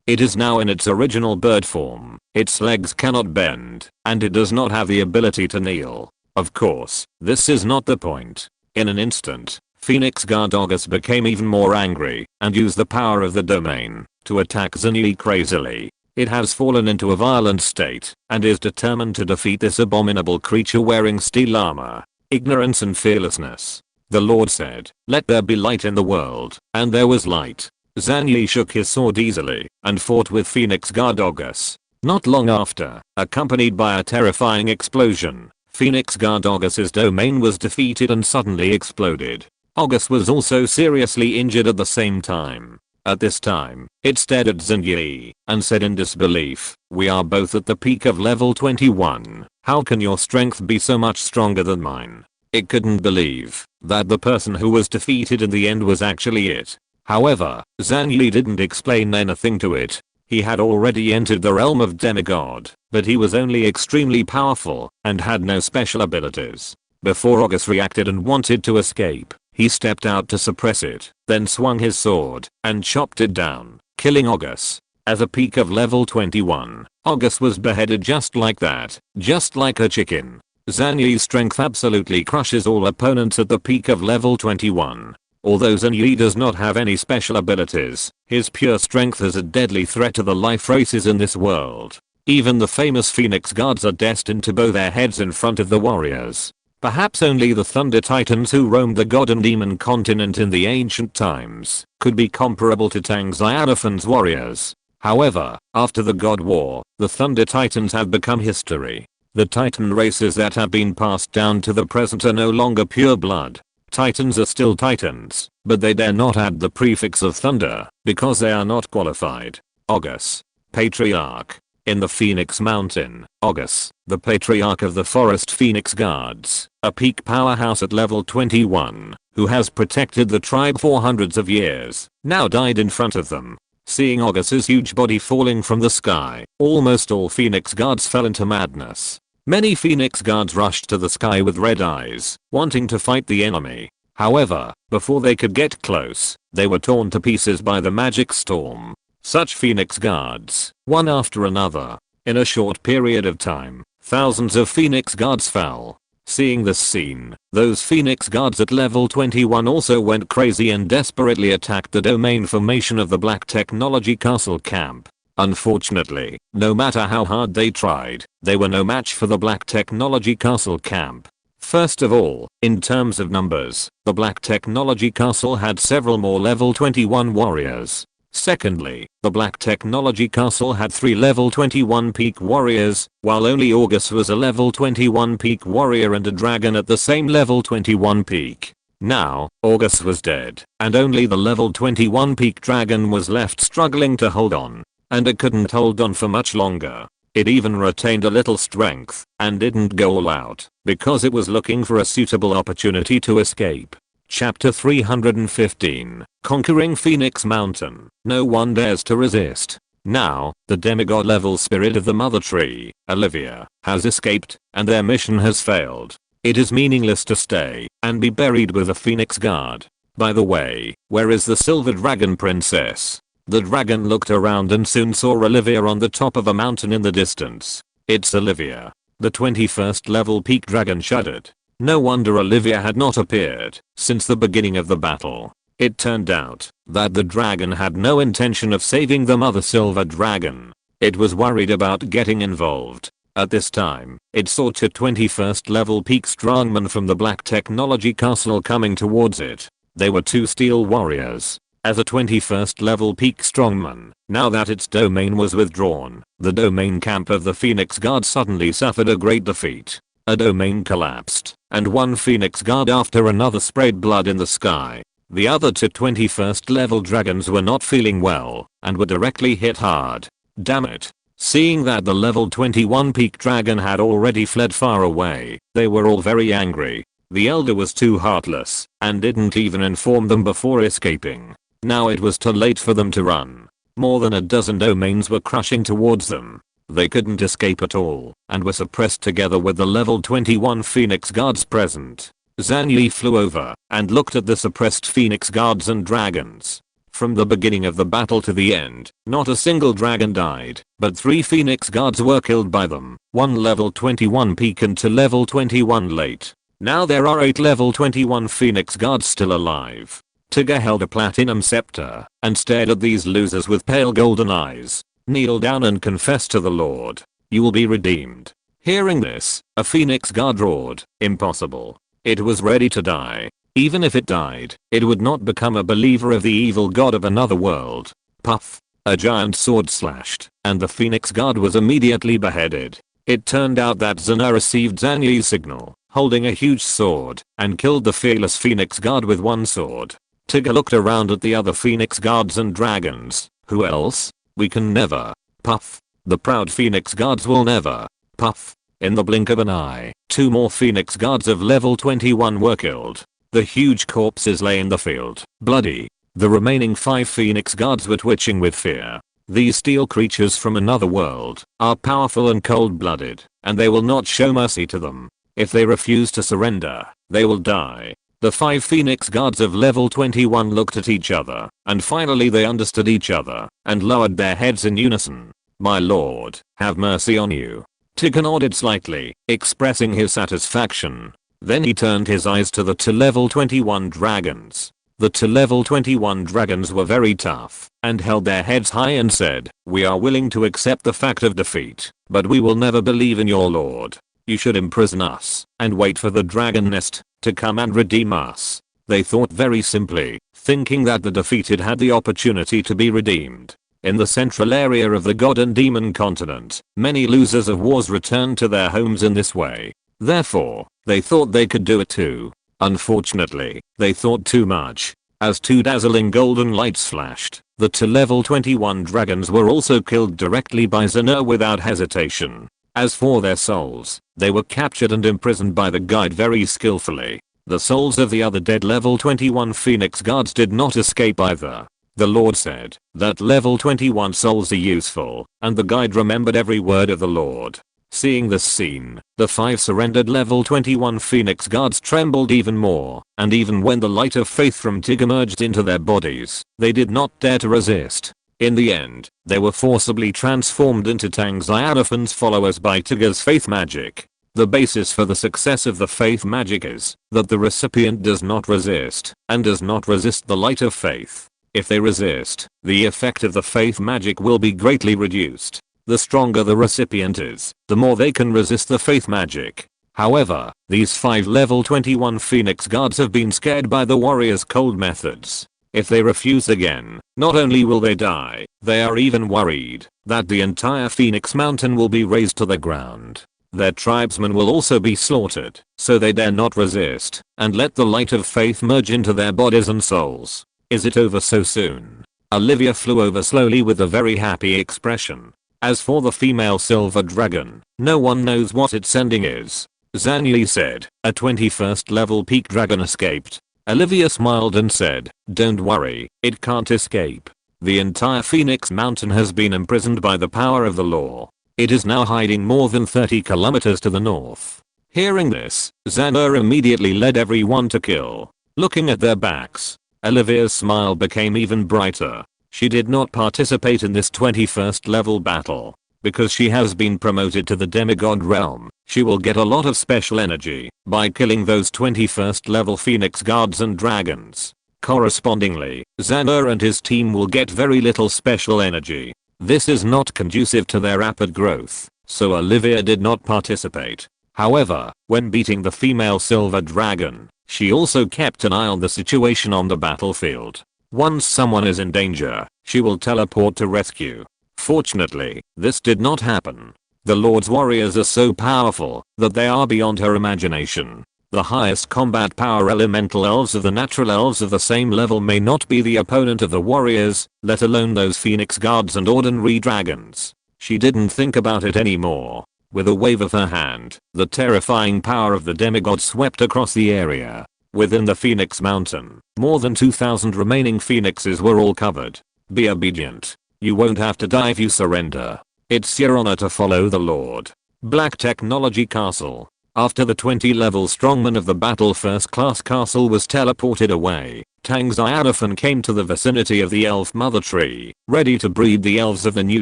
It is now in its original bird form, its legs cannot bend, and it does not have the ability to kneel. Of course, this is not the point. In an instant, Phoenix Guard August became even more angry and used the power of the domain to attack Zhang Yi crazily. It has fallen into a violent state and is determined to defeat this abominable creature wearing steel armor. Ignorance and fearlessness. The Lord said, "Let there be light in the world," and there was light. Zhang Yi shook his sword easily and fought with Phoenix Guard August. Not long after, accompanied by a terrifying explosion, Phoenix Guard August's domain was defeated and suddenly exploded. August was also seriously injured at the same time. At this time, it stared at Zhang Yi and said in disbelief, "We are both at the peak of level 21. How can your strength be so much stronger than mine?" It couldn't believe that the person who was defeated in the end was actually it. However, Zhang Yi didn't explain anything to it. He had already entered the realm of demigod, but he was only extremely powerful and had no special abilities. Before August reacted and wanted to escape, he stepped out to suppress it, then swung his sword and chopped it down, killing August. At a peak of level 21, August was beheaded just like that, just like a chicken. Zhang Yi's strength absolutely crushes all opponents at the peak of level 21. Although Zhang Yi does not have any special abilities, his pure strength is a deadly threat to the life races in this world. Even the famous Phoenix Guards are destined to bow their heads in front of the warriors. Perhaps only the Thunder Titans who roamed the God and Demon continent in the ancient times could be comparable to Tang Xiaofan's warriors. However, after the God War, the Thunder Titans have become history. The Titan races that have been passed down to the present are no longer pure blood. Titans are still Titans, but they dare not add the prefix of Thunder because they are not qualified. August, Patriarch. In the Phoenix Mountain, August, the Patriarch of the Forest Phoenix Guards, a peak powerhouse at level 21, who has protected the tribe for hundreds of years, now died in front of them. Seeing August's huge body falling from the sky, almost all Phoenix Guards fell into madness. Many Phoenix Guards rushed to the sky with red eyes, wanting to fight the enemy. However, before they could get close, they were torn to pieces by the magic storm. Such Phoenix Guards, one after another. In a short period of time, thousands of Phoenix Guards fell. Seeing this scene, those Phoenix Guards at level 21 also went crazy and desperately attacked the domain formation of the Black Technology Castle camp. Unfortunately, no matter how hard they tried, they were no match for the Black Technology Castle camp. First of all, in terms of numbers, the Black Technology Castle had several more level 21 warriors. Secondly, the Black Technology Castle had 3 level 21 peak warriors, while only August was a level 21 peak warrior and a dragon at the same level 21 peak. Now, August was dead, and only the level 21 peak dragon was left struggling to hold on. And it couldn't hold on for much longer. It even retained a little strength and didn't go all out because it was looking for a suitable opportunity to escape. Chapter 315, Conquering Phoenix Mountain. No one dares to resist. Now, the demigod level spirit of the mother tree, Olivia, has escaped and their mission has failed. It is meaningless to stay and be buried with a Phoenix Guard. By the way, where is the Silver Dragon Princess? The dragon looked around and soon saw Olivia on the top of a mountain in the distance. It's Olivia. The 21st level peak dragon shuddered. No wonder Olivia had not appeared since the beginning of the battle. It turned out that the dragon had no intention of saving the mother silver dragon. It was worried about getting involved. At this time, it saw 2 21st level peak strongmen from the Black Technology Castle coming towards it. They were 2 steel warriors. As a 21st level peak strongman, now that its domain was withdrawn, the domain camp of the Phoenix Guard suddenly suffered a great defeat. A domain collapsed, and one Phoenix Guard after another sprayed blood in the sky. The other 2 21st level dragons were not feeling well, and were directly hit hard. Damn it. Seeing that the level 21 peak dragon had already fled far away, they were all very angry. The elder was too heartless, and didn't even inform them before escaping. Now it was too late for them to run. More than a dozen domains were crushing towards them. They couldn't escape at all and were suppressed together with the level 21 Phoenix Guards present. Zhang Yi flew over and looked at the suppressed Phoenix Guards and dragons. From the beginning of the battle to the end, not a single dragon died, but 3 Phoenix Guards were killed by them, 1 level 21 pecan to level 21 late. Now there are 8 level 21 Phoenix Guards still alive. Tigger held a platinum scepter and stared at these losers with pale golden eyes. Kneel down and confess to the Lord. You will be redeemed. Hearing this, a Phoenix Guard roared, impossible. It was ready to die. Even if it died, it would not become a believer of the evil god of another world. Puff. A giant sword slashed, and the Phoenix Guard was immediately beheaded. It turned out that Zhana received Zhang Yi's signal, holding a huge sword, and killed the fearless Phoenix Guard with one sword. Tigger looked around at the other Phoenix Guards and dragons. Who else? We can never. Puff. The proud Phoenix Guards will never. Puff. In the blink of an eye, 2 more Phoenix Guards of level 21 were killed. The huge corpses lay in the field, bloody. The remaining 5 Phoenix Guards were twitching with fear. These steel creatures from another world are powerful and cold-blooded, and they will not show mercy to them. If they refuse to surrender, they will die. The 5 Phoenix Guards of level 21 looked at each other, and finally they understood each other, and lowered their heads in unison. My lord, have mercy on you. Tigger nodded slightly, expressing his satisfaction. Then he turned his eyes to the 2 level 21 dragons. The 2 level 21 dragons were very tough, and held their heads high and said, we are willing to accept the fact of defeat, but we will never believe in your lord. You should imprison us, and wait for the dragon nest to come and redeem us. They thought very simply, thinking that the defeated had the opportunity to be redeemed. In the central area of the god and demon continent, many losers of wars returned to their homes in this way. Therefore, they thought they could do it too. Unfortunately, they thought too much. As 2 dazzling golden lights flashed, the 2 level 21 dragons were also killed directly by Zhana without hesitation. As for their souls, they were captured and imprisoned by the guide very skillfully. The souls of the other dead level 21 Phoenix Guards did not escape either. The Lord said that level 21 souls are useful, and the guide remembered every word of the Lord. Seeing this scene, the 5 surrendered level 21 Phoenix Guards trembled even more, and even when the light of faith from Tigger merged into their bodies, they did not dare to resist. In the end, they were forcibly transformed into Tang Xiaofan's followers by Tigger's faith magic. The basis for the success of the faith magic is that the recipient does not resist, and does not resist the light of faith. If they resist, the effect of the faith magic will be greatly reduced. The stronger the recipient is, the more they can resist the faith magic. However, these 5 level 21 Phoenix Guards have been scared by the warrior's cold methods. If they refuse again, not only will they die, they are even worried that the entire Phoenix Mountain will be razed to the ground. Their tribesmen will also be slaughtered, so they dare not resist, and let the light of faith merge into their bodies and souls. Is it over so soon? Olivia flew over slowly with a very happy expression. As for the female silver dragon, no one knows what its ending is. Zhang Yi said, a 21st level peak dragon escaped. Olivia smiled and said, don't worry, it can't escape. The entire Phoenix Mountain has been imprisoned by the power of the law. It is now hiding more than 30 kilometers to the north. Hearing this, Zhana immediately led everyone to kill. Looking at their backs, Olivia's smile became even brighter. She did not participate in this 21st level battle. Because she has been promoted to the demigod realm, she will get a lot of special energy by killing those 21st level Phoenix Guards and dragons. Correspondingly, Xander and his team will get very little special energy. This is not conducive to their rapid growth, so Olivia did not participate. However, when beating the female silver dragon, she also kept an eye on the situation on the battlefield. Once someone is in danger, she will teleport to rescue. Fortunately, this did not happen. The Lord's warriors are so powerful that they are beyond her imagination. The highest combat power elemental elves of the natural elves of the same level may not be the opponent of the warriors, let alone those Phoenix Guards and ordinary dragons. She didn't think about it anymore. With a wave of her hand, the terrifying power of the demigod swept across the area. Within the Phoenix Mountain, more than 2,000 remaining phoenixes were all covered. Be obedient. You won't have to die if you surrender. It's your honor to follow the Lord. Black Technology Castle. After the 20-level strongman of the battle first class castle was teleported away, Tang Xiaofan came to the vicinity of the elf mother tree, ready to breed the elves of the new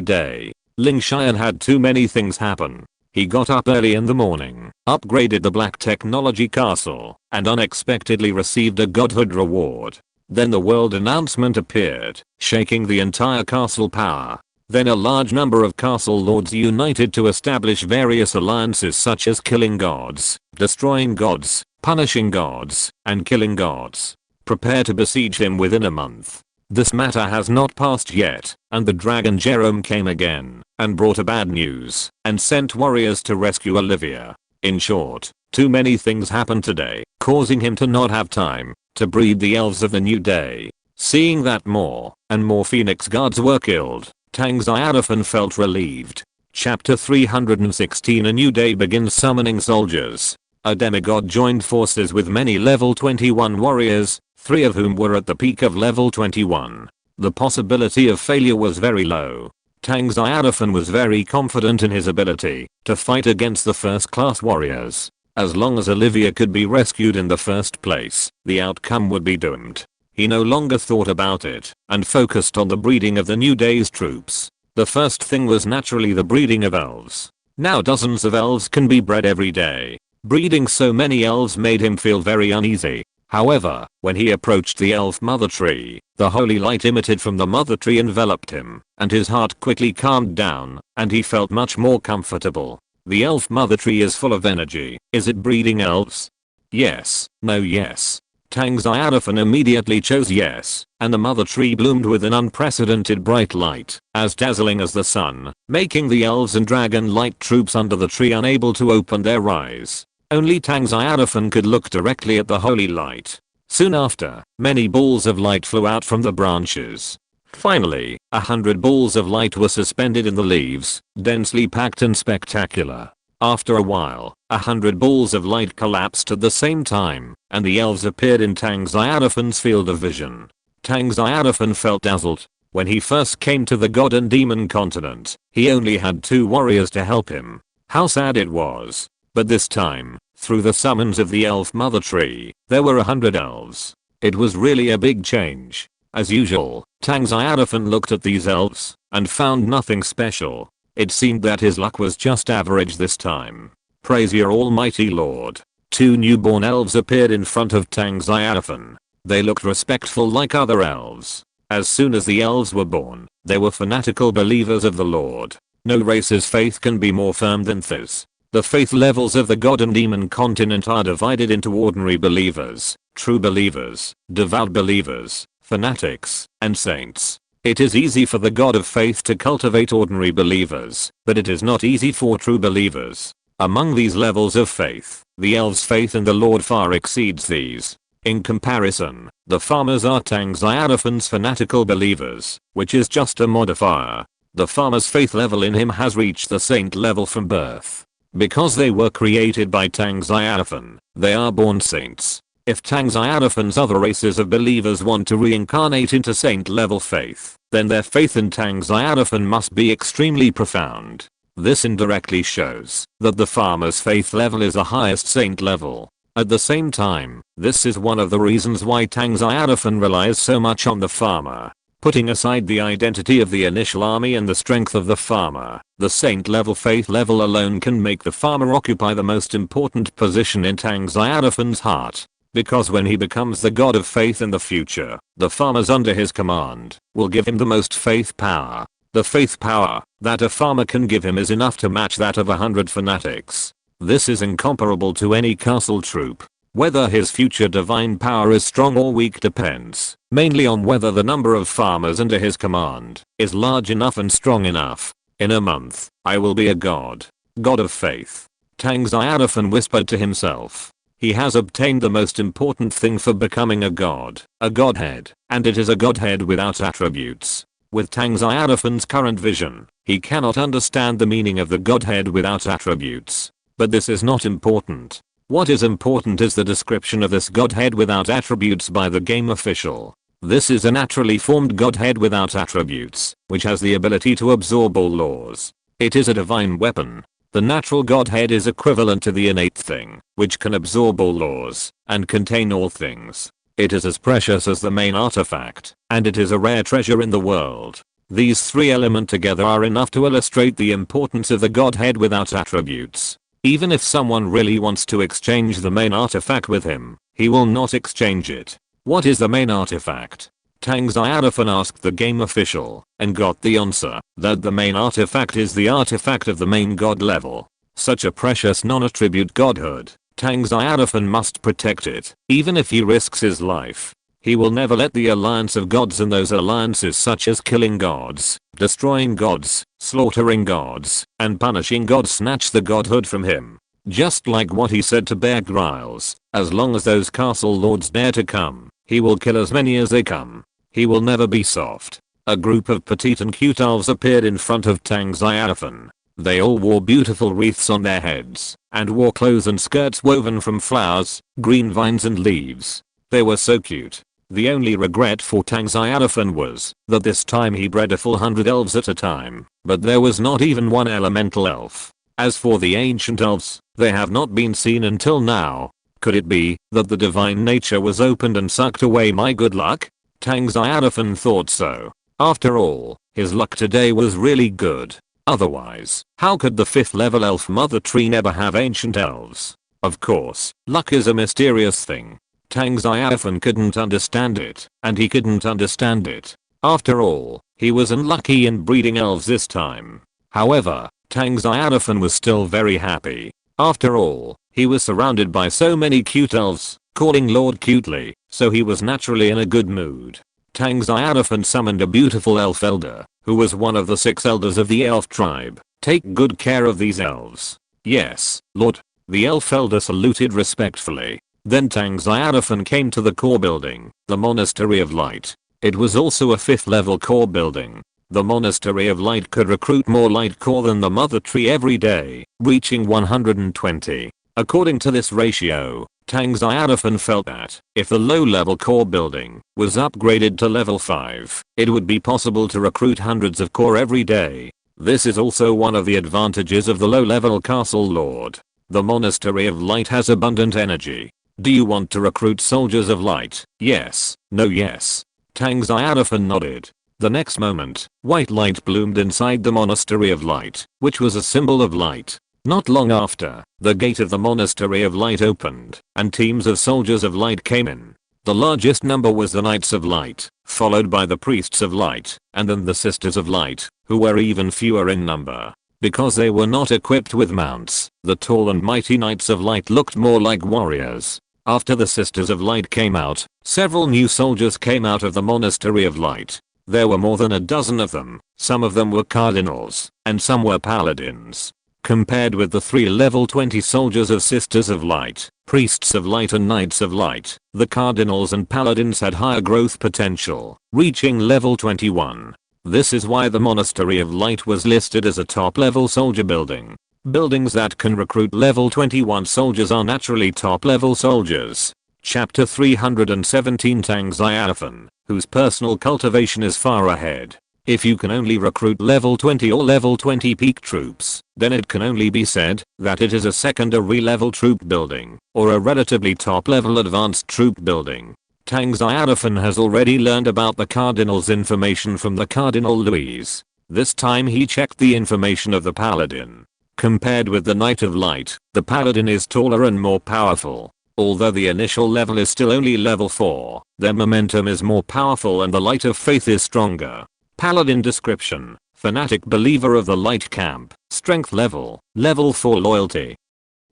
day. Ling Xian had too many things happen. He got up early in the morning, upgraded the Black Technology Castle, and unexpectedly received a godhood reward. Then the world announcement appeared, shaking the entire castle power. Then a large number of castle lords united to establish various alliances such as killing gods, destroying gods, punishing gods, and killing gods. Prepare to besiege him within a month. This matter has not passed yet, and the dragon Jerome came again, and brought a bad news, and sent warriors to rescue Olivia. In short, too many things happened today, causing him to not have time to breed the elves of the new day. Seeing that more and more phoenix guards were killed, Tang Xiaofan felt relieved. Chapter 316. A new day begins. Summoning soldiers. A demigod joined forces with many level 21 warriors, 3 of whom were at the peak of level 21. The possibility of failure was very low. Tang Xiaofan was very confident in his ability to fight against the first class warriors. As long as Olivia could be rescued in the first place, the outcome would be doomed. He no longer thought about it and focused on the breeding of the new day's troops. The first thing was naturally the breeding of elves. Now dozens of elves can be bred every day. Breeding so many elves made him feel very uneasy. However, when he approached the elf mother tree, the holy light emitted from the mother tree enveloped him, and his heart quickly calmed down, and he felt much more comfortable. The elf mother tree is full of energy. Is it breeding elves? Yes, no, yes. Tang Xiaofan immediately chose yes, and the mother tree bloomed with an unprecedented bright light, as dazzling as the sun, making the elves and dragon light troops under the tree unable to open their eyes. Only Tang Xiaofan could look directly at the holy light. Soon after, many balls of light flew out from the branches. Finally, 100 balls of light were suspended in the leaves, densely packed and spectacular. After a while, 100 balls of light collapsed at the same time, and the elves appeared in Tang Xiaofan's field of vision. Tang Xiaofan felt dazzled. When he first came to the god and demon continent, he only had 2 warriors to help him. How sad it was. But this time, through the summons of the elf mother tree, there were 100 elves. It was really a big change. As usual, Tang Xiaofan looked at these elves and found nothing special. It seemed that his luck was just average this time. Praise your almighty lord. 2 newborn elves appeared in front of Tang Xiaofan. They looked respectful like other elves. As soon as the elves were born, they were fanatical believers of the Lord. No race's faith can be more firm than this. The faith levels of the god and demon continent are divided into ordinary believers, true believers, devout believers, fanatics, and saints. It is easy for the god of faith to cultivate ordinary believers, but it is not easy for true believers. Among these levels of faith, the elves' faith in the Lord far exceeds these. In comparison, the farmers are Tang Xiaofan's fanatical believers, which is just a modifier. The farmer's faith level in him has reached the saint level from birth. Because they were created by Tang Xiaofan, they are born saints. If Tang Xiaofan's other races of believers want to reincarnate into saint-level faith, then their faith in Tang Xiaofan must be extremely profound. This indirectly shows that the farmer's faith level is the highest saint level. At the same time, this is one of the reasons why Tang Xiaofan relies so much on the farmer. Putting aside the identity of the initial army and the strength of the farmer, the saint-level faith level alone can make the farmer occupy the most important position in Tang Xiaofan's heart. Because when he becomes the god of faith in the future, the farmers under his command will give him the most faith power. The faith power that a farmer can give him is enough to match that of 100 fanatics. This is incomparable to any castle troop. Whether his future divine power is strong or weak depends mainly on whether the number of farmers under his command is large enough and strong enough. In a month, I will be a god of faith. Tang Xiaofan whispered to himself. He has obtained the most important thing for becoming a godhead, and it is a godhead without attributes. With Tang Xiaofan's current vision, he cannot understand the meaning of the godhead without attributes. But this is not important. What is important is the description of this godhead without attributes by the game official. This is a naturally formed godhead without attributes, which has the ability to absorb all laws. It is a divine weapon. The natural godhead is equivalent to the innate thing, which can absorb all laws and contain all things. It is as precious as the main artifact, and it is a rare treasure in the world. These three elements together are enough to illustrate the importance of the godhead without attributes. Even if someone really wants to exchange the main artifact with him, he will not exchange it. What is the main artifact? Tang Xiaofan asked the game official, and got the answer that the main artifact is the artifact of the main god level. Such a precious non-attribute godhood, Tang Xiaofan must protect it, even if he risks his life. He will never let the alliance of gods and those alliances such as killing gods, destroying gods, slaughtering gods, and punishing gods snatch the godhood from him. Just like what he said to Bear Grylls, as long as those castle lords dare to come, he will kill as many as they come. He will never be soft. A group of petite and cute elves appeared in front of Tang Xiaofan. They all wore beautiful wreaths on their heads, and wore clothes and skirts woven from flowers, green vines and leaves. They were so cute. The only regret for Tang Xiaofan was that this time he bred a full 100 elves at a time, but there was not even one elemental elf. As for the ancient elves, they have not been seen until now. Could it be that the divine nature was opened and sucked away my good luck? Tang Xiaofan thought so. After all, his luck today was really good. Otherwise, how could the 5th level elf mother tree never have ancient elves? Of course, luck is a mysterious thing. Tang Xiaofan couldn't understand it, and he couldn't understand it. After all, he was unlucky in breeding elves this time. However, Tang Xiaofan was still very happy. After all, he was surrounded by so many cute elves, calling Lord cutely, so he was naturally in a good mood. Tang Xiaofan summoned a beautiful elf elder, who was one of the 6 elders of the elf tribe. Take good care of these elves. Yes, Lord. The elf elder saluted respectfully. Then Tang Xiaofan came to the core building, the Monastery of Light. It was also a 5th level core building. The Monastery of Light could recruit more light core than the mother tree every day, reaching 120. According to this ratio, Tang Xiaofan felt that if the low-level core building was upgraded to level 5, it would be possible to recruit hundreds of core every day. This is also one of the advantages of the low-level castle lord. The Monastery of Light has abundant energy. Do you want to recruit soldiers of light? Yes. No. Yes. Tang Xiaofan nodded. The next moment, white light bloomed inside the Monastery of Light, which was a symbol of light. Not long after, the gate of the Monastery of Light opened, and teams of soldiers of light came in. The largest number was the Knights of Light, followed by the Priests of Light, and then the Sisters of Light, who were even fewer in number. Because they were not equipped with mounts, the tall and mighty Knights of Light looked more like warriors. After the Sisters of Light came out, several new soldiers came out of the Monastery of Light. There were more than a dozen of them. Some of them were cardinals, and some were paladins. Compared with the 3 level 20 soldiers of Sisters of Light, Priests of Light and Knights of Light, the cardinals and paladins had higher growth potential, reaching level 21. This is why the Monastery of Light was listed as a top level soldier building. Buildings that can recruit level 21 soldiers are naturally top level soldiers. Chapter 317 Tang Xiaofan, whose personal cultivation is far ahead. If you can only recruit level 20 or level 20 peak troops, then it can only be said that it is a secondary level troop building, or a relatively top level advanced troop building. Tang Xiaofan has already learned about the Cardinal's information from the Cardinal Louise. This time he checked the information of the Paladin. Compared with the Knight of Light, the Paladin is taller and more powerful. Although the initial level is still only level 4, their momentum is more powerful and the light of faith is stronger. Paladin description: fanatic believer of the light camp, strength level 4 loyalty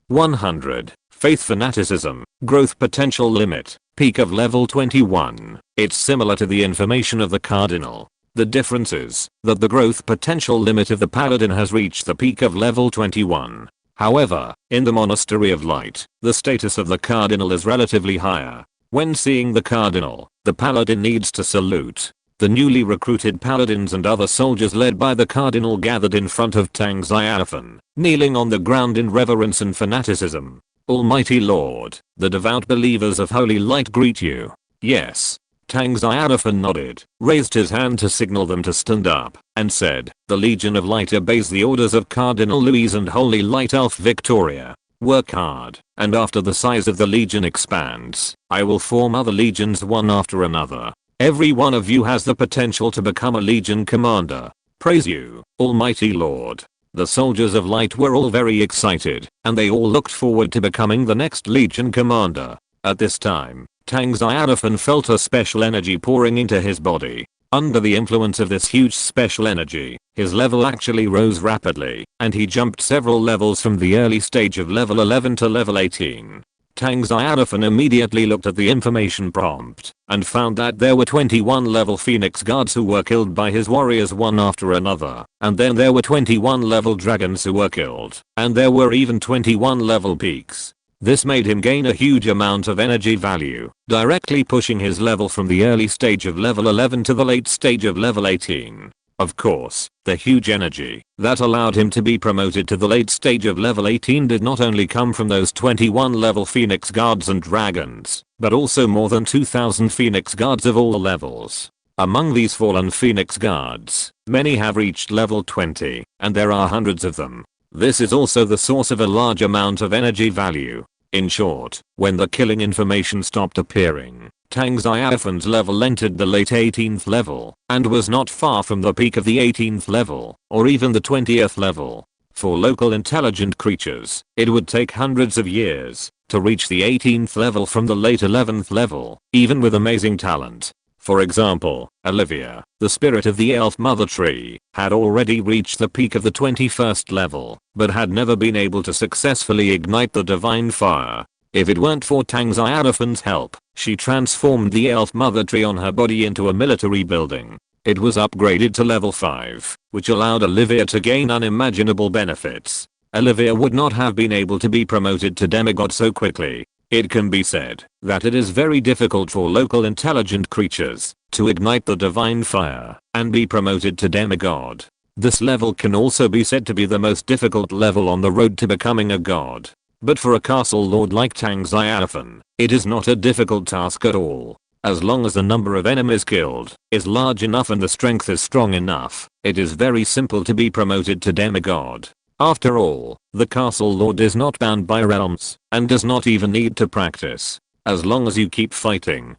100, faith fanaticism, growth potential limit, peak of level 21. It's similar to the information of the Cardinal. The difference is that the growth potential limit of the Paladin has reached the peak of level 21. However, in the Monastery of Light, the status of the Cardinal is relatively higher. When seeing the Cardinal, the Paladin needs to salute. The newly recruited paladins and other soldiers led by the Cardinal gathered in front of Tang Xiaofan, kneeling on the ground in reverence and fanaticism. Almighty Lord, the devout believers of Holy Light greet you. Yes. Tang Xiaofan nodded, raised his hand to signal them to stand up, and said, the Legion of Light obeys the orders of Cardinal Louise and Holy Light Elf Victoria. Work hard, and after the size of the Legion expands, I will form other legions one after another. Every one of you has the potential to become a Legion commander. Praise you, Almighty Lord. The soldiers of light were all very excited, and they all looked forward to becoming the next Legion commander. At this time, Tang Xiaofan felt a special energy pouring into his body. Under the influence of this huge special energy, his level actually rose rapidly, and he jumped several levels from the early stage of level 11 to level 18. Tang Xiaofan immediately looked at the information prompt, and found that there were 21 level Phoenix guards who were killed by his warriors one after another, and then there were 21 level dragons who were killed, and there were even 21 level peaks. This made him gain a huge amount of energy value, directly pushing his level from the early stage of level 11 to the late stage of level 18. Of course, the huge energy that allowed him to be promoted to the late stage of level 18 did not only come from those 21 level Phoenix guards and dragons, but also more than 2000 Phoenix guards of all levels. Among these fallen Phoenix guards, many have reached level 20, and there are hundreds of them. This is also the source of a large amount of energy value. In short, when the killing information stopped appearing, Tang Xiaofan's level entered the late 18th level, and was not far from the peak of the 18th level, or even the 20th level. For local intelligent creatures, it would take hundreds of years to reach the 18th level from the late 11th level, even with amazing talent. For example, Olivia, the spirit of the elf mother tree, had already reached the peak of the 21st level, but had never been able to successfully ignite the divine fire. If it weren't for Tang Xiaofan's help, she transformed the elf mother tree on her body into a military building. It was upgraded to level 5, which allowed Olivia to gain unimaginable benefits. Olivia would not have been able to be promoted to demigod so quickly. It can be said that it is very difficult for local intelligent creatures to ignite the divine fire and be promoted to demigod. This level can also be said to be the most difficult level on the road to becoming a god. But for a castle lord like Tang Xiaofan, it is not a difficult task at all. As long as the number of enemies killed is large enough and the strength is strong enough, it is very simple to be promoted to demigod. After all, the castle lord is not bound by realms, and does not even need to practice. As long as you keep fighting,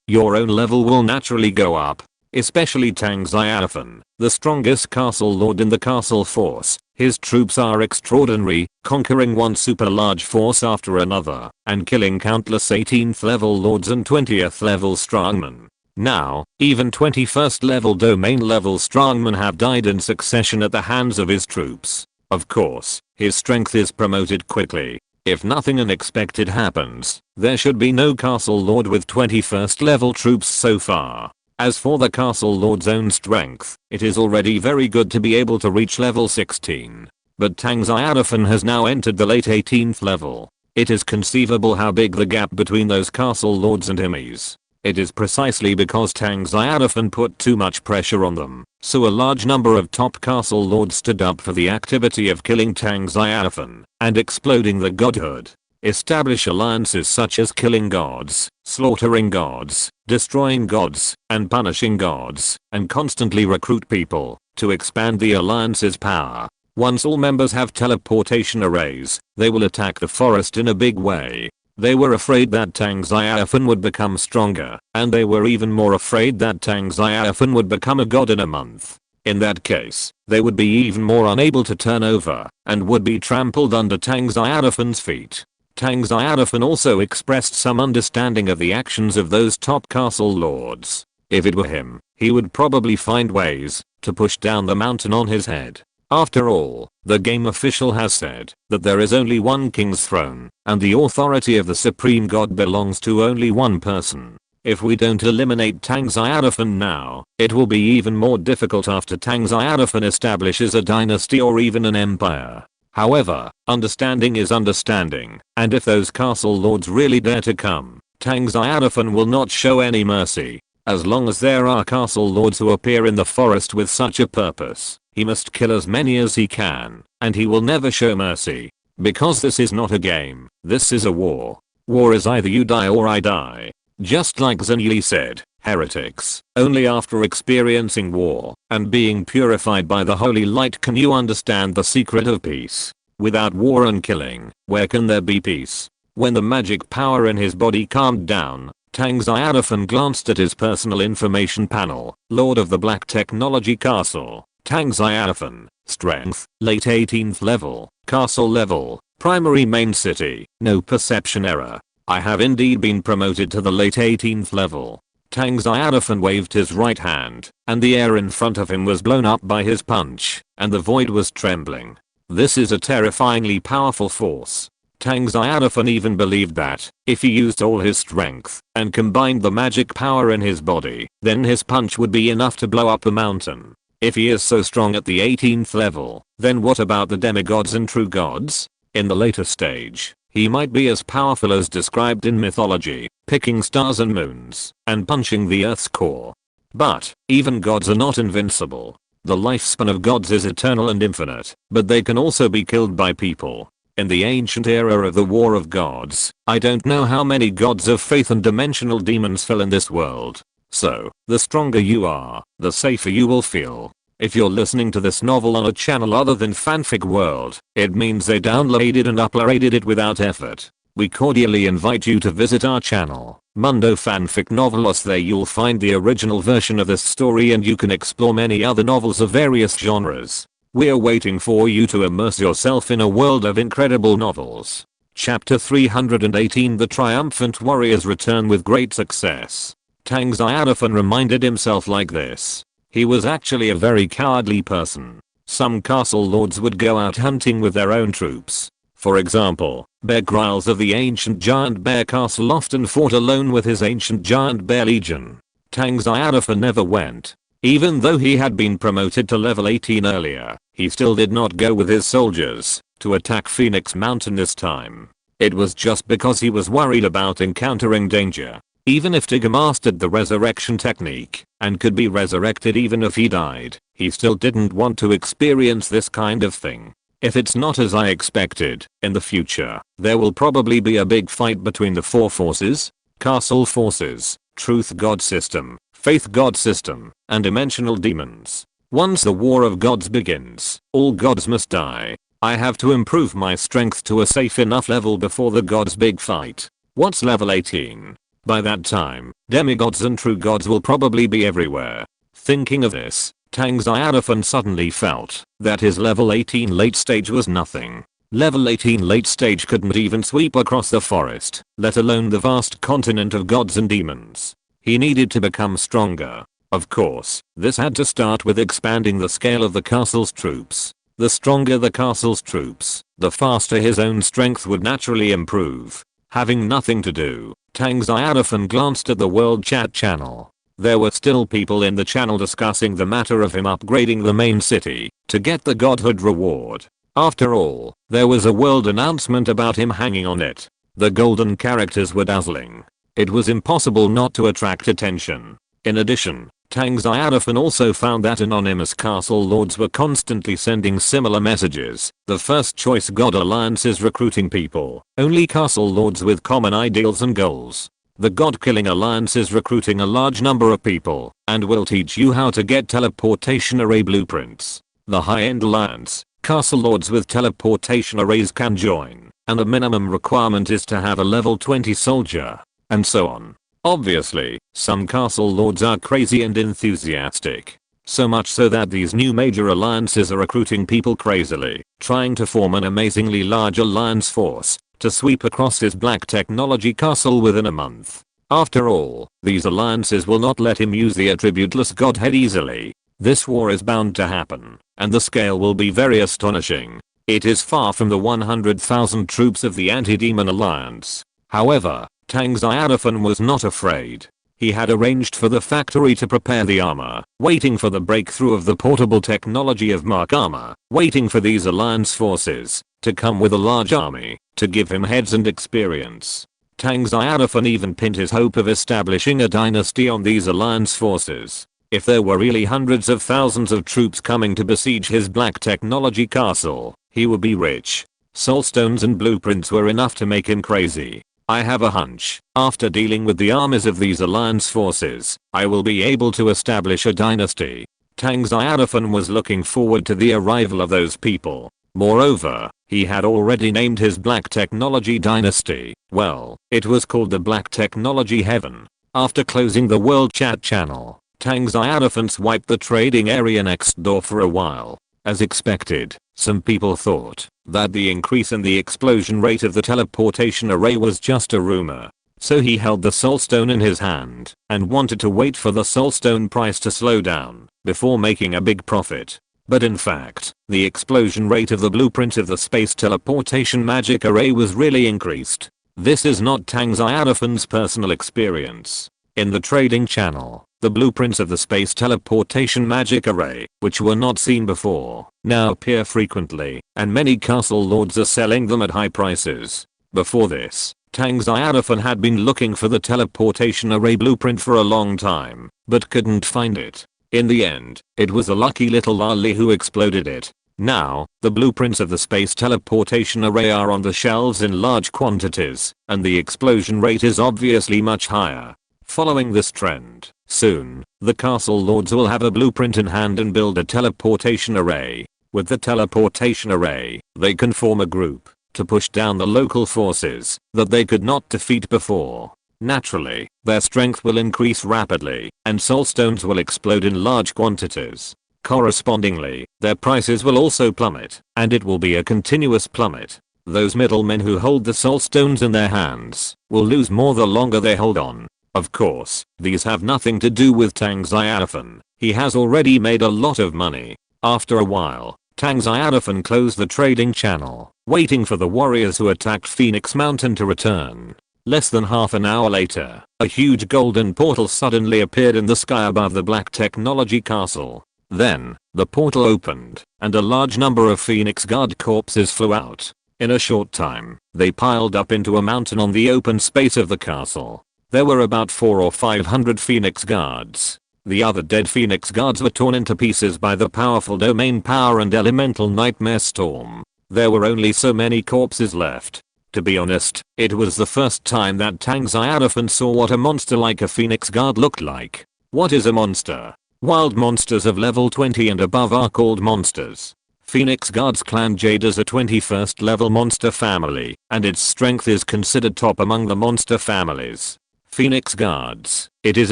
your own level will naturally go up. Especially Tang Xiaofan, the strongest castle lord in the castle force. His troops are extraordinary, conquering one super large force after another, and killing countless 18th level lords and 20th level strongmen. Now, even 21st level domain level strongmen have died in succession at the hands of his troops. Of course, his strength is promoted quickly. If nothing unexpected happens, there should be no castle lord with 21st level troops so far. As for the castle lord's own strength, it is already very good to be able to reach level 16. But Tang Xiaofan has now entered the late 18th level. It is conceivable how big the gap between those castle lords and him is. It is precisely because Tang Xiaofan put too much pressure on them, so a large number of top castle lords stood up for the activity of killing Tang Xiaofan and exploding the godhood. Establish alliances such as killing gods, slaughtering gods, destroying gods, and punishing gods, and constantly recruit people to expand the alliance's power. Once all members have teleportation arrays, they will attack the forest in a big way. They were afraid that Tang Xiaofan would become stronger, and they were even more afraid that Tang Xiaofan would become a god in a month. In that case, they would be even more unable to turn over, and would be trampled under Tang Xiaofan's feet. Tang Xiaofan also expressed some understanding of the actions of those top castle lords. If it were him, he would probably find ways to push down the mountain on his head. After all, the game official has said that there is only one king's throne, and the authority of the supreme god belongs to only one person. If we don't eliminate Tang Xiaofan now, it will be even more difficult after Tang Xiaofan establishes a dynasty or even an empire. However, understanding is understanding, and if those castle lords really dare to come, Tang Xiaofan will not show any mercy. As long as there are castle lords who appear in the forest with such a purpose, he must kill as many as he can, and he will never show mercy. Because this is not a game, this is a war. War is either you die or I die. Just like Zheng said, heretics, only after experiencing war and being purified by the holy light can you understand the secret of peace. Without war and killing, where can there be peace? When the magic power in his body calmed down, Tang Xiaofan glanced at his personal information panel. Lord of the Black Technology Castle, Tang Xiaofan, strength, late 18th level, castle level, primary main city, no perception error. I have indeed been promoted to the late 18th level. Tang Xiaofan waved his right hand, and the air in front of him was blown up by his punch, and the void was trembling. This is a terrifyingly powerful force. Tang Xiaofan even believed that, if he used all his strength, and combined the magic power in his body, then his punch would be enough to blow up a mountain. If he is so strong at the 18th level, then what about the demigods and true gods? In the later stage, he might be as powerful as described in mythology, picking stars and moons, and punching the earth's core. But, even gods are not invincible. The lifespan of gods is eternal and infinite, but they can also be killed by people. In the ancient era of the War of Gods, I don't know how many gods of faith and dimensional demons fell in this world. So, the stronger you are, the safer you will feel. If you're listening to this novel on a channel other than Fanfic World, it means they downloaded and uploaded it without effort. We cordially invite you to visit our channel, Mundo Fanfic Novelos. There you'll find the original version of this story and you can explore many other novels of various genres. We're waiting for you to immerse yourself in a world of incredible novels. Chapter 318 The Triumphant Warriors return with great success. Tang Xiaofan reminded himself like this. He was actually a very cowardly person. Some castle lords would go out hunting with their own troops. For example, Bear Grylls of the ancient giant bear castle often fought alone with his ancient giant bear legion. Tang Xiaofan never went. Even though he had been promoted to level 18 earlier, he still did not go with his soldiers to attack Phoenix Mountain this time. It was just because he was worried about encountering danger. Even if Tigger mastered the resurrection technique and could be resurrected even if he died, he still didn't want to experience this kind of thing. If it's not as I expected, in the future, there will probably be a big fight between the four forces, castle forces, truth god system, faith god system, and dimensional demons. Once the war of gods begins, all gods must die. I have to improve my strength to a safe enough level before the gods' big fight. What's level 18? By that time, demigods and true gods will probably be everywhere. Thinking of this, Tang Xiaofan suddenly felt that his level 18 late stage was nothing. Level 18 late stage couldn't even sweep across the forest, let alone the vast continent of gods and demons. He needed to become stronger. Of course, this had to start with expanding the scale of the castle's troops. The stronger the castle's troops, the faster his own strength would naturally improve. Having nothing to do, Tang Xiaofan glanced at the world chat channel. There were still people in the channel discussing the matter of him upgrading the main city to get the godhood reward. After all, there was a world announcement about him hanging on it. The golden characters were dazzling. It was impossible not to attract attention. In addition, Tang Xiaofan also found that anonymous castle lords were constantly sending similar messages. The first choice god alliance is recruiting people, only castle lords with common ideals and goals. The god killing alliance is recruiting a large number of people, and will teach you how to get teleportation array blueprints. The high-end alliance, castle lords with teleportation arrays can join, and the minimum requirement is to have a level 20 soldier, and so on. Obviously, some castle lords are crazy and enthusiastic. So much so that these new major alliances are recruiting people crazily, trying to form an amazingly large alliance force to sweep across his black technology castle within a month. After all, these alliances will not let him use the attributeless godhead easily. This war is bound to happen, and the scale will be very astonishing. It is far from the 100,000 troops of the anti-demon alliance. However, Tang Xiaofan was not afraid. He had arranged for the factory to prepare the armor, waiting for the breakthrough of the portable technology of Mark armor, waiting for these alliance forces to come with a large army to give him heads and experience. Tang Xiaofan even pinned his hope of establishing a dynasty on these alliance forces. If there were really hundreds of thousands of troops coming to besiege his black technology castle, he would be rich. Soul stones and blueprints were enough to make him crazy. I have a hunch, after dealing with the armies of these alliance forces, I will be able to establish a dynasty. Tang Xiaofan was looking forward to the arrival of those people. Moreover, he had already named his Black Technology Dynasty. Well, it was called the Black Technology Heaven. After closing the World Chat channel, Tang Xiaofan swiped the trading area next door for a while. As expected, some people thought that the increase in the explosion rate of the teleportation array was just a rumor. So he held the soul stone in his hand and wanted to wait for the soul stone price to slow down before making a big profit. But in fact, the explosion rate of the blueprint of the space teleportation magic array was really increased. This is not Tang Xiaofan's personal experience. In the trading channel, the blueprints of the space teleportation magic array, which were not seen before, now appear frequently, and many castle lords are selling them at high prices. Before this, Tang Xiaofan had been looking for the teleportation array blueprint for a long time, but couldn't find it. In the end, it was a lucky little lolly who exploded it. Now, the blueprints of the space teleportation array are on the shelves in large quantities, and the explosion rate is obviously much higher. Following this trend, soon, the castle lords will have a blueprint in hand and build a teleportation array. With the teleportation array, they can form a group to push down the local forces that they could not defeat before. Naturally, their strength will increase rapidly, and soul stones will explode in large quantities. Correspondingly, their prices will also plummet, and it will be a continuous plummet. Those middlemen who hold the soul stones in their hands will lose more the longer they hold on. Of course, these have nothing to do with Tang Xiaofan. He has already made a lot of money. After a while, Tang Xiaofan closed the trading channel, waiting for the warriors who attacked Phoenix Mountain to return. Less than half an hour later, a huge golden portal suddenly appeared in the sky above the Black Technology Castle. Then, the portal opened, and a large number of Phoenix Guard corpses flew out. In a short time, they piled up into a mountain on the open space of the castle. There were about 400 or 500 Phoenix Guards. The other dead Phoenix Guards were torn into pieces by the powerful domain power and elemental nightmare storm. There were only so many corpses left. To be honest, it was the first time that Tang Xiaofan saw what a monster like a Phoenix Guard looked like. What is a monster? Wild monsters of level 20 and above are called monsters. Phoenix Guard's clan Jade is a 21st level monster family, and its strength is considered top among the monster families. Phoenix Guards, it is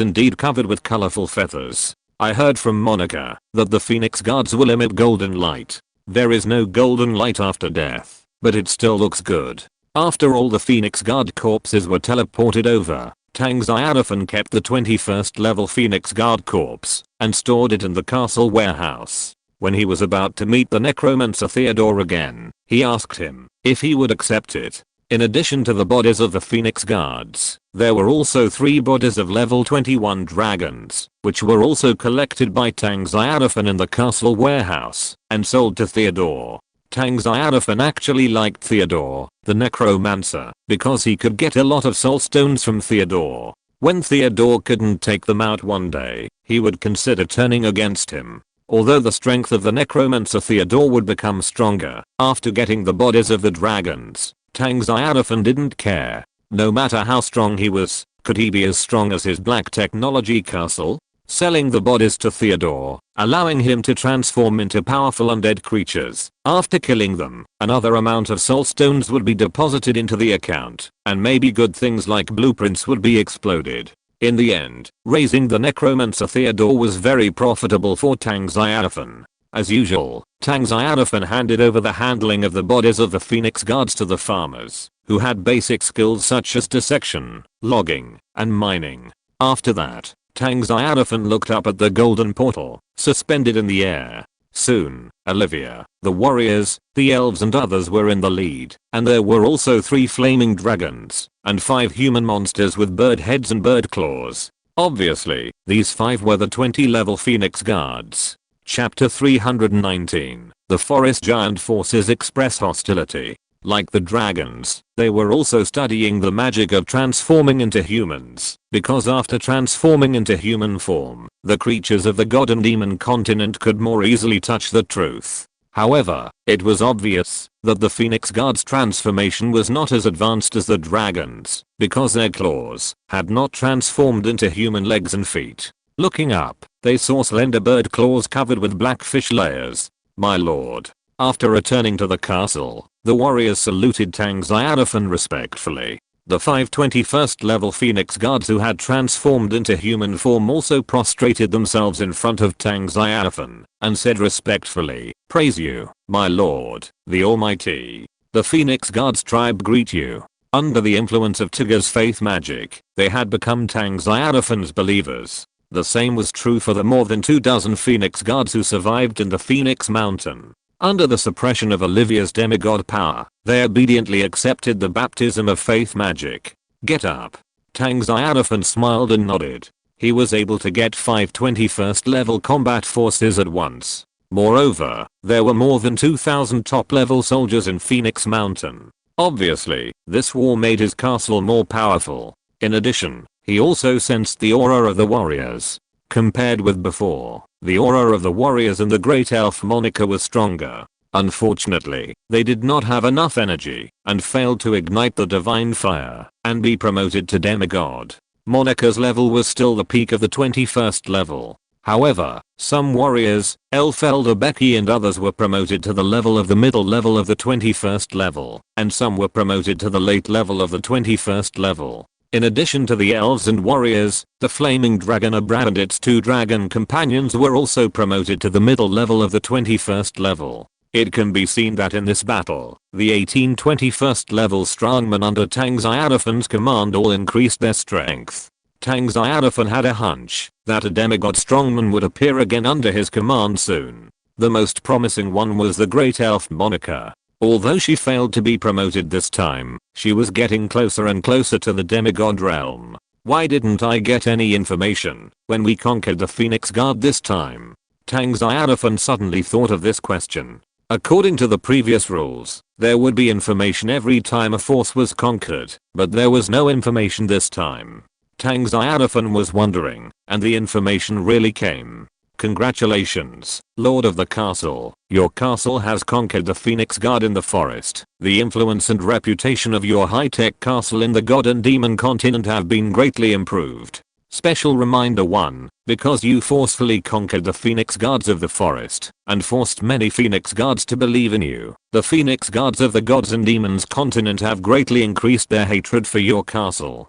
indeed covered with colorful feathers. I heard from Monica that the Phoenix Guards will emit golden light. There is no golden light after death, but it still looks good. After all the Phoenix Guard corpses were teleported over, Tang Xiaofan kept the 21st level Phoenix Guard corpse and stored it in the castle warehouse. When he was about to meet the necromancer Theodore again, he asked him if he would accept it. In addition to the bodies of the Phoenix Guards, there were also 3 bodies of level 21 dragons, which were also collected by Tang Xiaofan in the castle warehouse and sold to Theodore. Tang Xiaofan actually liked Theodore, the necromancer, because he could get a lot of soul stones from Theodore. When Theodore couldn't take them out one day, he would consider turning against him. Although the strength of the necromancer Theodore would become stronger after getting the bodies of the dragons, Tang Xiaofan didn't care. No matter how strong he was, could he be as strong as his Black Technology Castle? Selling the bodies to Theodore, allowing him to transform into powerful undead creatures. After killing them, another amount of soul stones would be deposited into the account, and maybe good things like blueprints would be exploded. In the end, raising the necromancer Theodore was very profitable for Tang Xiaofan. As usual, Tang Xiaofan handed over the handling of the bodies of the Phoenix Guards to the farmers, who had basic skills such as dissection, logging, and mining. After that, Tang Xiaofan looked up at the golden portal, suspended in the air. Soon, Olivia, the warriors, the elves and others were in the lead, and there were also 3 flaming dragons, and 5 human monsters with bird heads and bird claws. Obviously, these 5 were the 20 level Phoenix Guards. Chapter 319. The forest giant forces express hostility. Like the dragons, they were also studying the magic of transforming into humans, because after transforming into human form, the creatures of the god and demon continent could more easily touch the truth. However, it was obvious that the Phoenix Guard's transformation was not as advanced as the dragons, because their claws had not transformed into human legs and feet. Looking up, they saw slender bird claws covered with blackfish layers. My lord. After returning to the castle, the warriors saluted Tang Xiaofan respectfully. The 521st level Phoenix Guards who had transformed into human form also prostrated themselves in front of Tang Xiaofan and said respectfully, "Praise you, my lord, the almighty. The Phoenix Guards tribe greet you." Under the influence of Tiger's faith magic, they had become Tang Xiaofan's believers. The same was true for the more than 24 Phoenix Guards who survived in the Phoenix Mountain. Under the suppression of Olivia's demigod power, they obediently accepted the baptism of faith magic. Get up. Tang Xiaofan smiled and nodded. He was able to get 5 21st level combat forces at once. Moreover, there were more than 2,000 top level soldiers in Phoenix Mountain. Obviously, this war made his castle more powerful. In addition, he also sensed the aura of the warriors. Compared with before, the aura of the warriors and the great elf Monica was stronger. Unfortunately, they did not have enough energy and failed to ignite the divine fire and be promoted to demigod. Monica's level was still the peak of the 21st level. However, some warriors, Elf Elder Becky and others were promoted to the level of the middle level of the 21st level, and some were promoted to the late level of the 21st level. In addition to the elves and warriors, the flaming dragon Abra and its 2 dragon companions were also promoted to the middle level of the 21st level. It can be seen that in this battle, the 18 21st level strongmen under Tang Xiaofan's command all increased their strength. Tang Xiaofan had a hunch that a demigod strongman would appear again under his command soon. The most promising one was the great elf Monica. Although she failed to be promoted this time, she was getting closer and closer to the demigod realm. Why didn't I get any information when we conquered the Phoenix Guard this time? Tang Xiaofan suddenly thought of this question. According to the previous rules, there would be information every time a force was conquered, but there was no information this time. Tang Xiaofan was wondering, and the information really came. Congratulations, Lord of the Castle. Your castle has conquered the Phoenix Guard in the forest. The influence and reputation of your high-tech castle in the God and Demon continent have been greatly improved. Special reminder 1. Because you forcefully conquered the Phoenix Guards of the forest and forced many Phoenix Guards to believe in you, the Phoenix Guards of the Gods and Demons continent have greatly increased their hatred for your castle.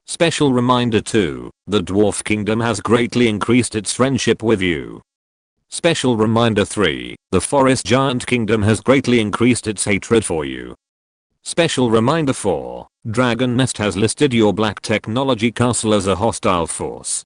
Special reminder 2. The Dwarf Kingdom has greatly increased its friendship with you. Special reminder 3. The Forest Giant Kingdom has greatly increased its hatred for you. Special reminder 4. Dragon Nest has listed your Black Technology Castle as a hostile force.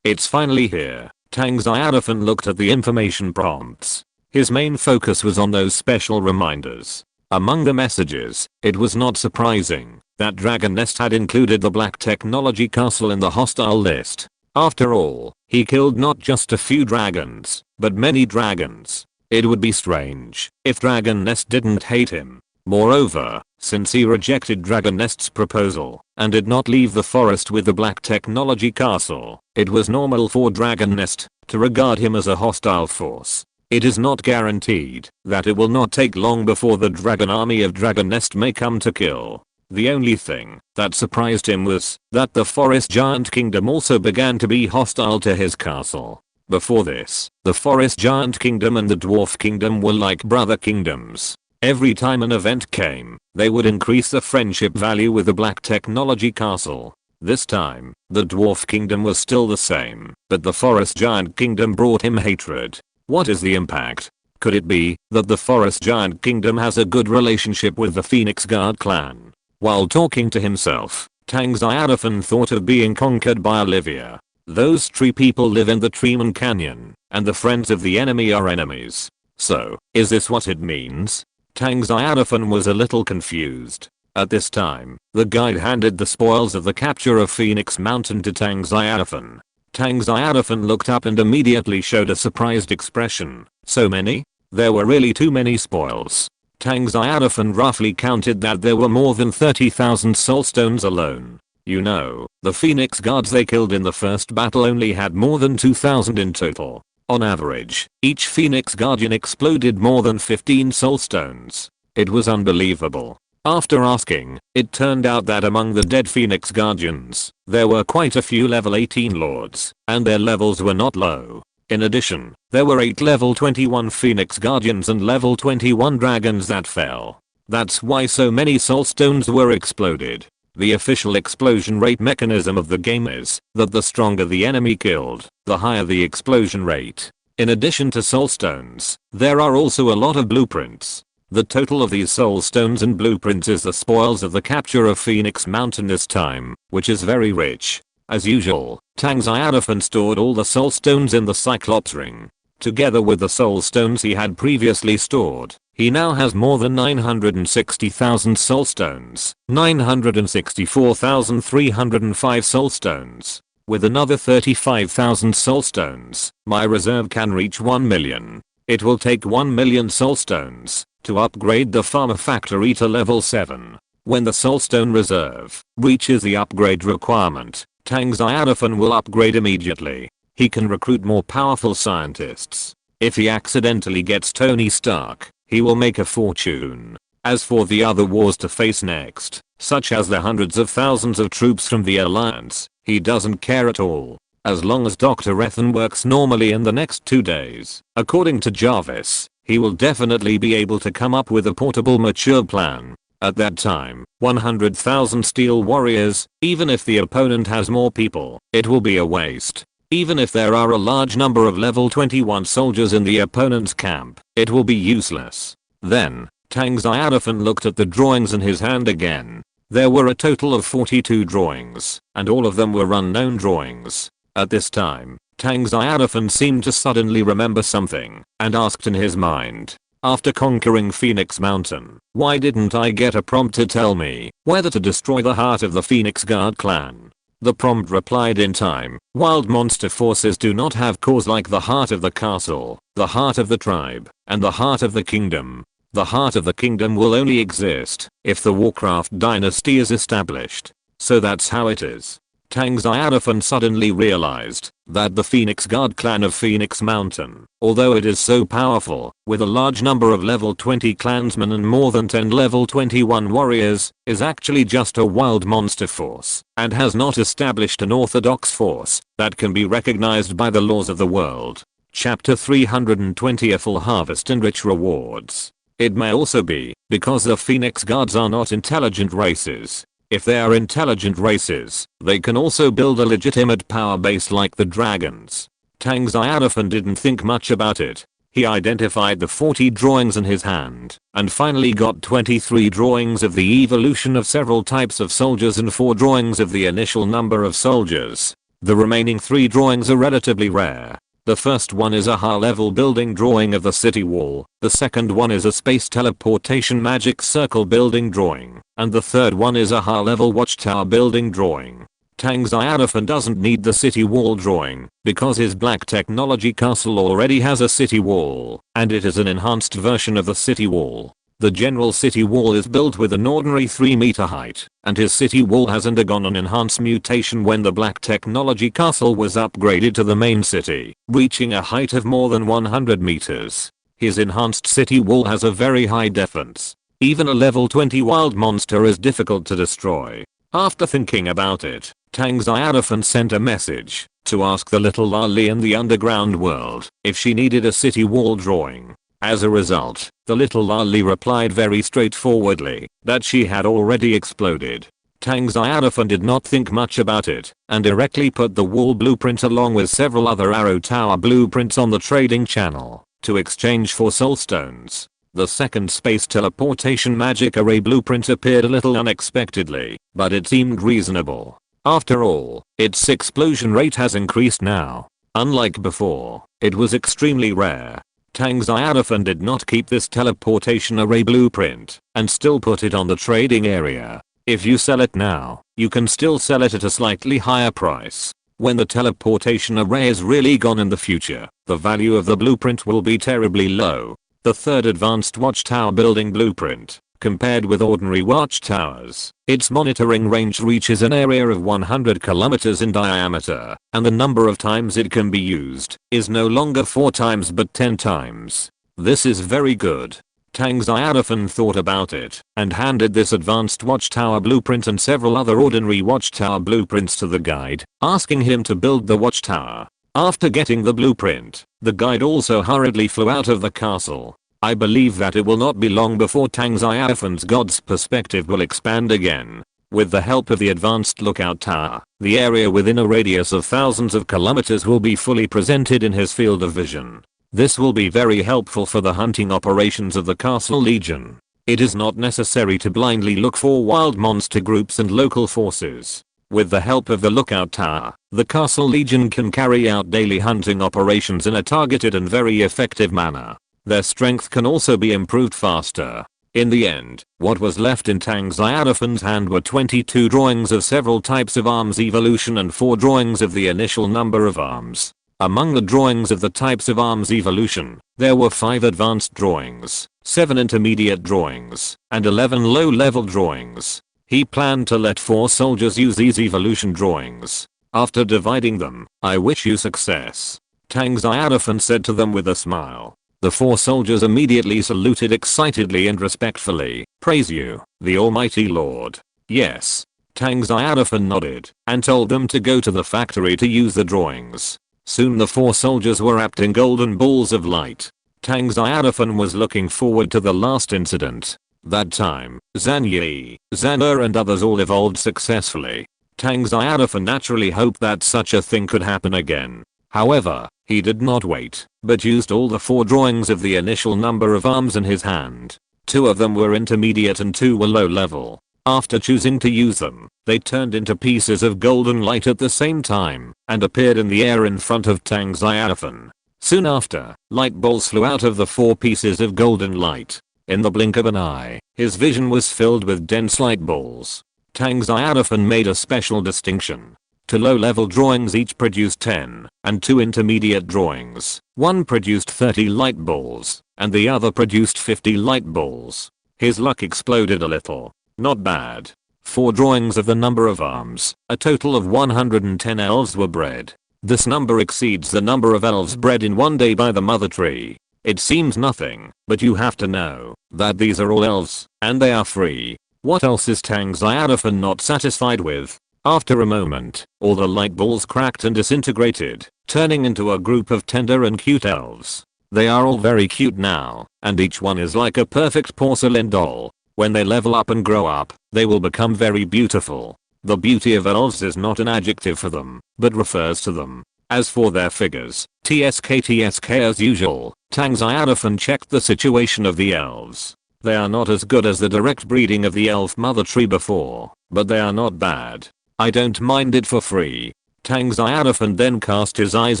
It's finally here. Tang Xiaofan looked at the information prompts. His main focus was on those special reminders. Among the messages, it was not surprising that Dragon Nest had included the Black Technology Castle in the hostile list. After all, he killed not just a few dragons, but many dragons. It would be strange if Dragon Nest didn't hate him. Moreover, since he rejected Dragon Nest's proposal and did not leave the forest with the Black Technology Castle, it was normal for Dragon Nest to regard him as a hostile force. It is not guaranteed that it will not take long before the dragon army of Dragon Nest may come to kill. The only thing that surprised him was that the Forest Giant Kingdom also began to be hostile to his castle. Before this, the Forest Giant Kingdom and the Dwarf Kingdom were like brother kingdoms. Every time an event came, they would increase the friendship value with the Black Technology Castle. This time, the Dwarf Kingdom was still the same, but the Forest Giant Kingdom brought him hatred. What is the impact? Could it be that the Forest Giant Kingdom has a good relationship with the Phoenix Guard clan? While talking to himself, Tang Xiaofan thought of being conquered by Olivia. Those tree people live in the Treeman Canyon, and the friends of the enemy are enemies. So, is this what it means? Tang Xiaofan was a little confused. At this time, the guide handed the spoils of the capture of Phoenix Mountain to Tang Xiaofan. Tang Xiaofan looked up and immediately showed a surprised expression. So many? There were really too many spoils. Tang Xiaofan roughly counted that there were more than 30,000 soulstones alone. You know, the Phoenix Guards they killed in the first battle only had more than 2,000 in total. On average, each Phoenix Guardian exploded more than 15 soulstones. It was unbelievable. After asking, it turned out that among the dead Phoenix Guardians, there were quite a few level 18 lords, and their levels were not low. In addition, there were 8 level 21 Phoenix Guardians and level 21 dragons that fell. That's why so many soulstones were exploded. The official explosion rate mechanism of the game is that the stronger the enemy killed, the higher the explosion rate. In addition to soulstones, there are also a lot of blueprints. The total of these soulstones and blueprints is the spoils of the capture of Phoenix Mountain this time, which is very rich. As usual, Tang Xiaofan stored all the soulstones in the Cyclops ring. Together with the soulstones he had previously stored, he now has more than 960,000 soulstones, 964,305 soulstones. With another 35,000 soulstones, my reserve can reach 1 million. It will take 1 million soulstones to upgrade the farmer factory to level 7. When the soulstone reserve reaches the upgrade requirement, Tang Xiaofan will upgrade immediately. He can recruit more powerful scientists. If he accidentally gets Tony Stark, he will make a fortune. As for the other wars to face next, such as the hundreds of thousands of troops from the Alliance, he doesn't care at all. As long as Dr. Rethan works normally in the next 2 days, according to Jarvis, he will definitely be able to come up with a portable mature plan. At that time, 100,000 steel warriors, even if the opponent has more people, it will be a waste. Even if there are a large number of level 21 soldiers in the opponent's camp, it will be useless. Then, Tang Xiaofan looked at the drawings in his hand again. There were a total of 42 drawings, and all of them were unknown drawings. At this time, Tang Xiaofan seemed to suddenly remember something, and asked in his mind, after conquering Phoenix Mountain, why didn't I get a prompt to tell me whether to destroy the heart of the Phoenix Guard clan? The prompt replied in time, wild monster forces do not have cores like the heart of the castle, the heart of the tribe, and the heart of the kingdom. The heart of the kingdom will only exist if the Warcraft dynasty is established. So that's how it is. Tang Xiaofan suddenly realized that the Phoenix Guard clan of Phoenix Mountain, although it is so powerful, with a large number of level 20 clansmen and more than 10 level 21 warriors, is actually just a wild monster force, and has not established an orthodox force that can be recognized by the laws of the world. Chapter 320 A full harvest and rich rewards. It may also be because the Phoenix Guards are not intelligent races. If they are intelligent races, they can also build a legitimate power base like the dragons. Tang Xiaofan didn't think much about it. He identified the 40 drawings in his hand, and finally got 23 drawings of the evolution of several types of soldiers and 4 drawings of the initial number of soldiers. The remaining 3 drawings are relatively rare. The first one is a high-level building drawing of the city wall, the second one is a space teleportation magic circle building drawing, and the third one is a high-level watchtower building drawing. Tang Xiaofan doesn't need the city wall drawing, because his black technology castle already has a city wall, and it is an enhanced version of the city wall. The general city wall is built with an ordinary 3 meter height, and his city wall has undergone an enhanced mutation when the black technology castle was upgraded to the main city, reaching a height of more than 100 meters. His enhanced city wall has a very high defense. Even a level 20 wild monster is difficult to destroy. After thinking about it, Tang Xiaofan sent a message to ask the little loli in the underground world if she needed a city wall drawing. As a result, the little loli replied very straightforwardly that she had already exploded. Tang Xiaofan did not think much about it and directly put the wall blueprint along with several other arrow tower blueprints on the trading channel to exchange for soulstones. The second space teleportation magic array blueprint appeared a little unexpectedly, but it seemed reasonable. After all, its explosion rate has increased now. Unlike before, it was extremely rare. Tang Xiaofan did not keep this teleportation array blueprint and still put it on the trading area. If you sell it now, you can still sell it at a slightly higher price. When the teleportation array is really gone in the future, the value of the blueprint will be terribly low. The third advanced watchtower building blueprint, compared with ordinary watchtowers, its monitoring range reaches an area of 100 kilometers in diameter, and the number of times it can be used is no longer 4 times but 10 times. This is very good. Tang Xiaofan thought about it and handed this advanced watchtower blueprint and several other ordinary watchtower blueprints to the guide, asking him to build the watchtower. After getting the blueprint, the guide also hurriedly flew out of the castle. I believe that it will not be long before Tang Xiaofan's god's perspective will expand again. With the help of the advanced lookout tower, the area within a radius of thousands of kilometers will be fully presented in his field of vision. This will be very helpful for the hunting operations of the Castle Legion. It is not necessary to blindly look for wild monster groups and local forces. With the help of the lookout tower, the Castle Legion can carry out daily hunting operations in a targeted and very effective manner. Their strength can also be improved faster. In the end, what was left in Tang Xiaofan's hand were 22 drawings of several types of arms evolution and 4 drawings of the initial number of arms. Among the drawings of the types of arms evolution, there were 5 advanced drawings, 7 intermediate drawings, and 11 low-level drawings. He planned to let 4 soldiers use these evolution drawings. After dividing them, I wish you success, Tang Xiaofan said to them with a smile. The 4 soldiers immediately saluted excitedly and respectfully. Praise you, the Almighty Lord. Yes. Tang Xiaofan nodded and told them to go to the factory to use the drawings. Soon the 4 soldiers were wrapped in golden balls of light. Tang Xiaofan was looking forward to the last incident. That time, Zhan Yi, Zhan Er and others all evolved successfully. Tang Xiaofan naturally hoped that such a thing could happen again. However, he did not wait, but used all the 4 drawings of the initial number of arms in his hand. 2 of them were intermediate and 2 were low level. After choosing to use them, they turned into pieces of golden light at the same time and appeared in the air in front of Tang Xiaofan. Soon after, light balls flew out of the 4 pieces of golden light. In the blink of an eye, his vision was filled with dense light balls. Tang Xiaofan made a special distinction. 2 low-level drawings each produced 10, and 2 intermediate drawings. One produced 30 light balls, and the other produced 50 light balls. His luck exploded a little. Not bad. 4 drawings of the number of arms, a total of 110 elves were bred. This number exceeds the number of elves bred in one day by the mother tree. It seems nothing, but you have to know that these are all elves, and they are free. What else is Tang Xiaofan not satisfied with? After a moment, all the light balls cracked and disintegrated, turning into a group of tender and cute elves. They are all very cute now, and each one is like a perfect porcelain doll. When they level up and grow up, they will become very beautiful. The beauty of elves is not an adjective for them, but refers to them. As for their figures, TSK as usual, Tang Xiaofan checked the situation of the elves. They are not as good as the direct breeding of the elf mother tree before, but they are not bad. I don't mind it for free. Tang Xiaofan then cast his eyes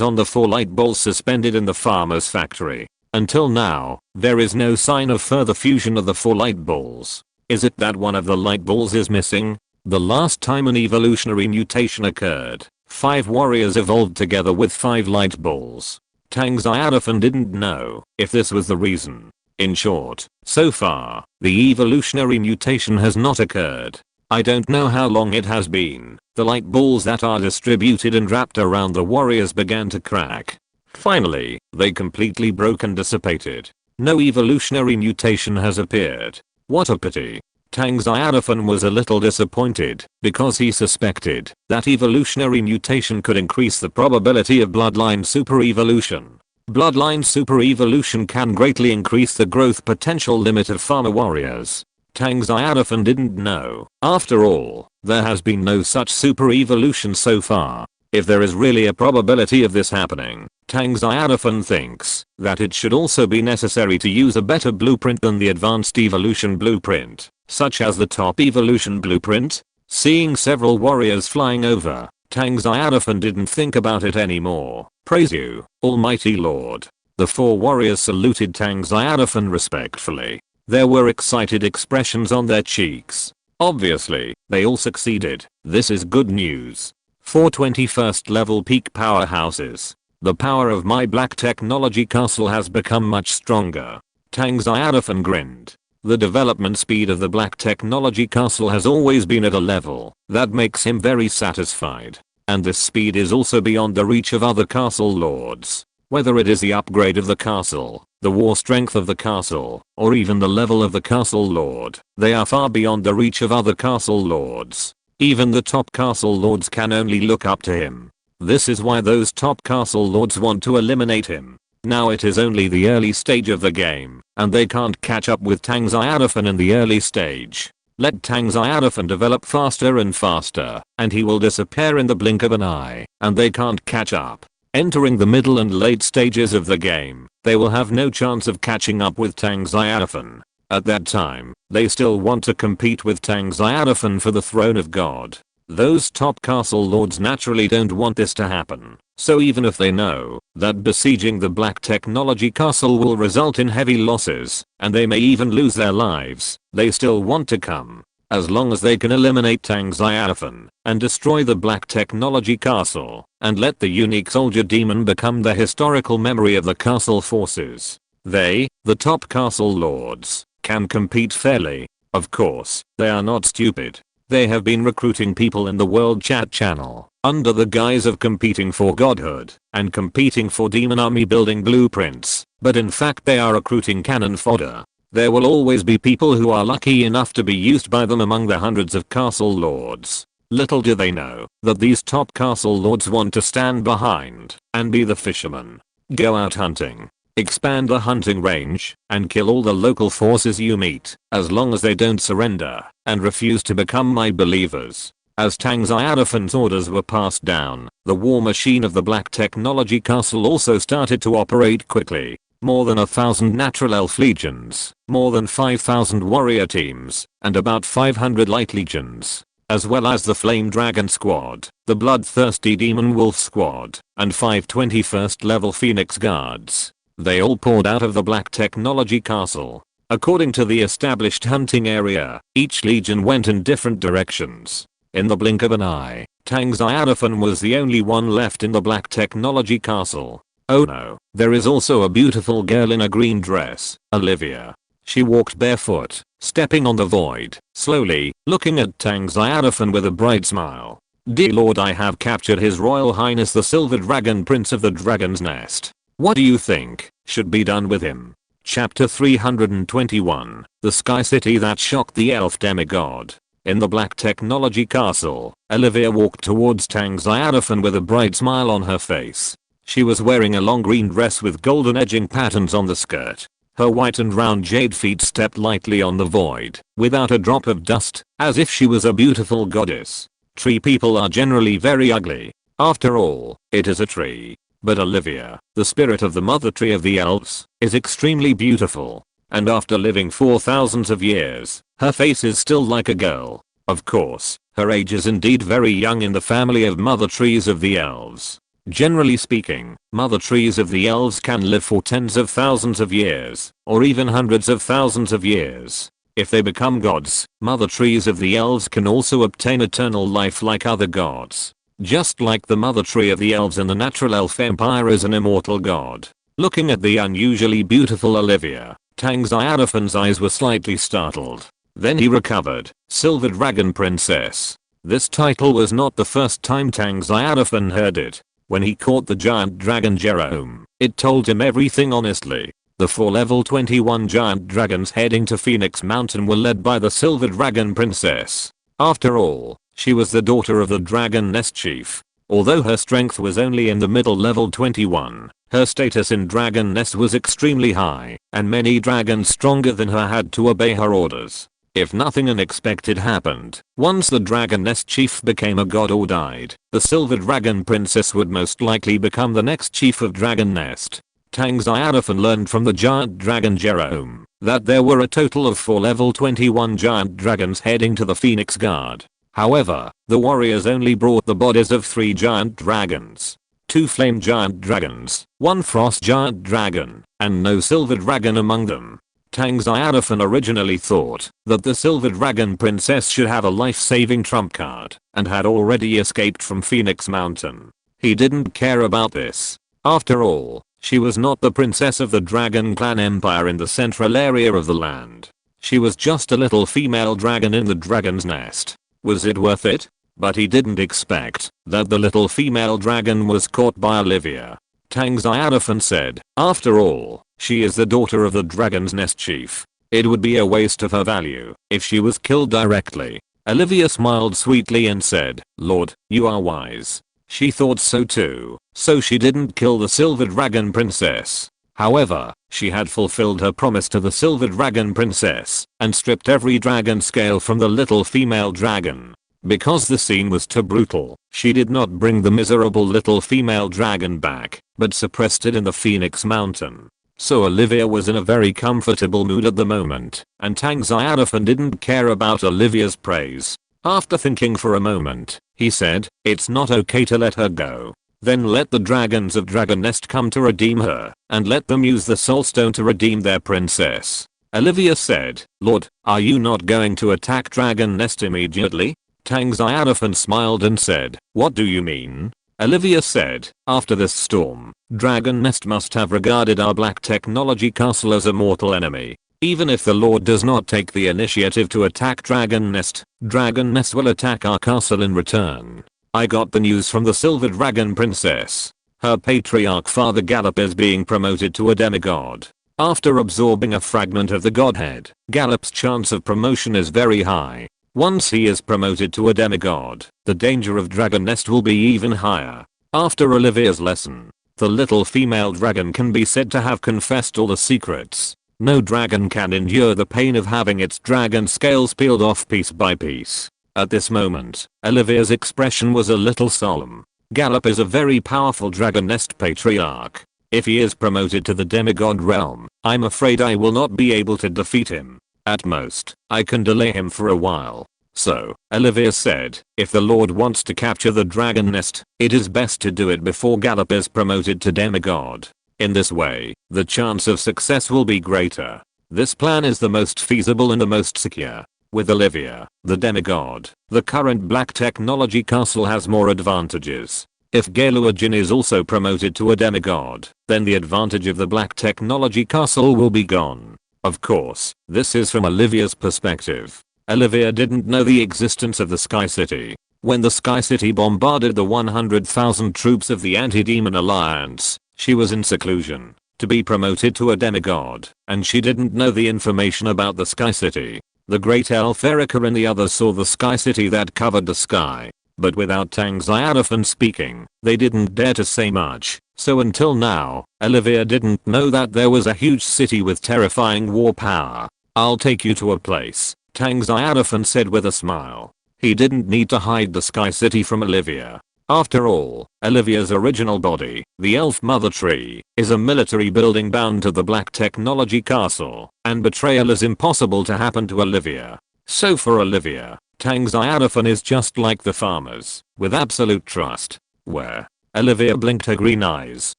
on the 4 light balls suspended in the farmer's factory. Until now, there is no sign of further fusion of the 4 light balls. Is it that one of the light balls is missing? The last time an evolutionary mutation occurred, 5 warriors evolved together with 5 light balls. Tang Xiaofan didn't know if this was the reason. In short, so far, the evolutionary mutation has not occurred. I don't know how long it has been. The light balls that are distributed and wrapped around the warriors began to crack. Finally, they completely broke and dissipated. No evolutionary mutation has appeared. What a pity. Tang Xiaofan was a little disappointed because he suspected that evolutionary mutation could increase the probability of bloodline super-evolution. Bloodline super-evolution can greatly increase the growth potential limit of farmer warriors. Tang Xiaofan didn't know. After all, there has been no such super-evolution so far. If there is really a probability of this happening, Tang Xiaofan thinks that it should also be necessary to use a better blueprint than the advanced evolution blueprint, such as the top evolution blueprint. Seeing several warriors flying over, Tang Xiaofan didn't think about it anymore. Praise you, Almighty Lord. The 4 warriors saluted Tang Xiaofan respectfully. There were excited expressions on their cheeks. Obviously, they all succeeded. This is good news. 4 21st level peak powerhouses. The power of my black technology castle has become much stronger. Tang Xiaofan grinned. The development speed of the black technology castle has always been at a level that makes him very satisfied. And this speed is also beyond the reach of other castle lords. Whether it is the upgrade of the castle, the war strength of the castle, or even the level of the castle lord, they are far beyond the reach of other castle lords. Even the top castle lords can only look up to him. This is why those top castle lords want to eliminate him. Now it is only the early stage of the game, and they can't catch up with Tang Xiaofan in the early stage. Let Tang Xiaofan develop faster and faster, and he will disappear in the blink of an eye, and they can't catch up. Entering the middle and late stages of the game, they will have no chance of catching up with Tang Xiaofan. At that time, they still want to compete with Tang Xiaofan for the throne of God. Those top castle lords naturally don't want this to happen, so even if they know that besieging the black technology castle will result in heavy losses, and they may even lose their lives, they still want to come. As long as they can eliminate Tang Xiaofan and destroy the black technology castle and let the unique soldier demon become the historical memory of the castle forces, they, the top castle lords, can compete fairly. Of course, they are not stupid. They have been recruiting people in the world chat channel under the guise of competing for godhood and competing for demon army building blueprints, but in fact they are recruiting cannon fodder. There will always be people who are lucky enough to be used by them among the hundreds of castle lords. Little do they know that these top castle lords want to stand behind and be the fisherman. Go out hunting. Expand the hunting range and kill all the local forces you meet, as long as they don't surrender and refuse to become my believers. As Tang Xiaofan's orders were passed down, the war machine of the black technology castle also started to operate quickly. More than 1,000 natural elf legions, more than 5,000 warrior teams, and about 500 light legions, as well as the flame dragon squad, the bloodthirsty demon wolf squad, and 5 21st level phoenix guards. They all poured out of the black technology castle. According to the established hunting area, each legion went in different directions. In the blink of an eye, Tang Xiaofan was the only one left in the black technology castle. Oh no, there is also a beautiful girl in a green dress, Olivia. She walked barefoot, stepping on the void, slowly, looking at Tang Xiaofan with a bright smile. Dear Lord, I have captured His Royal Highness the Silver Dragon Prince of the Dragon's Nest. What do you think should be done with him? Chapter 321, The Sky City That Shocked the Elf Demigod. In the black technology castle, Olivia walked towards Tang Xiaofan with a bright smile on her face. She was wearing a long green dress with golden edging patterns on the skirt. Her white and round jade feet stepped lightly on the void, without a drop of dust, as if she was a beautiful goddess. Tree people are generally very ugly. After all, it is a tree. But Olivia, the spirit of the mother tree of the elves, is extremely beautiful. And after living for thousands of years, her face is still like a girl. Of course, her age is indeed very young in the family of mother trees of the elves. Generally speaking, mother trees of the elves can live for tens of thousands of years, or even hundreds of thousands of years. If they become gods, mother trees of the elves can also obtain eternal life like other gods. Just like the mother tree of the elves in the natural elf empire is an immortal god. Looking at the unusually beautiful Olivia, Tang Xiaofan's eyes were slightly startled. Then he recovered. Silver Dragon Princess. This title was not the first time Tang Xiaofan heard it. When he caught the giant dragon Jerome, it told him everything honestly. The 4 level 21 giant dragons heading to Phoenix Mountain were led by the Silver Dragon Princess. After all, she was the daughter of the Dragon Nest Chief. Although her strength was only in the middle level 21, her status in Dragon Nest was extremely high, and many dragons stronger than her had to obey her orders. If nothing unexpected happened, once the Dragon Nest Chief became a god or died, the Silver Dragon Princess would most likely become the next chief of Dragon Nest. Tang Xiaofan learned from the giant dragon Jerome that there were a total of 4 level 21 giant dragons heading to the Phoenix Guard. However, the warriors only brought the bodies of 3 giant dragons. 2 flame giant dragons, 1 frost giant dragon, and no silver dragon among them. Tang Xiaofan originally thought that the Silver Dragon Princess should have a life-saving trump card and had already escaped from Phoenix Mountain. He didn't care about this. After all, she was not the princess of the Dragon Clan Empire in the central area of the land. She was just a little female dragon in the dragon's nest. Was it worth it? But he didn't expect that the little female dragon was caught by Olivia. Tang Xiaofan said. After all, she is the daughter of the Dragon's Nest chief. It would be a waste of her value if she was killed directly. Olivia smiled sweetly and said, Lord, you are wise. She thought so too, so she didn't kill the Silver Dragon Princess. However, she had fulfilled her promise to the Silver Dragon Princess and stripped every dragon scale from the little female dragon. Because the scene was too brutal, she did not bring the miserable little female dragon back, but suppressed it in the Phoenix Mountain. So Olivia was in a very comfortable mood at the moment, and Tang Xiaofan didn't care about Olivia's praise. After thinking for a moment, he said, it's not okay to let her go. Then let the dragons of Dragon Nest come to redeem her, and let them use the Soul Stone to redeem their princess. Olivia said, Lord, are you not going to attack Dragon Nest immediately? Tang Xiaofan smiled and said, what do you mean? Olivia said, after this storm, Dragon Nest must have regarded our Black Technology Castle as a mortal enemy. Even if the Lord does not take the initiative to attack Dragon Nest will attack our castle in return. I got the news from the Silver Dragon Princess. Her patriarch father Gallop is being promoted to a demigod. After absorbing a fragment of the godhead, Gallop's chance of promotion is very high. Once he is promoted to a demigod, the danger of Dragon Nest will be even higher. After Olivia's lesson, the little female dragon can be said to have confessed all the secrets. No dragon can endure the pain of having its dragon scales peeled off piece by piece. At this moment, Olivia's expression was a little solemn. Gallop is a very powerful Dragon Nest patriarch. If he is promoted to the demigod realm, I'm afraid I will not be able to defeat him. At most, I can delay him for a while. So, Olivia said, if the Lord wants to capture the Dragon Nest, it is best to do it before Gallop is promoted to demigod. In this way, the chance of success will be greater. This plan is the most feasible and the most secure. With Olivia, the demigod, the current Black Technology Castle has more advantages. If Galua Jin is also promoted to a demigod, then the advantage of the Black Technology Castle will be gone. Of course, this is from Olivia's perspective. Olivia didn't know the existence of the Sky City. When the Sky City bombarded the 100,000 troops of the Anti-Demon Alliance, she was in seclusion, to be promoted to a demigod, and she didn't know the information about the Sky City. The Great Elf Erica and the others saw the Sky City that covered the sky, but without Tang Xiaofan speaking, they didn't dare to say much. So until now, Olivia didn't know that there was a huge city with terrifying war power. I'll take you to a place, Tang Xiaofan said with a smile. He didn't need to hide the Sky City from Olivia. After all, Olivia's original body, the Elf Mother Tree, is a military building bound to the Black Technology Castle, and betrayal is impossible to happen to Olivia. So for Olivia, Tang Xiaofan is just like the farmers, with absolute trust. Where? Olivia blinked her green eyes,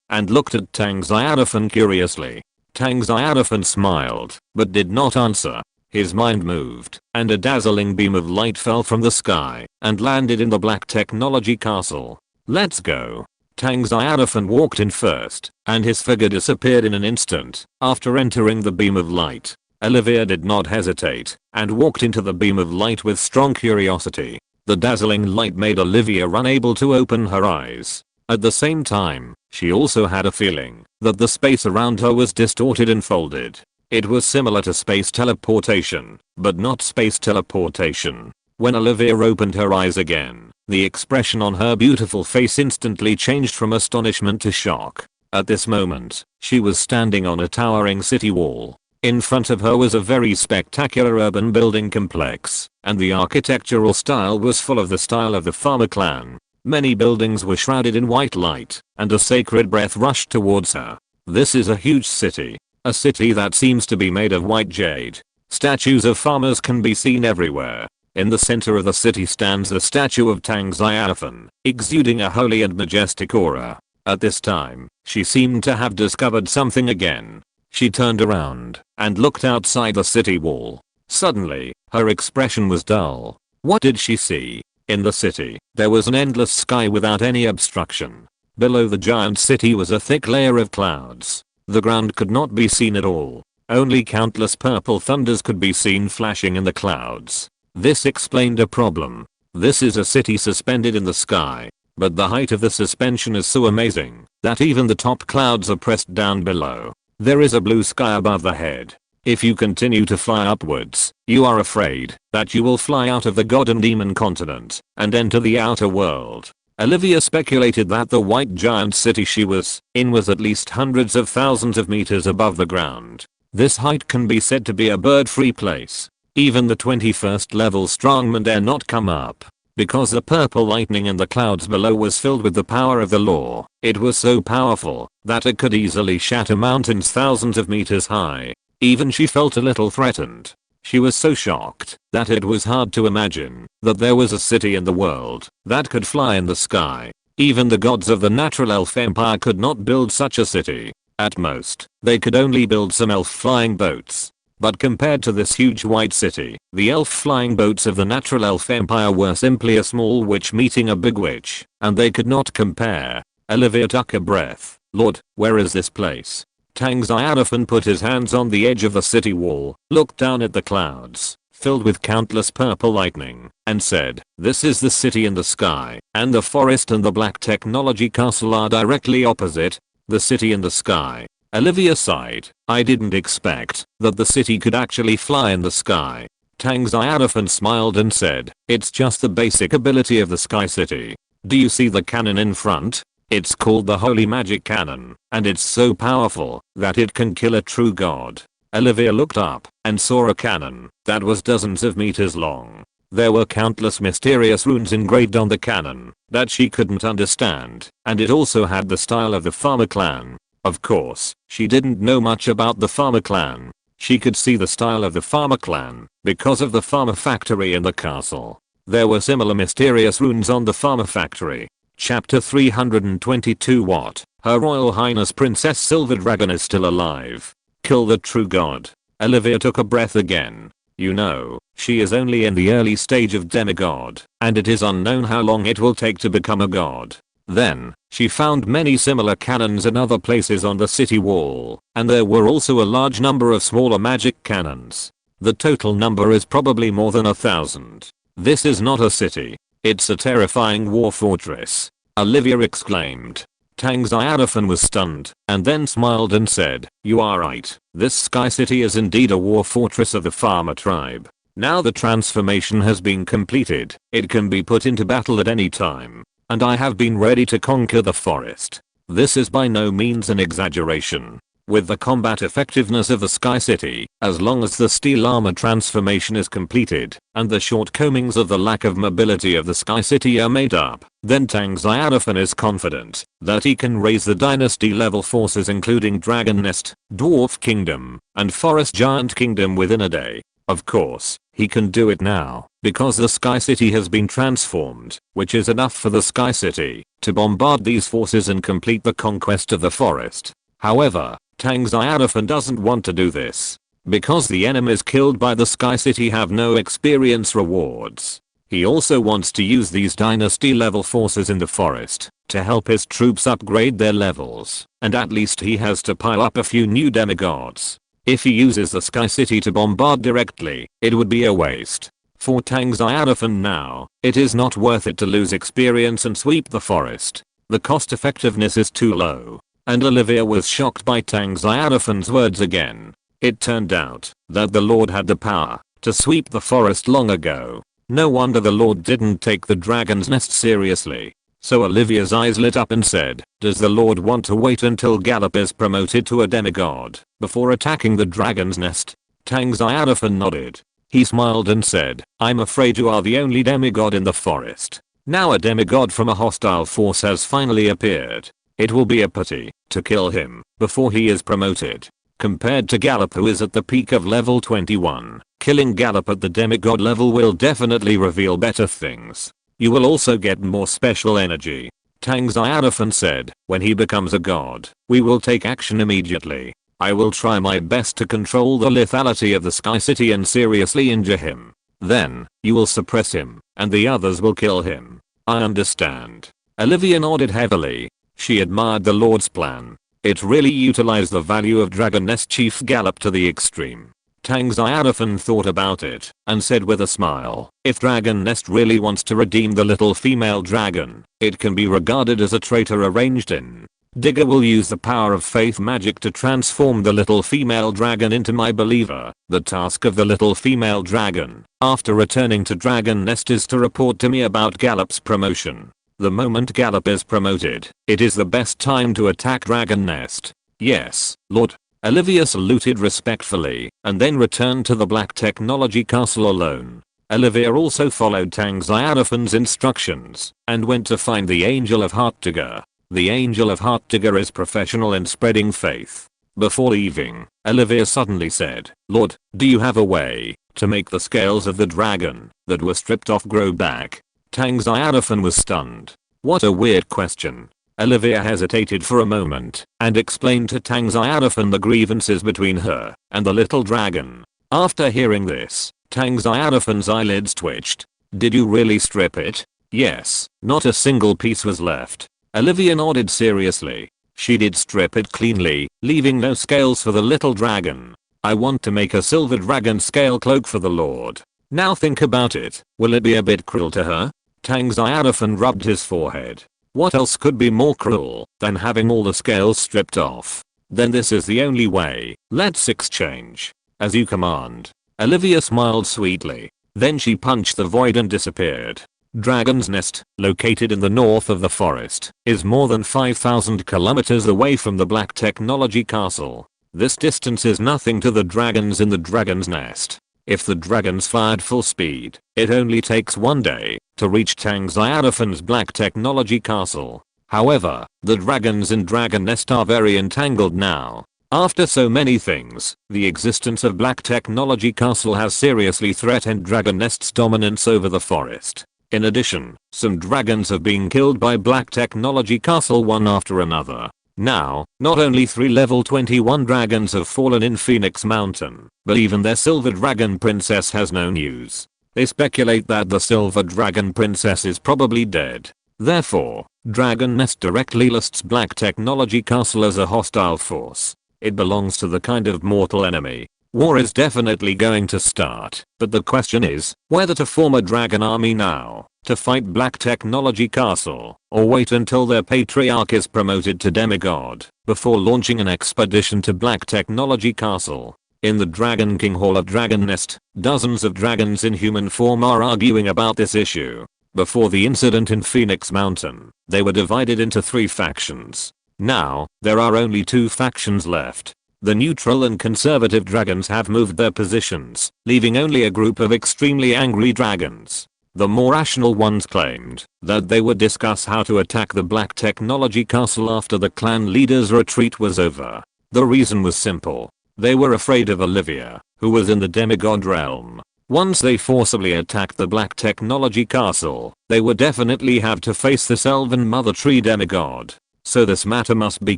and looked at Tang Xiaofan curiously. Tang Xiaofan smiled, but did not answer. His mind moved, and a dazzling beam of light fell from the sky, and landed in the Black Technology Castle. Let's go. Tang Xiaofan walked in first, and his figure disappeared in an instant, after entering the beam of light. Olivia did not hesitate, and walked into the beam of light with strong curiosity. The dazzling light made Olivia unable to open her eyes. At the same time, she also had a feeling that the space around her was distorted and folded. It was similar to space teleportation, but not space teleportation. When Olivia opened her eyes again, the expression on her beautiful face instantly changed from astonishment to shock. At this moment, she was standing on a towering city wall. In front of her was a very spectacular urban building complex, and the architectural style was full of the style of the farmer clan. Many buildings were shrouded in white light, and a sacred breath rushed towards her. This is a huge city. A city that seems to be made of white jade. Statues of farmers can be seen everywhere. In the center of the city stands a statue of Tang Xiaofan, exuding a holy and majestic aura. At this time, she seemed to have discovered something again. She turned around and looked outside the city wall. Suddenly, her expression was dull. What did she see? In the city, there was an endless sky without any obstruction. Below the giant city was a thick layer of clouds. The ground could not be seen at all. Only countless purple thunders could be seen flashing in the clouds. This explained a problem. This is a city suspended in the sky. but the height of the suspension is so amazing that even the top clouds are pressed down below. There is a blue sky above the head. If you continue to fly upwards, you are afraid that you will fly out of the god and demon continent and enter the outer world. Olivia speculated that the white giant city she was in was at least hundreds of thousands of meters above the ground. This height can be said to be a bird-free place. Even the 21st level strongmen dare not come up, because the purple lightning in the clouds below was filled with the power of the law. It was so powerful that it could easily shatter mountains thousands of meters high. Even she felt a little threatened. She was so shocked that it was hard to imagine that there was a city in the world that could fly in the sky. Even the gods of the natural elf empire could not build such a city. At most, they could only build some elf flying boats. But compared to this huge white city, the elf flying boats of the natural elf empire were simply a small witch meeting a big witch, and they could not compare. Olivia took a breath. Lord, where is this place? Tang Xiaofan put his hands on the edge of the city wall, looked down at the clouds, filled with countless purple lightning, and said, "This is the city in the sky, and the forest and the black technology castle are directly opposite. The city in the sky." Olivia sighed. "I didn't expect that the city could actually fly in the sky." Tang Xiaofan smiled and said, "It's just the basic ability of the Sky City. Do you see the cannon in front? It's called the Holy Magic Cannon, and it's so powerful that it can kill a true god." Olivia looked up and saw a cannon that was dozens of meters long. There were countless mysterious runes engraved on the cannon that she couldn't understand, and it also had the style of the farmer clan. Of course, she didn't know much about the farmer clan. She could see the style of the farmer clan because of the farmer factory in the castle. There were similar mysterious runes on the farmer factory. Chapter 322 What? Her Royal Highness Princess Silver Dragon is still alive. Kill the true god. Olivia took a breath again. You know, she is only in the early stage of demigod, and it is unknown how long it will take to become a god. Then, she found many similar cannons in other places on the city wall, and there were also a large number of smaller magic cannons. The total number is probably more than 1,000. This is not a city. It's a terrifying war fortress. Olivia exclaimed. Tang Xiaofan was stunned, and then smiled and said, "You are right. This Sky City is indeed a war fortress of the farmer tribe. Now the transformation has been completed. It can be put into battle at any time. And I have been ready to conquer the forest." This is by no means an exaggeration. With the combat effectiveness of the Sky City, as long as the steel armor transformation is completed, and the shortcomings of the lack of mobility of the Sky City are made up, then Tang Xiaofan is confident that he can raise the dynasty level forces including Dragon Nest, Dwarf Kingdom, and Forest Giant Kingdom within a day. Of course, he can do it now, because the Sky City has been transformed, which is enough for the Sky City to bombard these forces and complete the conquest of the forest. However, Tang Xiaofan doesn't want to do this, because the enemies killed by the Sky City have no experience rewards. He also wants to use these dynasty level forces in the forest to help his troops upgrade their levels, and at least he has to pile up a few new demigods. If he uses the Sky City to bombard directly, it would be a waste. For Tang Xiaofan now, it is not worth it to lose experience and sweep the forest. The cost effectiveness is too low. And Olivia was shocked by Tang Xiaofan's words again. It turned out that the Lord had the power to sweep the forest long ago. No wonder the Lord didn't take the dragon's nest seriously. So Olivia's eyes lit up and said, "Does the Lord want to wait until Gallop is promoted to a demigod before attacking the dragon's nest?" Tang Xiaofan nodded. He smiled and said, "I'm afraid you are the only demigod in the forest. Now a demigod from a hostile force has finally appeared. It will be a pity to kill him before he is promoted. Compared to Gallop, who is at the peak of level 21, killing Gallop at the demigod level will definitely reveal better things. You will also get more special energy." Tang Xiaofan said, "When he becomes a god, we will take action immediately. I will try my best to control the lethality of the Sky City and seriously injure him. Then, you will suppress him, and the others will kill him." "I understand." Olivia nodded heavily. She admired the Lord's plan. It really utilized the value of Dragon Nest Chief Gallop to the extreme. Tang Xiaofan thought about it and said with a smile, if Dragon Nest really wants to redeem the little female dragon, it can be regarded as a traitor arranged in. Digger will use the power of faith magic to transform the little female dragon into my believer. The task of the little female dragon, after returning to Dragon Nest, is to report to me about Gallup's promotion. The moment Gallup is promoted, it is the best time to attack Dragon Nest. Yes, Lord. Olivia saluted respectfully and then returned to the Black Technology Castle alone. Olivia also followed Tang Xiaofan's instructions and went to find the Angel of Heart Digger. The Angel of Heart Digger is professional in spreading faith. Before leaving, Olivia suddenly said, Lord, do you have a way to make the scales of the dragon that were stripped off grow back? Tang Xiaofan was stunned. What a weird question. Olivia hesitated for a moment and explained to Tang Xiaofan the grievances between her and the little dragon. After hearing this, Tang Xiaofan's eyelids twitched. Did you really strip it? Yes, not a single piece was left. Olivia nodded seriously. She did strip it cleanly, leaving no scales for the little dragon. I want to make a silver dragon scale cloak for the Lord. Now think about it, will it be a bit cruel to her? Tang Xiaofan rubbed his forehead. What else could be more cruel than having all the scales stripped off? Then this is the only way. Let's exchange. As you command. Olivia smiled sweetly. Then she punched the void and disappeared. Dragon's Nest, located in the north of the forest, is more than 5,000 kilometers away from the Black Technology Castle. This distance is nothing to the dragons in the Dragon's Nest. If the dragons fired full speed, it only takes one day to reach Tang Xiaofan's Black Technology Castle. However, the dragons in Dragon Nest are very entangled now. After so many things, the existence of Black Technology Castle has seriously threatened Dragon Nest's dominance over the forest. In addition, some dragons have been killed by Black Technology Castle one after another. Now, not only 3 level 21 dragons have fallen in Phoenix Mountain, but even their Silver Dragon Princess has no news. They speculate that the Silver Dragon Princess is probably dead. Therefore, Dragon Nest directly lists Black Technology Castle as a hostile force. It belongs to the kind of mortal enemy. War is definitely going to start, but the question is, whether to form a dragon army now, to fight Black Technology Castle, or wait until their patriarch is promoted to demigod, before launching an expedition to Black Technology Castle. In the Dragon King Hall of Dragon Nest, dozens of dragons in human form are arguing about this issue. Before the incident in Phoenix Mountain, they were divided into 3 factions. Now, there are only 2 factions left. The neutral and conservative dragons have moved their positions, leaving only a group of extremely angry dragons. The more rational ones claimed that they would discuss how to attack the Black Technology Castle after the clan leader's retreat was over. The reason was simple. They were afraid of Olivia, who was in the demigod realm. Once they forcibly attacked the Black Technology Castle, they would definitely have to face this elven mother tree demigod. So this matter must be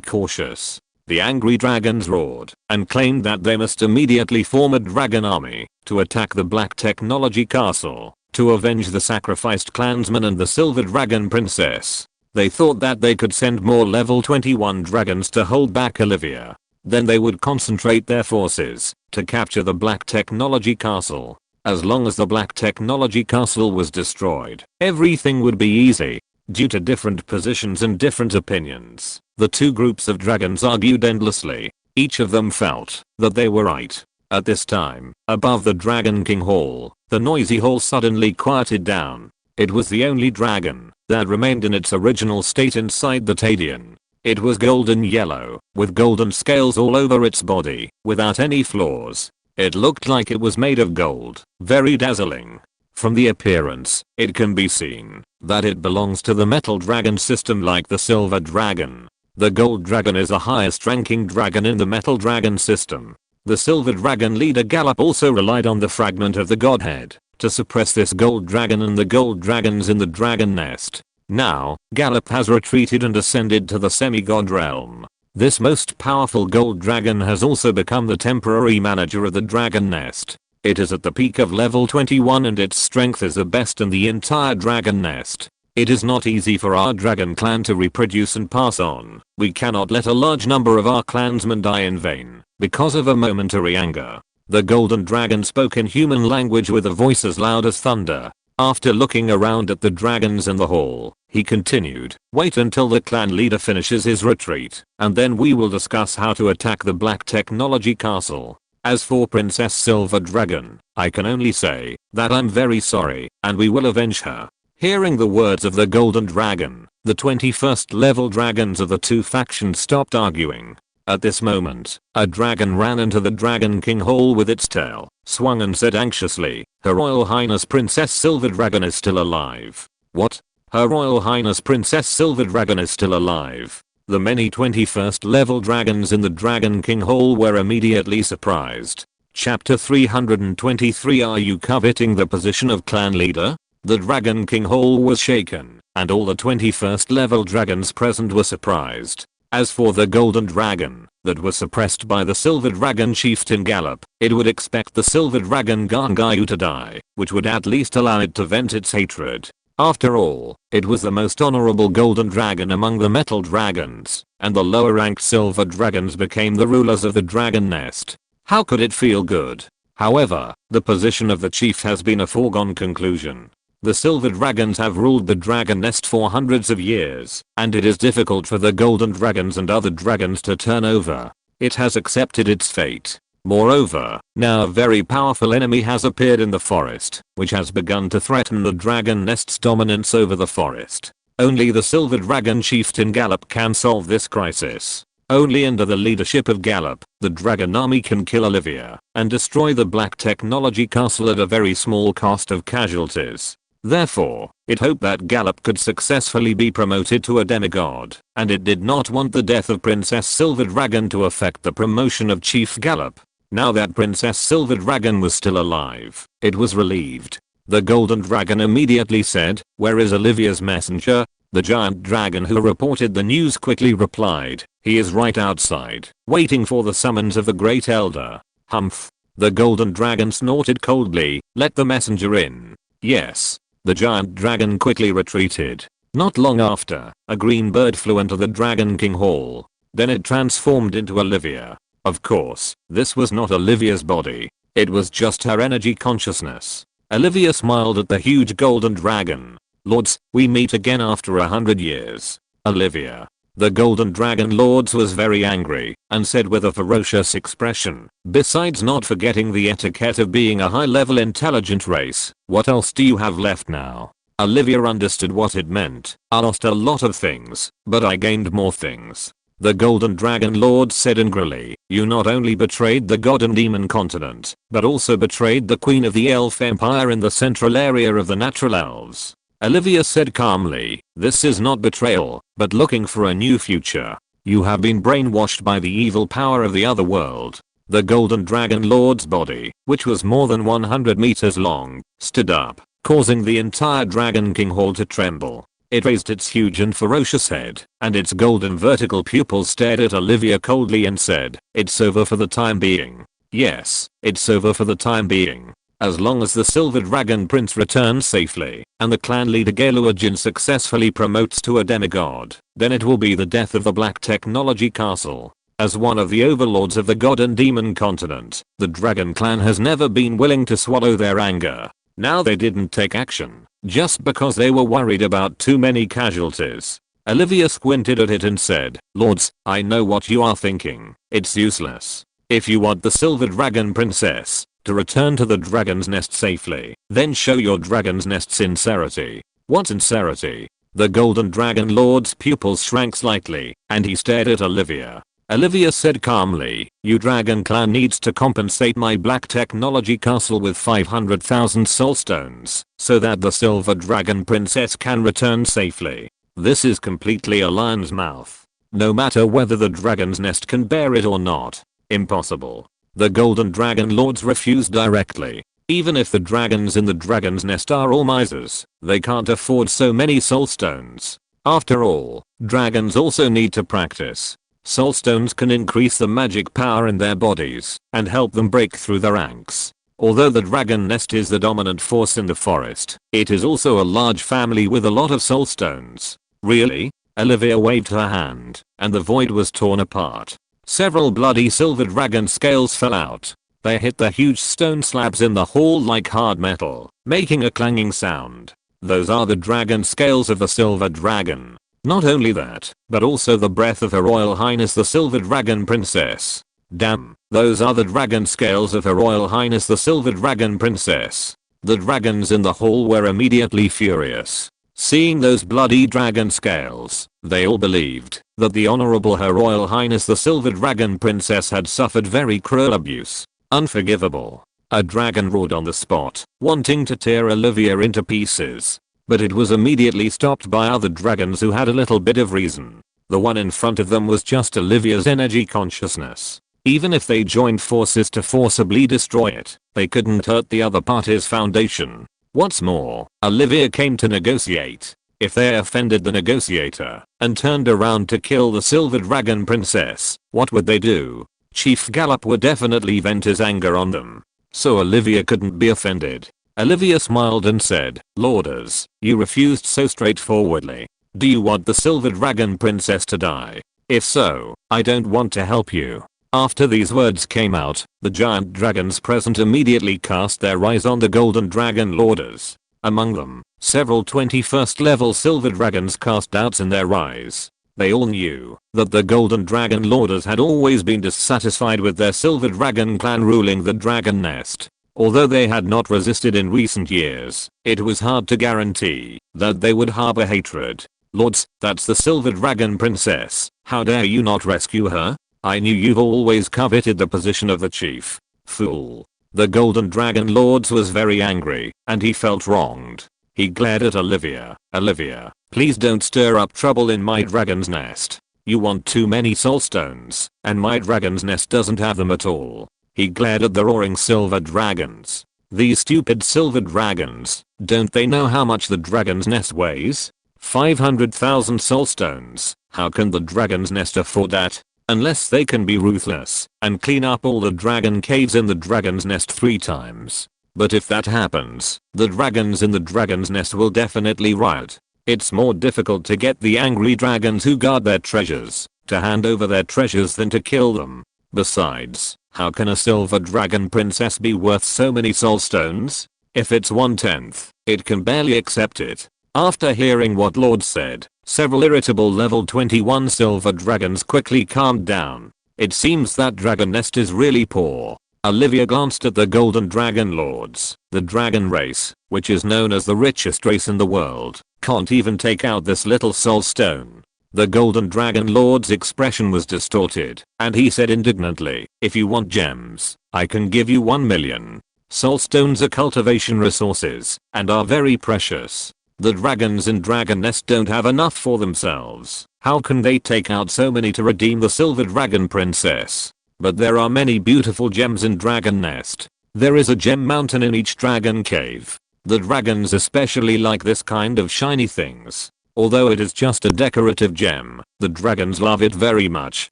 cautious. The angry dragons roared and claimed that they must immediately form a dragon army to attack the Black Technology Castle to avenge the sacrificed clansmen and the Silver Dragon Princess. They thought that they could send more level 21 dragons to hold back Olivia. Then they would concentrate their forces to capture the Black Technology Castle. As long as the Black Technology Castle was destroyed, everything would be easy. Due to different positions and different opinions, the 2 groups of dragons argued endlessly. Each of them felt that they were right. At this time, above the Dragon King Hall, the noisy hall suddenly quieted down. It was the only dragon that remained in its original state inside the Tadian. It was golden yellow, with golden scales all over its body, without any flaws. It looked like it was made of gold, very dazzling. From the appearance, it can be seen that it belongs to the metal dragon system like the silver dragon. The gold dragon is the highest ranking dragon in the metal dragon system. The silver dragon leader Gallup also relied on the fragment of the godhead to suppress this gold dragon and the gold dragons in the dragon nest. Now, Gallup has retreated and ascended to the semi-god realm. This most powerful gold dragon has also become the temporary manager of the dragon nest. It is at the peak of level 21 and its strength is the best in the entire dragon nest. It is not easy for our dragon clan to reproduce and pass on. We cannot let a large number of our clansmen die in vain because of a momentary anger. The golden dragon spoke in human language with a voice as loud as thunder. After looking around at the dragons in the hall, he continued, "Wait until the clan leader finishes his retreat, and then we will discuss how to attack the Black Technology Castle. As for Princess Silver Dragon, I can only say that I'm very sorry, and we will avenge her." Hearing the words of the golden dragon, the 21st level dragons of the two factions stopped arguing. At this moment, a dragon ran into the Dragon King Hall with its tail swung and said anxiously, "Her Royal Highness Princess Silver Dragon is still alive." What? Her Royal Highness Princess Silver Dragon is still alive? The many 21st level dragons in the Dragon King Hall were immediately surprised. Chapter 323. Are you coveting the position of clan leader? The Dragon King Hall was shaken, and all the 21st level dragons present were surprised. As for the golden dragon, that was suppressed by the silver dragon chieftain Gallop, it would expect the silver dragon Gangayu to die, which would at least allow it to vent its hatred. After all, it was the most honorable golden dragon among the metal dragons, and the lower ranked silver dragons became the rulers of the dragon nest. How could it feel good? However, the position of the chief has been a foregone conclusion. The silver dragons have ruled the dragon nest for hundreds of years, and it is difficult for the golden dragons and other dragons to turn over. It has accepted its fate. Moreover, now a very powerful enemy has appeared in the forest, which has begun to threaten the dragon nest's dominance over the forest. Only the silver dragon chieftain Gallop can solve this crisis. Only under the leadership of Gallop, the dragon army can kill Olivia and destroy the Black Technology Castle at a very small cost of casualties. Therefore, it hoped that Gallop could successfully be promoted to a demigod, and it did not want the death of Princess Silver Dragon to affect the promotion of Chief Gallop. Now that Princess Silver Dragon was still alive, it was relieved. The golden dragon immediately said, "Where is Olivia's messenger?" The giant dragon who reported the news quickly replied, "He is right outside, waiting for the summons of the great elder." Humph. The golden dragon snorted coldly, "Let the messenger in." Yes. The giant dragon quickly retreated. Not long after, a green bird flew into the Dragon King Hall. Then it transformed into Olivia. Of course, this was not Olivia's body. It was just her energy consciousness. Olivia smiled at the huge golden dragon. "Lords, we meet again after 100 years. Olivia." The golden dragon lords was very angry and said with a ferocious expression, "Besides not forgetting the etiquette of being a high-level intelligent race, what else do you have left now?" Olivia understood what it meant. "I lost a lot of things, but I gained more things." The golden dragon lord said angrily, "You not only betrayed the god and demon continent, but also betrayed the queen of the elf empire in the central area of the natural elves." Olivia said calmly, "This is not betrayal, but looking for a new future. You have been brainwashed by the evil power of the other world." The golden dragon lord's body, which was more than 100 meters long, stood up, causing the entire Dragon King Hall to tremble. It raised its huge and ferocious head, and its golden vertical pupils stared at Olivia coldly and said, "It's over for the time being. Yes, it's over for the time being. As long as the Silver Dragon Prince returns safely, and the clan leader Galuajin successfully promotes to a demigod, then it will be the death of the Black Technology Castle." As one of the overlords of the god and demon continent, the Dragon Clan has never been willing to swallow their anger. Now they didn't take action, just because they were worried about too many casualties. Olivia squinted at it and said, "Lords, I know what you are thinking. It's useless. If you want the Silver Dragon Princess to return to the dragon's nest safely, then show your dragon's nest sincerity." "What sincerity?" The golden dragon lord's pupils shrank slightly, and he stared at Olivia. Olivia said calmly, "You Dragon Clan needs to compensate my Black Technology Castle with 500,000 soul stones, so that the Silver Dragon Princess can return safely." This is completely a lion's mouth. No matter whether the dragon's nest can bear it or not. Impossible. The golden dragon lords refused directly. Even if the dragons in the dragon's nest are all misers, they can't afford so many soul stones. After all, dragons also need to practice. Soul stones can increase the magic power in their bodies and help them break through the ranks. Although the dragon nest is the dominant force in the forest, it is also a large family with a lot of soul stones. Really? Olivia waved her hand, and the void was torn apart. Several bloody silver dragon scales fell out. They hit the huge stone slabs in the hall like hard metal, making a clanging sound. Those are the dragon scales of the silver dragon. Not only that, but also the breath of Her Royal Highness the Silver Dragon Princess. Damn, those are the dragon scales of Her Royal Highness the Silver Dragon Princess. The dragons in the hall were immediately furious. Seeing those bloody dragon scales, they all believed that the Honorable Her Royal Highness the Silver Dragon Princess had suffered very cruel abuse. Unforgivable. A dragon roared on the spot, wanting to tear Olivia into pieces. But it was immediately stopped by other dragons who had a little bit of reason. The one in front of them was just Olivia's energy consciousness. Even if they joined forces to forcibly destroy it, they couldn't hurt the other party's foundation. What's more, Olivia came to negotiate. If they offended the negotiator and turned around to kill the Silver Dragon Princess, what would they do? Chief Gallop would definitely vent his anger on them. So Olivia couldn't be offended. Olivia smiled and said, "Lorders, you refused so straightforwardly. Do you want the Silver Dragon Princess to die? If so, I don't want to help you." After these words came out, the giant dragons present immediately cast their eyes on the Golden Dragon Lorders. Among them, several 21st level silver dragons cast doubts in their eyes. They all knew that the Golden Dragon Lorders had always been dissatisfied with their Silver Dragon clan ruling the Dragon Nest. Although they had not resisted in recent years, it was hard to guarantee that they would harbor hatred. "Lords, that's the Silver Dragon Princess. How dare you not rescue her? I knew you've always coveted the position of the chief. Fool." The Golden Dragon Lords was very angry, and he felt wronged. He glared at Olivia. "Olivia, please don't stir up trouble in my dragon's nest. You want too many soul stones, and my dragon's nest doesn't have them at all." He glared at the roaring silver dragons. "These stupid silver dragons, don't they know how much the dragon's nest weighs? 500,000 soul stones. How can the dragon's nest afford that? Unless they can be ruthless and clean up all the dragon caves in the dragon's nest 3 times. But if that happens, the dragons in the dragon's nest will definitely riot. It's more difficult to get the angry dragons who guard their treasures to hand over their treasures than to kill them. Besides, how can a silver dragon princess be worth so many soul stones? If it's 1/10, it can barely accept it." After hearing what Lord said, several irritable level 21 silver dragons quickly calmed down. It seems that dragon nest is really poor. Olivia glanced at the Golden Dragon Lords. The dragon race, which is known as the richest race in the world, can't even take out this little soul stone. The Golden Dragon Lord's expression was distorted, and he said indignantly, "If you want gems, I can give you 1 million. Soul stones are cultivation resources, and are very precious. The dragons in Dragon Nest don't have enough for themselves. How can they take out so many to redeem the Silver Dragon Princess? But there are many beautiful gems in Dragon Nest. There is a gem mountain in each dragon cave. The dragons especially like this kind of shiny things. Although it is just a decorative gem, the dragons love it very much.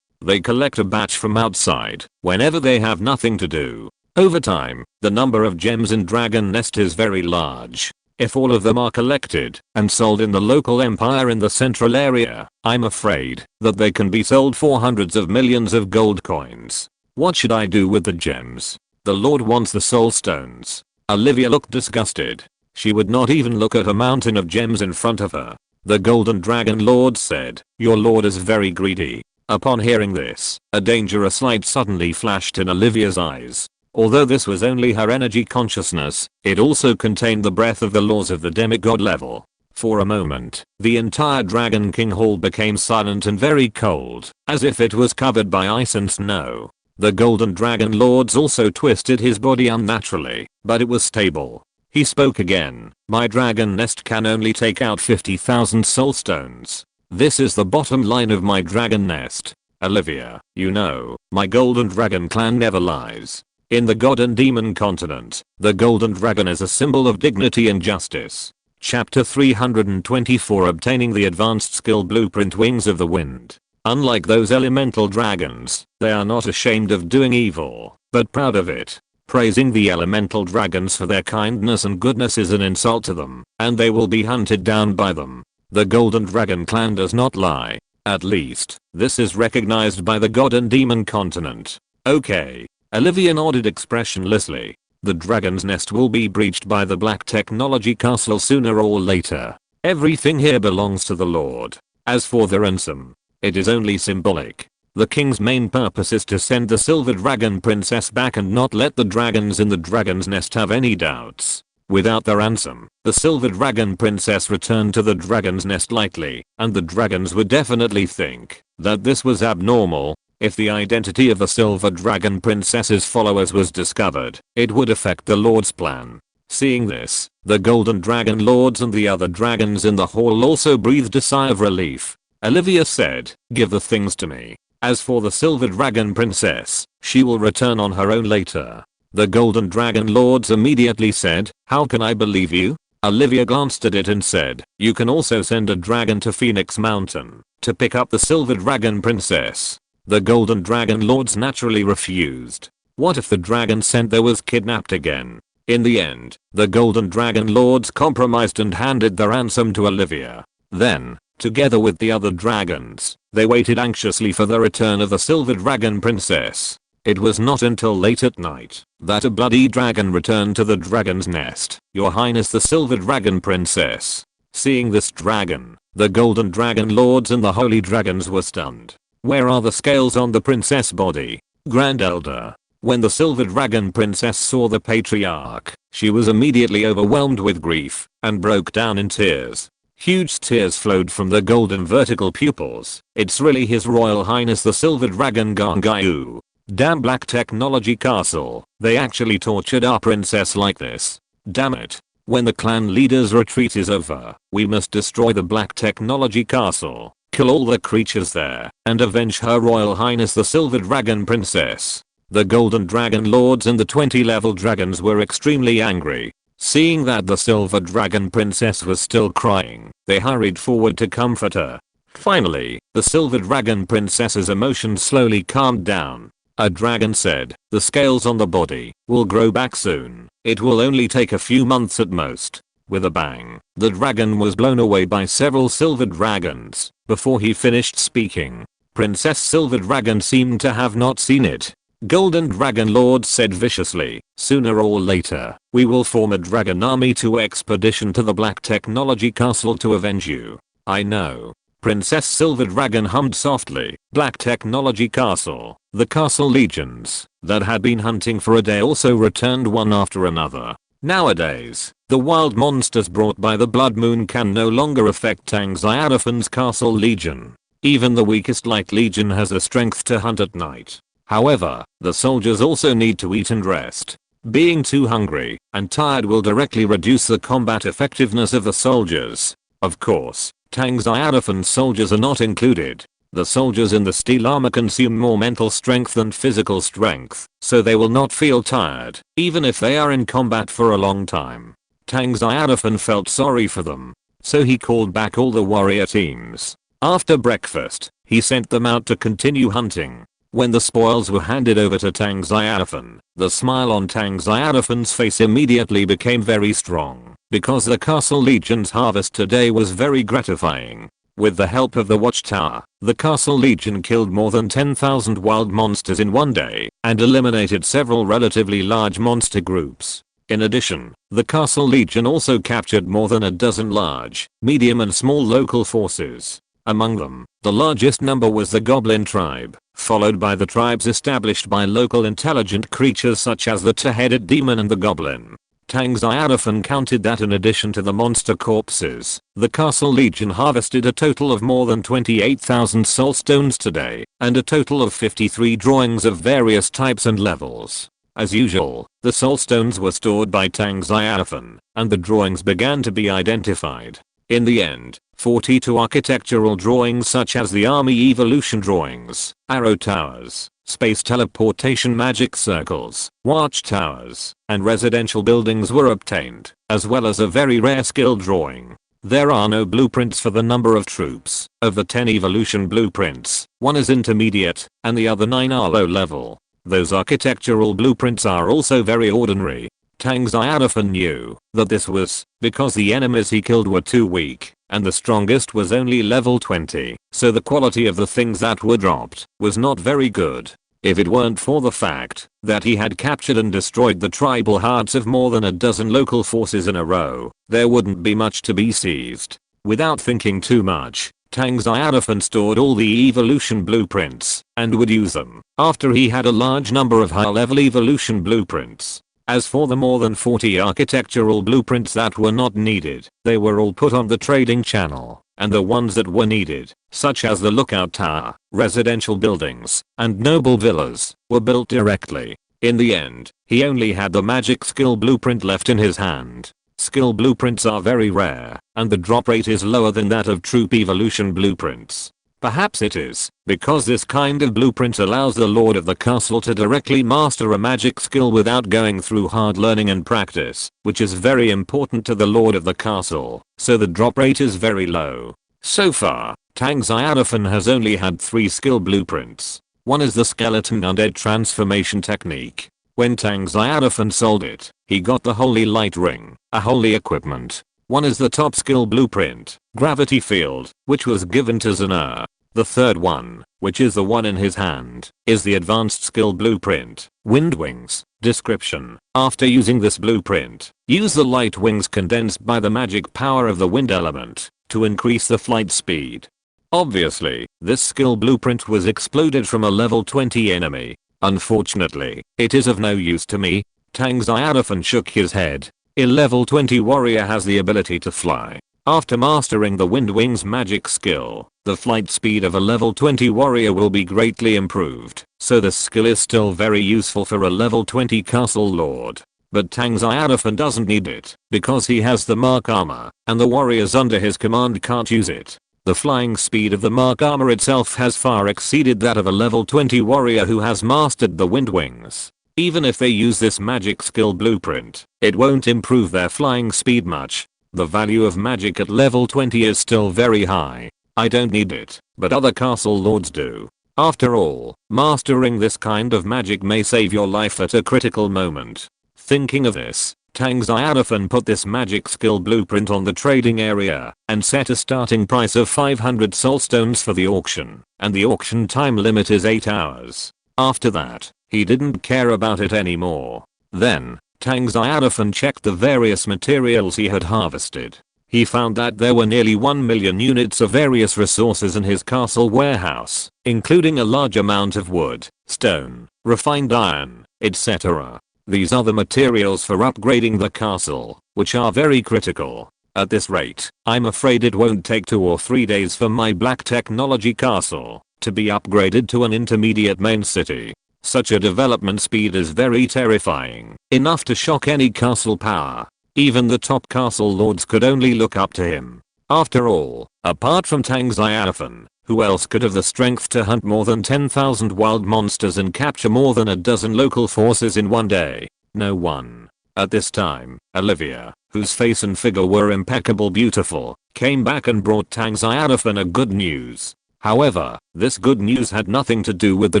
They collect a batch from outside whenever they have nothing to do. Over time, the number of gems in Dragon Nest is very large. If all of them are collected and sold in the local empire in the central area, I'm afraid that they can be sold for hundreds of millions of gold coins. What should I do with the gems? The Lord wants the soul stones." Olivia looked disgusted. She would not even look at a mountain of gems in front of her. The Golden Dragon Lord said, "Your lord is very greedy." Upon hearing this, a dangerous light suddenly flashed in Olivia's eyes. Although this was only her energy consciousness, it also contained the breath of the laws of the demigod level. For a moment, the entire Dragon King Hall became silent and very cold, as if it was covered by ice and snow. The Golden Dragon Lords also twisted his body unnaturally, but it was stable. He spoke again. "My dragon nest can only take out 50,000 soul stones. This is the bottom line of my dragon nest. Olivia, you know, my Golden Dragon clan never lies. In the God and Demon continent, the Golden Dragon is a symbol of dignity and justice." Chapter 324 Obtaining the Advanced Skill Blueprint Wings of the Wind. Unlike those elemental dragons, they are not ashamed of doing evil, but proud of it. Praising the elemental dragons for their kindness and goodness is an insult to them, and they will be hunted down by them. The Golden Dragon clan does not lie. At least, this is recognized by the God and Demon continent. Okay. Olivia nodded expressionlessly. The dragon's nest will be breached by the Black Technology Castle sooner or later. Everything here belongs to the Lord. As for the ransom, it is only symbolic. The king's main purpose is to send the Silver Dragon Princess back and not let the dragons in the dragon's nest have any doubts. Without the ransom, the Silver Dragon Princess returned to the dragon's nest likely, and the dragons would definitely think that this was abnormal. If the identity of the Silver Dragon Princess's followers was discovered, it would affect the Lord's plan. Seeing this, the Golden Dragon Lords and the other dragons in the hall also breathed a sigh of relief. Olivia said, "Give the things to me. As for the Silver Dragon Princess, she will return on her own later." The Golden Dragon Lords immediately said, "How can I believe you?" Olivia glanced at it and said, "You can also send a dragon to Phoenix Mountain to pick up the Silver Dragon Princess." The Golden Dragon Lords naturally refused. What if the dragon sent there was kidnapped again? In the end, the Golden Dragon Lords compromised and handed the ransom to Olivia. Then, together with the other dragons, they waited anxiously for the return of the Silver Dragon Princess. It was not until late at night that a bloody dragon returned to the dragon's nest. "Your Highness the Silver Dragon Princess." Seeing this dragon, the Golden Dragon Lords and the Holy Dragons were stunned. "Where are the scales on the princess body, Grand Elder?" When the Silver Dragon Princess saw the patriarch, she was immediately overwhelmed with grief and broke down in tears. Huge tears flowed from the golden vertical pupils. "It's really His Royal Highness the Silver Dragon Gangayu. Damn Black Technology Castle, they actually tortured our princess like this. Damn it. When the clan leader's retreat is over, we must destroy the Black Technology Castle, kill all the creatures there, and avenge Her Royal Highness the Silver Dragon Princess." The Golden Dragon Lords and the 20-level dragons were extremely angry. Seeing that the Silver Dragon Princess was still crying, they hurried forward to comfort her. Finally, the Silver Dragon Princess's emotions slowly calmed down. A dragon said, "The scales on the body will grow back soon. It will only take a few months at most." With a bang, the dragon was blown away by several silver dragons. Before he finished speaking, Princess Silver Dragon seemed to have not seen it. Golden Dragon Lord said viciously, "Sooner or later, we will form a dragon army to expedition to the Black Technology Castle to avenge you." "I know." Princess Silver Dragon hummed softly. Black Technology Castle. The castle legions that had been hunting for a day also returned one after another. Nowadays, the wild monsters brought by the Blood Moon can no longer affect Tang Xiaofan's castle legion. Even the weakest light legion has the strength to hunt at night. However, the soldiers also need to eat and rest. Being too hungry and tired will directly reduce the combat effectiveness of the soldiers. Of course, Tang Xiaofan's soldiers are not included. The soldiers in the steel armor consume more mental strength than physical strength, so they will not feel tired, even if they are in combat for a long time. Tang Xiaofan felt sorry for them, so he called back all the warrior teams. After breakfast, he sent them out to continue hunting. When the spoils were handed over to Tang Xiaofan, the smile on Tang Xiaofan's face immediately became very strong, because the Castle Legion's harvest today was very gratifying. With the help of the Watchtower, the Castle Legion killed more than 10,000 wild monsters in one day, and eliminated several relatively large monster groups. In addition, the Castle Legion also captured more than a dozen large, medium and small local forces. Among them, the largest number was the Goblin tribe, followed by the tribes established by local intelligent creatures such as the two-headed demon and the goblin. Tang Xiaofan counted that in addition to the monster corpses, the Castle Legion harvested a total of more than 28,000 soul stones today, and a total of 53 drawings of various types and levels. As usual, the soul stones were stored by Tang Xiaofan, and the drawings began to be identified. In the end, 42 architectural drawings such as the army evolution drawings, arrow towers, space teleportation magic circles, watchtowers, and residential buildings were obtained, as well as a very rare skill drawing. There are no blueprints for the number of troops. Of the 10 evolution blueprints, 1 is intermediate, and the other 9 are low level. Those architectural blueprints are also very ordinary. Tang Xiaofan knew that this was because the enemies he killed were too weak, and the strongest was only level 20, so the quality of the things that were dropped was not very good. If it weren't for the fact that he had captured and destroyed the tribal hearts of more than a dozen local forces in a row, there wouldn't be much to be seized. Without thinking too much, Tang Xiaofan stored all the evolution blueprints and would use them after he had a large number of high-level evolution blueprints. As for the more than 40 architectural blueprints that were not needed, they were all put on the trading channel, and the ones that were needed, such as the lookout tower, residential buildings, and noble villas, were built directly. In the end, he only had the magic skill blueprint left in his hand. Skill blueprints are very rare, and the drop rate is lower than that of troop evolution blueprints. Perhaps it is because this kind of blueprint allows the lord of the castle to directly master a magic skill without going through hard learning and practice, which is very important to the lord of the castle, so the drop rate is very low. So far, Tang Xiaofan has only had 3 skill blueprints. One is the skeleton undead transformation technique. When Tang Xiaofan sold it, he got the holy light ring, a holy equipment. One is the top skill blueprint, gravity field, which was given to Zena. The third one, which is the one in his hand, is the advanced skill blueprint, wind wings. Description: after using this blueprint, use the light wings condensed by the magic power of the wind element to increase the flight speed. Obviously, this skill blueprint was exploded from a level 20 enemy. Unfortunately, it is of no use to me. Tang Xiaofan shook his head. A level 20 warrior has the ability to fly. After mastering the wind wings magic skill, the flight speed of a level 20 warrior will be greatly improved, so this skill is still very useful for a level 20 castle lord. But Tang Xiaofan doesn't need it, because he has the Mark armor, and the warriors under his command can't use it. The flying speed of the Mark armor itself has far exceeded that of a level 20 warrior who has mastered the wind wings. Even if they use this magic skill blueprint, it won't improve their flying speed much. The value of magic at level 20 is still very high. I don't need it, but other castle lords do. After all, mastering this kind of magic may save your life at a critical moment. Thinking of this, Tang Xiaofan put this magic skill blueprint on the trading area and set a starting price of 500 soulstones for the auction, and the auction time limit is 8 hours. After that, he didn't care about it anymore. Then, Tang Xiaofan checked the various materials he had harvested. He found that there were nearly 1 million units of various resources in his castle warehouse, including a large amount of wood, stone, refined iron, etc. These are the materials for upgrading the castle, which are very critical. At this rate, I'm afraid it won't take 2 or 3 days for my black technology castle to be upgraded to an intermediate main city. Such a development speed is very terrifying, enough to shock any castle power. Even the top castle lords could only look up to him. After all, apart from Tang Xiaofan, who else could have the strength to hunt more than 10,000 wild monsters and capture more than a dozen local forces in one day? No one. At this time, Olivia, whose face and figure were impeccable beautiful, came back and brought Tang Xiaofan a good news. However, this good news had nothing to do with the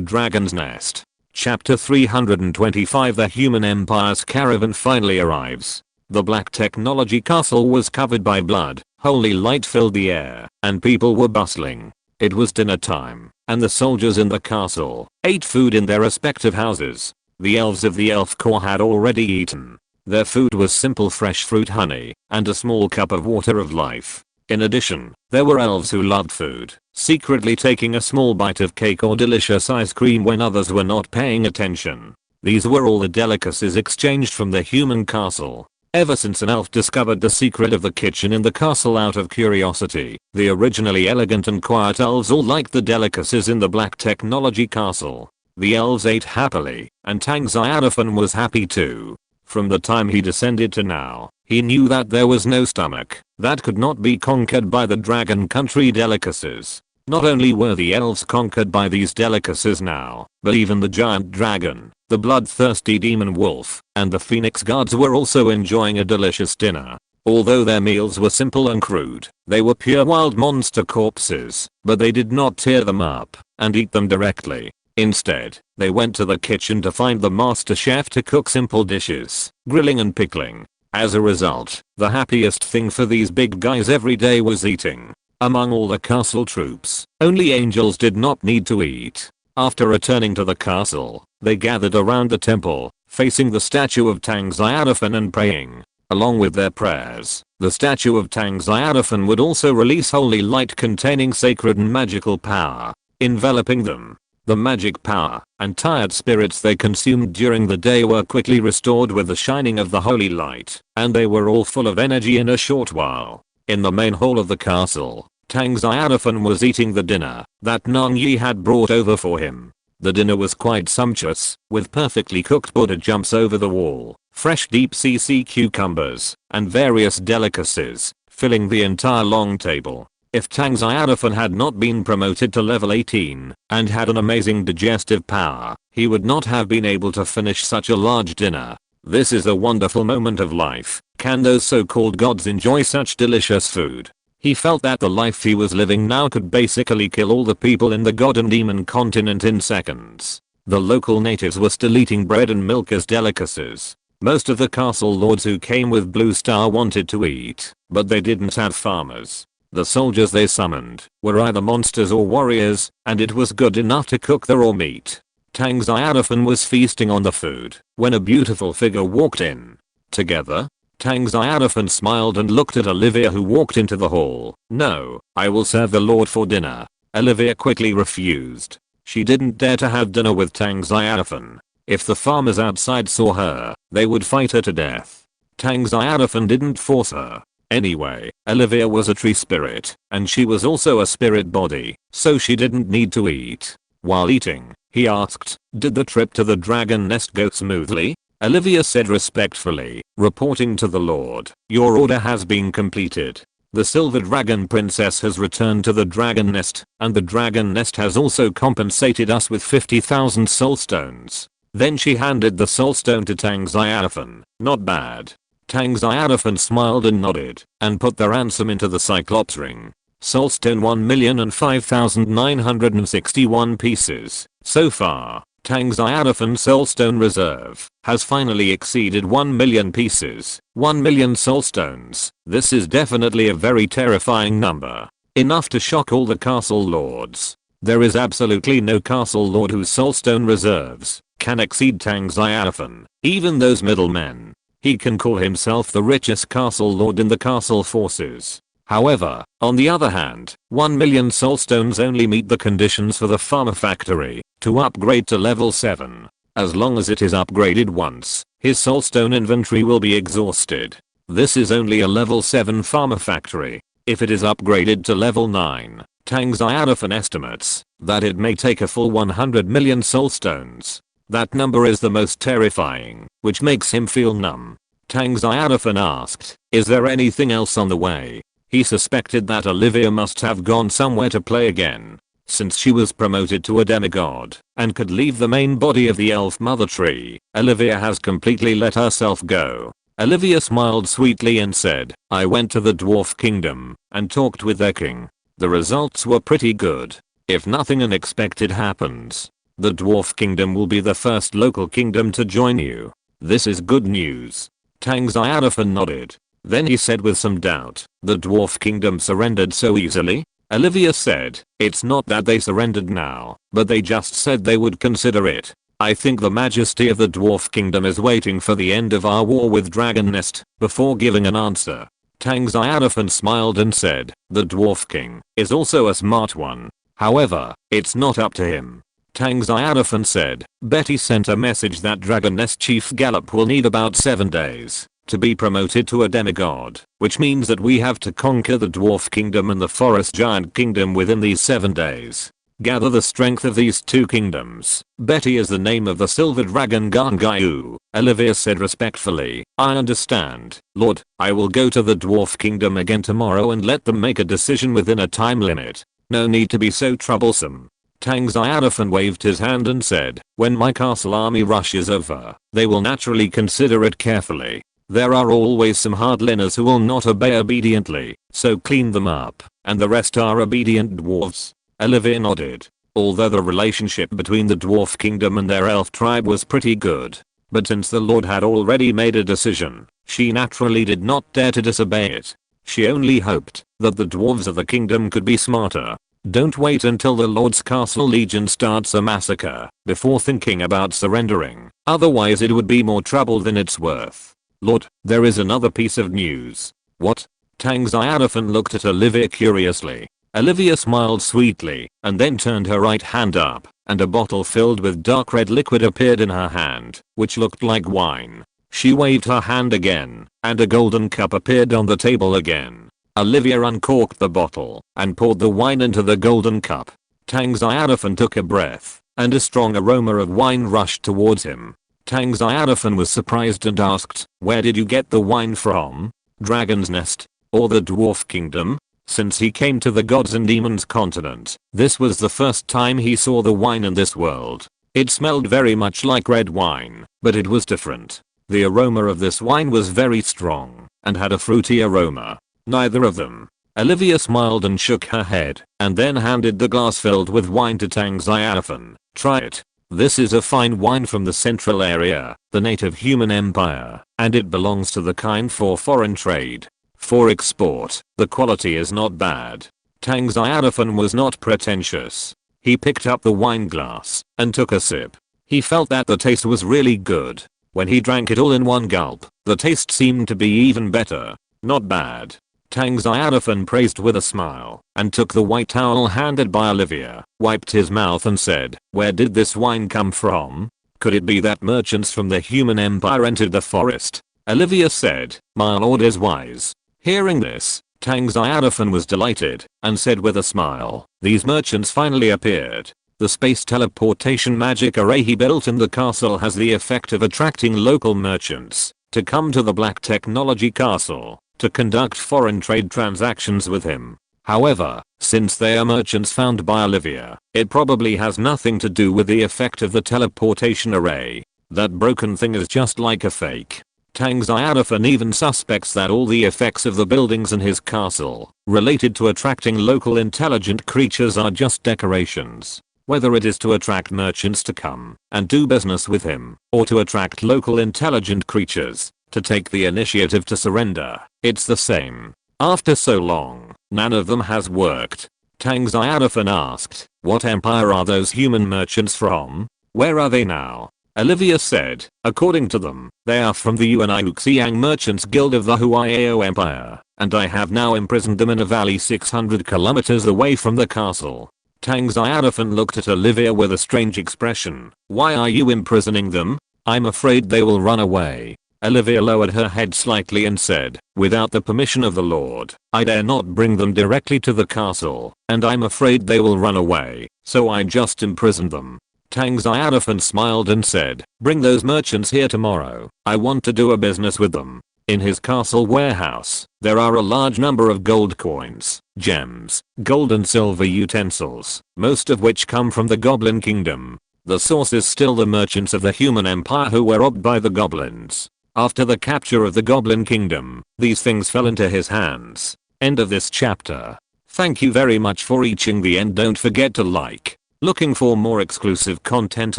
dragon's nest. Chapter 325 The Human Empire's caravan finally arrives. The black technology castle was covered by blood, holy light filled the air, and people were bustling. It was dinner time, and the soldiers in the castle ate food in their respective houses. The elves of the elf corps had already eaten. Their food was simple fresh fruit honey, and a small cup of water of life. In addition, there were elves who loved food, secretly taking a small bite of cake or delicious ice cream when others were not paying attention. These were all the delicacies exchanged from the human castle. Ever since an elf discovered the secret of the kitchen in the castle out of curiosity, the originally elegant and quiet elves all liked the delicacies in the black technology castle. The elves ate happily, and Tang Xiaofan was happy too. From the time he descended to now, he knew that there was no stomach that could not be conquered by the dragon country delicacies. Not only were the elves conquered by these delicacies now, but even the giant dragon, the bloodthirsty demon wolf, and the phoenix guards were also enjoying a delicious dinner. Although their meals were simple and crude, they were pure wild monster corpses, but they did not tear them up and eat them directly. Instead, they went to the kitchen to find the master chef to cook simple dishes, grilling and pickling. As a result, the happiest thing for these big guys every day was eating. Among all the castle troops, only angels did not need to eat. After returning to the castle, they gathered around the temple, facing the statue of Tang Xiaofan and praying. Along with their prayers, the statue of Tang Xiaofan would also release holy light containing sacred and magical power, enveloping them. The magic power and tired spirits they consumed during the day were quickly restored with the shining of the holy light, and they were all full of energy in a short while. In the main hall of the castle, Tang Xiaofan was eating the dinner that Nang Yi had brought over for him. The dinner was quite sumptuous, with perfectly cooked Buddha jumps over the wall, fresh deep sea cucumbers, and various delicacies, filling the entire long table. If Tang Xiaofan had not been promoted to level 18 and had an amazing digestive power, he would not have been able to finish such a large dinner. This is a wonderful moment of life. Can those so-called gods enjoy such delicious food? He felt that the life he was living now could basically kill all the people in the god and demon continent in seconds. The local natives were still eating bread and milk as delicacies. Most of the castle lords who came with Blue Star wanted to eat, but they didn't have farmers. The soldiers they summoned were either monsters or warriors, and it was good enough to cook the raw meat. Tang Xiaofan was feasting on the food when a beautiful figure walked in. Together, Tang Xiaofan smiled and looked at Olivia, who walked into the hall. "No, I will serve the lord for dinner." Olivia quickly refused. She didn't dare to have dinner with Tang Xiaofan. If the farmers outside saw her, they would fight her to death. Tang Xiaofan didn't force her. Anyway, Olivia was a tree spirit, and she was also a spirit body, so she didn't need to eat. While eating, he asked, "Did the trip to the dragon nest go smoothly?" Olivia said respectfully, reporting to the lord, "Your order has been completed. The silver dragon princess has returned to the dragon nest, and the dragon nest has also compensated us with 50,000 soul stones." Then she handed the soul stone to Tang Xiaofan. "Not bad." Tang Xiaofan smiled and nodded, and put the ransom into the Cyclops ring. Soulstone 1,005,961 pieces. So far, Tang Xiaofan's soulstone reserve has finally exceeded 1 million pieces. 1 million soulstones. This is definitely a very terrifying number. Enough to shock all the castle lords. There is absolutely no castle lord whose soulstone reserves can exceed Tang Xiaofan, even those middlemen. He can call himself the richest castle lord in the castle forces. However, on the other hand, 1 million soulstones only meet the conditions for the farmer factory to upgrade to level 7. As long as it is upgraded once, his soulstone inventory will be exhausted. This is only a level 7 farmer factory. If it is upgraded to level 9, Tang Xiaofan estimates that it may take a full 100 million soulstones. That number is the most terrifying, which makes him feel numb. Tang Xiaofan asked, "Is there anything else on the way?" He suspected that Olivia must have gone somewhere to play again. Since she was promoted to a demigod and could leave the main body of the elf mother tree, Olivia has completely let herself go. Olivia smiled sweetly and said, "I went to the dwarf kingdom and talked with their king. The results were pretty good. If nothing unexpected happens, the dwarf kingdom will be the first local kingdom to join you. This is good news." Tang Xiaofan nodded. Then he said with some doubt, "The dwarf kingdom surrendered so easily?" Olivia said, "It's not that they surrendered now, but they just said they would consider it. I think the majesty of the dwarf kingdom is waiting for the end of our war with Dragon Nest before giving an answer." Tang Xiaofan smiled and said, "The dwarf king is also a smart one. However, it's not up to him." Tang Xiaofan said, "Betty sent a message that Dragon Nest Chief Gallop will need about 7 days to be promoted to a demigod, which means that we have to conquer the dwarf kingdom and the forest giant kingdom within these 7 days. Gather the strength of these two kingdoms." Betty is the name of the silver dragon Gangayu. Olivia said respectfully, "I understand, Lord. I will go to the dwarf kingdom again tomorrow and let them make a decision within a time limit. No need to be so troublesome." Tang Xiaofan waved his hand and said, "When my castle army rushes over, they will naturally consider it carefully. There are always some hardliners who will not obey obediently, so clean them up, and the rest are obedient dwarves." Olivia nodded. Although the relationship between the dwarf kingdom and their elf tribe was pretty good, but since the lord had already made a decision, she naturally did not dare to disobey it. She only hoped that the dwarves of the kingdom could be smarter. Don't wait until the Lord's Castle Legion starts a massacre before thinking about surrendering, otherwise it would be more trouble than it's worth. Lord, there is another piece of news. What? Tang Xiaofan looked at Olivia curiously. Olivia smiled sweetly and then turned her right hand up, and a bottle filled with dark red liquid appeared in her hand, which looked like wine. She waved her hand again, and a golden cup appeared on the table again. Olivia uncorked the bottle and poured the wine into the golden cup. Tang Xiaofan took a breath, and a strong aroma of wine rushed towards him. Tang Xiaofan was surprised and asked, "Where did you get the wine from? Dragon's Nest? Or the Dwarf Kingdom?" Since he came to the Gods and Demons continent, this was the first time he saw the wine in this world. It smelled very much like red wine, but it was different. The aroma of this wine was very strong, and had a fruity aroma. Neither of them. Olivia smiled and shook her head, and then handed the glass filled with wine to Tang Xiaofan. "Try it. This is a fine wine from the central area, the native human empire, and it belongs to the kind for foreign trade. For export, the quality is not bad." Tang Xiaofan was not pretentious. He picked up the wine glass and took a sip. He felt that the taste was really good. When he drank it all in one gulp, the taste seemed to be even better. Not bad. Tang Xiaofan praised with a smile and took the white towel handed by Olivia, wiped his mouth and said, "Where did this wine come from? Could it be that merchants from the human empire entered the forest?" Olivia said, "My lord is wise." Hearing this, Tang Xiaofan was delighted and said with a smile, "These merchants finally appeared. The space teleportation magic array he built in the castle has the effect of attracting local merchants to come to the Black Technology Castle to conduct foreign trade transactions with him. However, since they are merchants found by Olivia, it probably has nothing to do with the effect of the teleportation array. That broken thing is just like a fake." Tang Xiaofan even suspects that all the effects of the buildings in his castle, related to attracting local intelligent creatures, are just decorations. Whether it is to attract merchants to come and do business with him, or to attract local intelligent creatures to take the initiative to surrender, it's the same. After so long, none of them has worked. Tang Xiaofan asked, "What empire are those human merchants from? Where are they now?" Olivia said, "According to them, they are from the Yuan Merchants Guild of the Huayao Empire, and I have now imprisoned them in a valley 600 kilometers away from the castle." Tang Xiaofan looked at Olivia with a strange expression. "Why are you imprisoning them? I'm afraid they will run away." Olivia lowered her head slightly and said, "Without the permission of the Lord, I dare not bring them directly to the castle, and I'm afraid they will run away, so I just imprisoned them." Tang Xiaofan smiled and said, "Bring those merchants here tomorrow. I want to do a business with them." In his castle warehouse, there are a large number of gold coins, gems, gold and silver utensils, most of which come from the Goblin Kingdom. The source is still the merchants of the human empire who were robbed by the goblins. After the capture of the Goblin Kingdom, these things fell into his hands. End of this chapter. Thank you very much for reaching the end. Don't forget to like. Looking for more exclusive content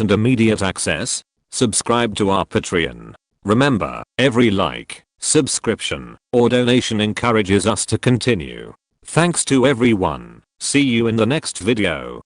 and immediate access? Subscribe to our Patreon. Remember, every like, subscription, or donation encourages us to continue. Thanks to everyone. See you in the next video.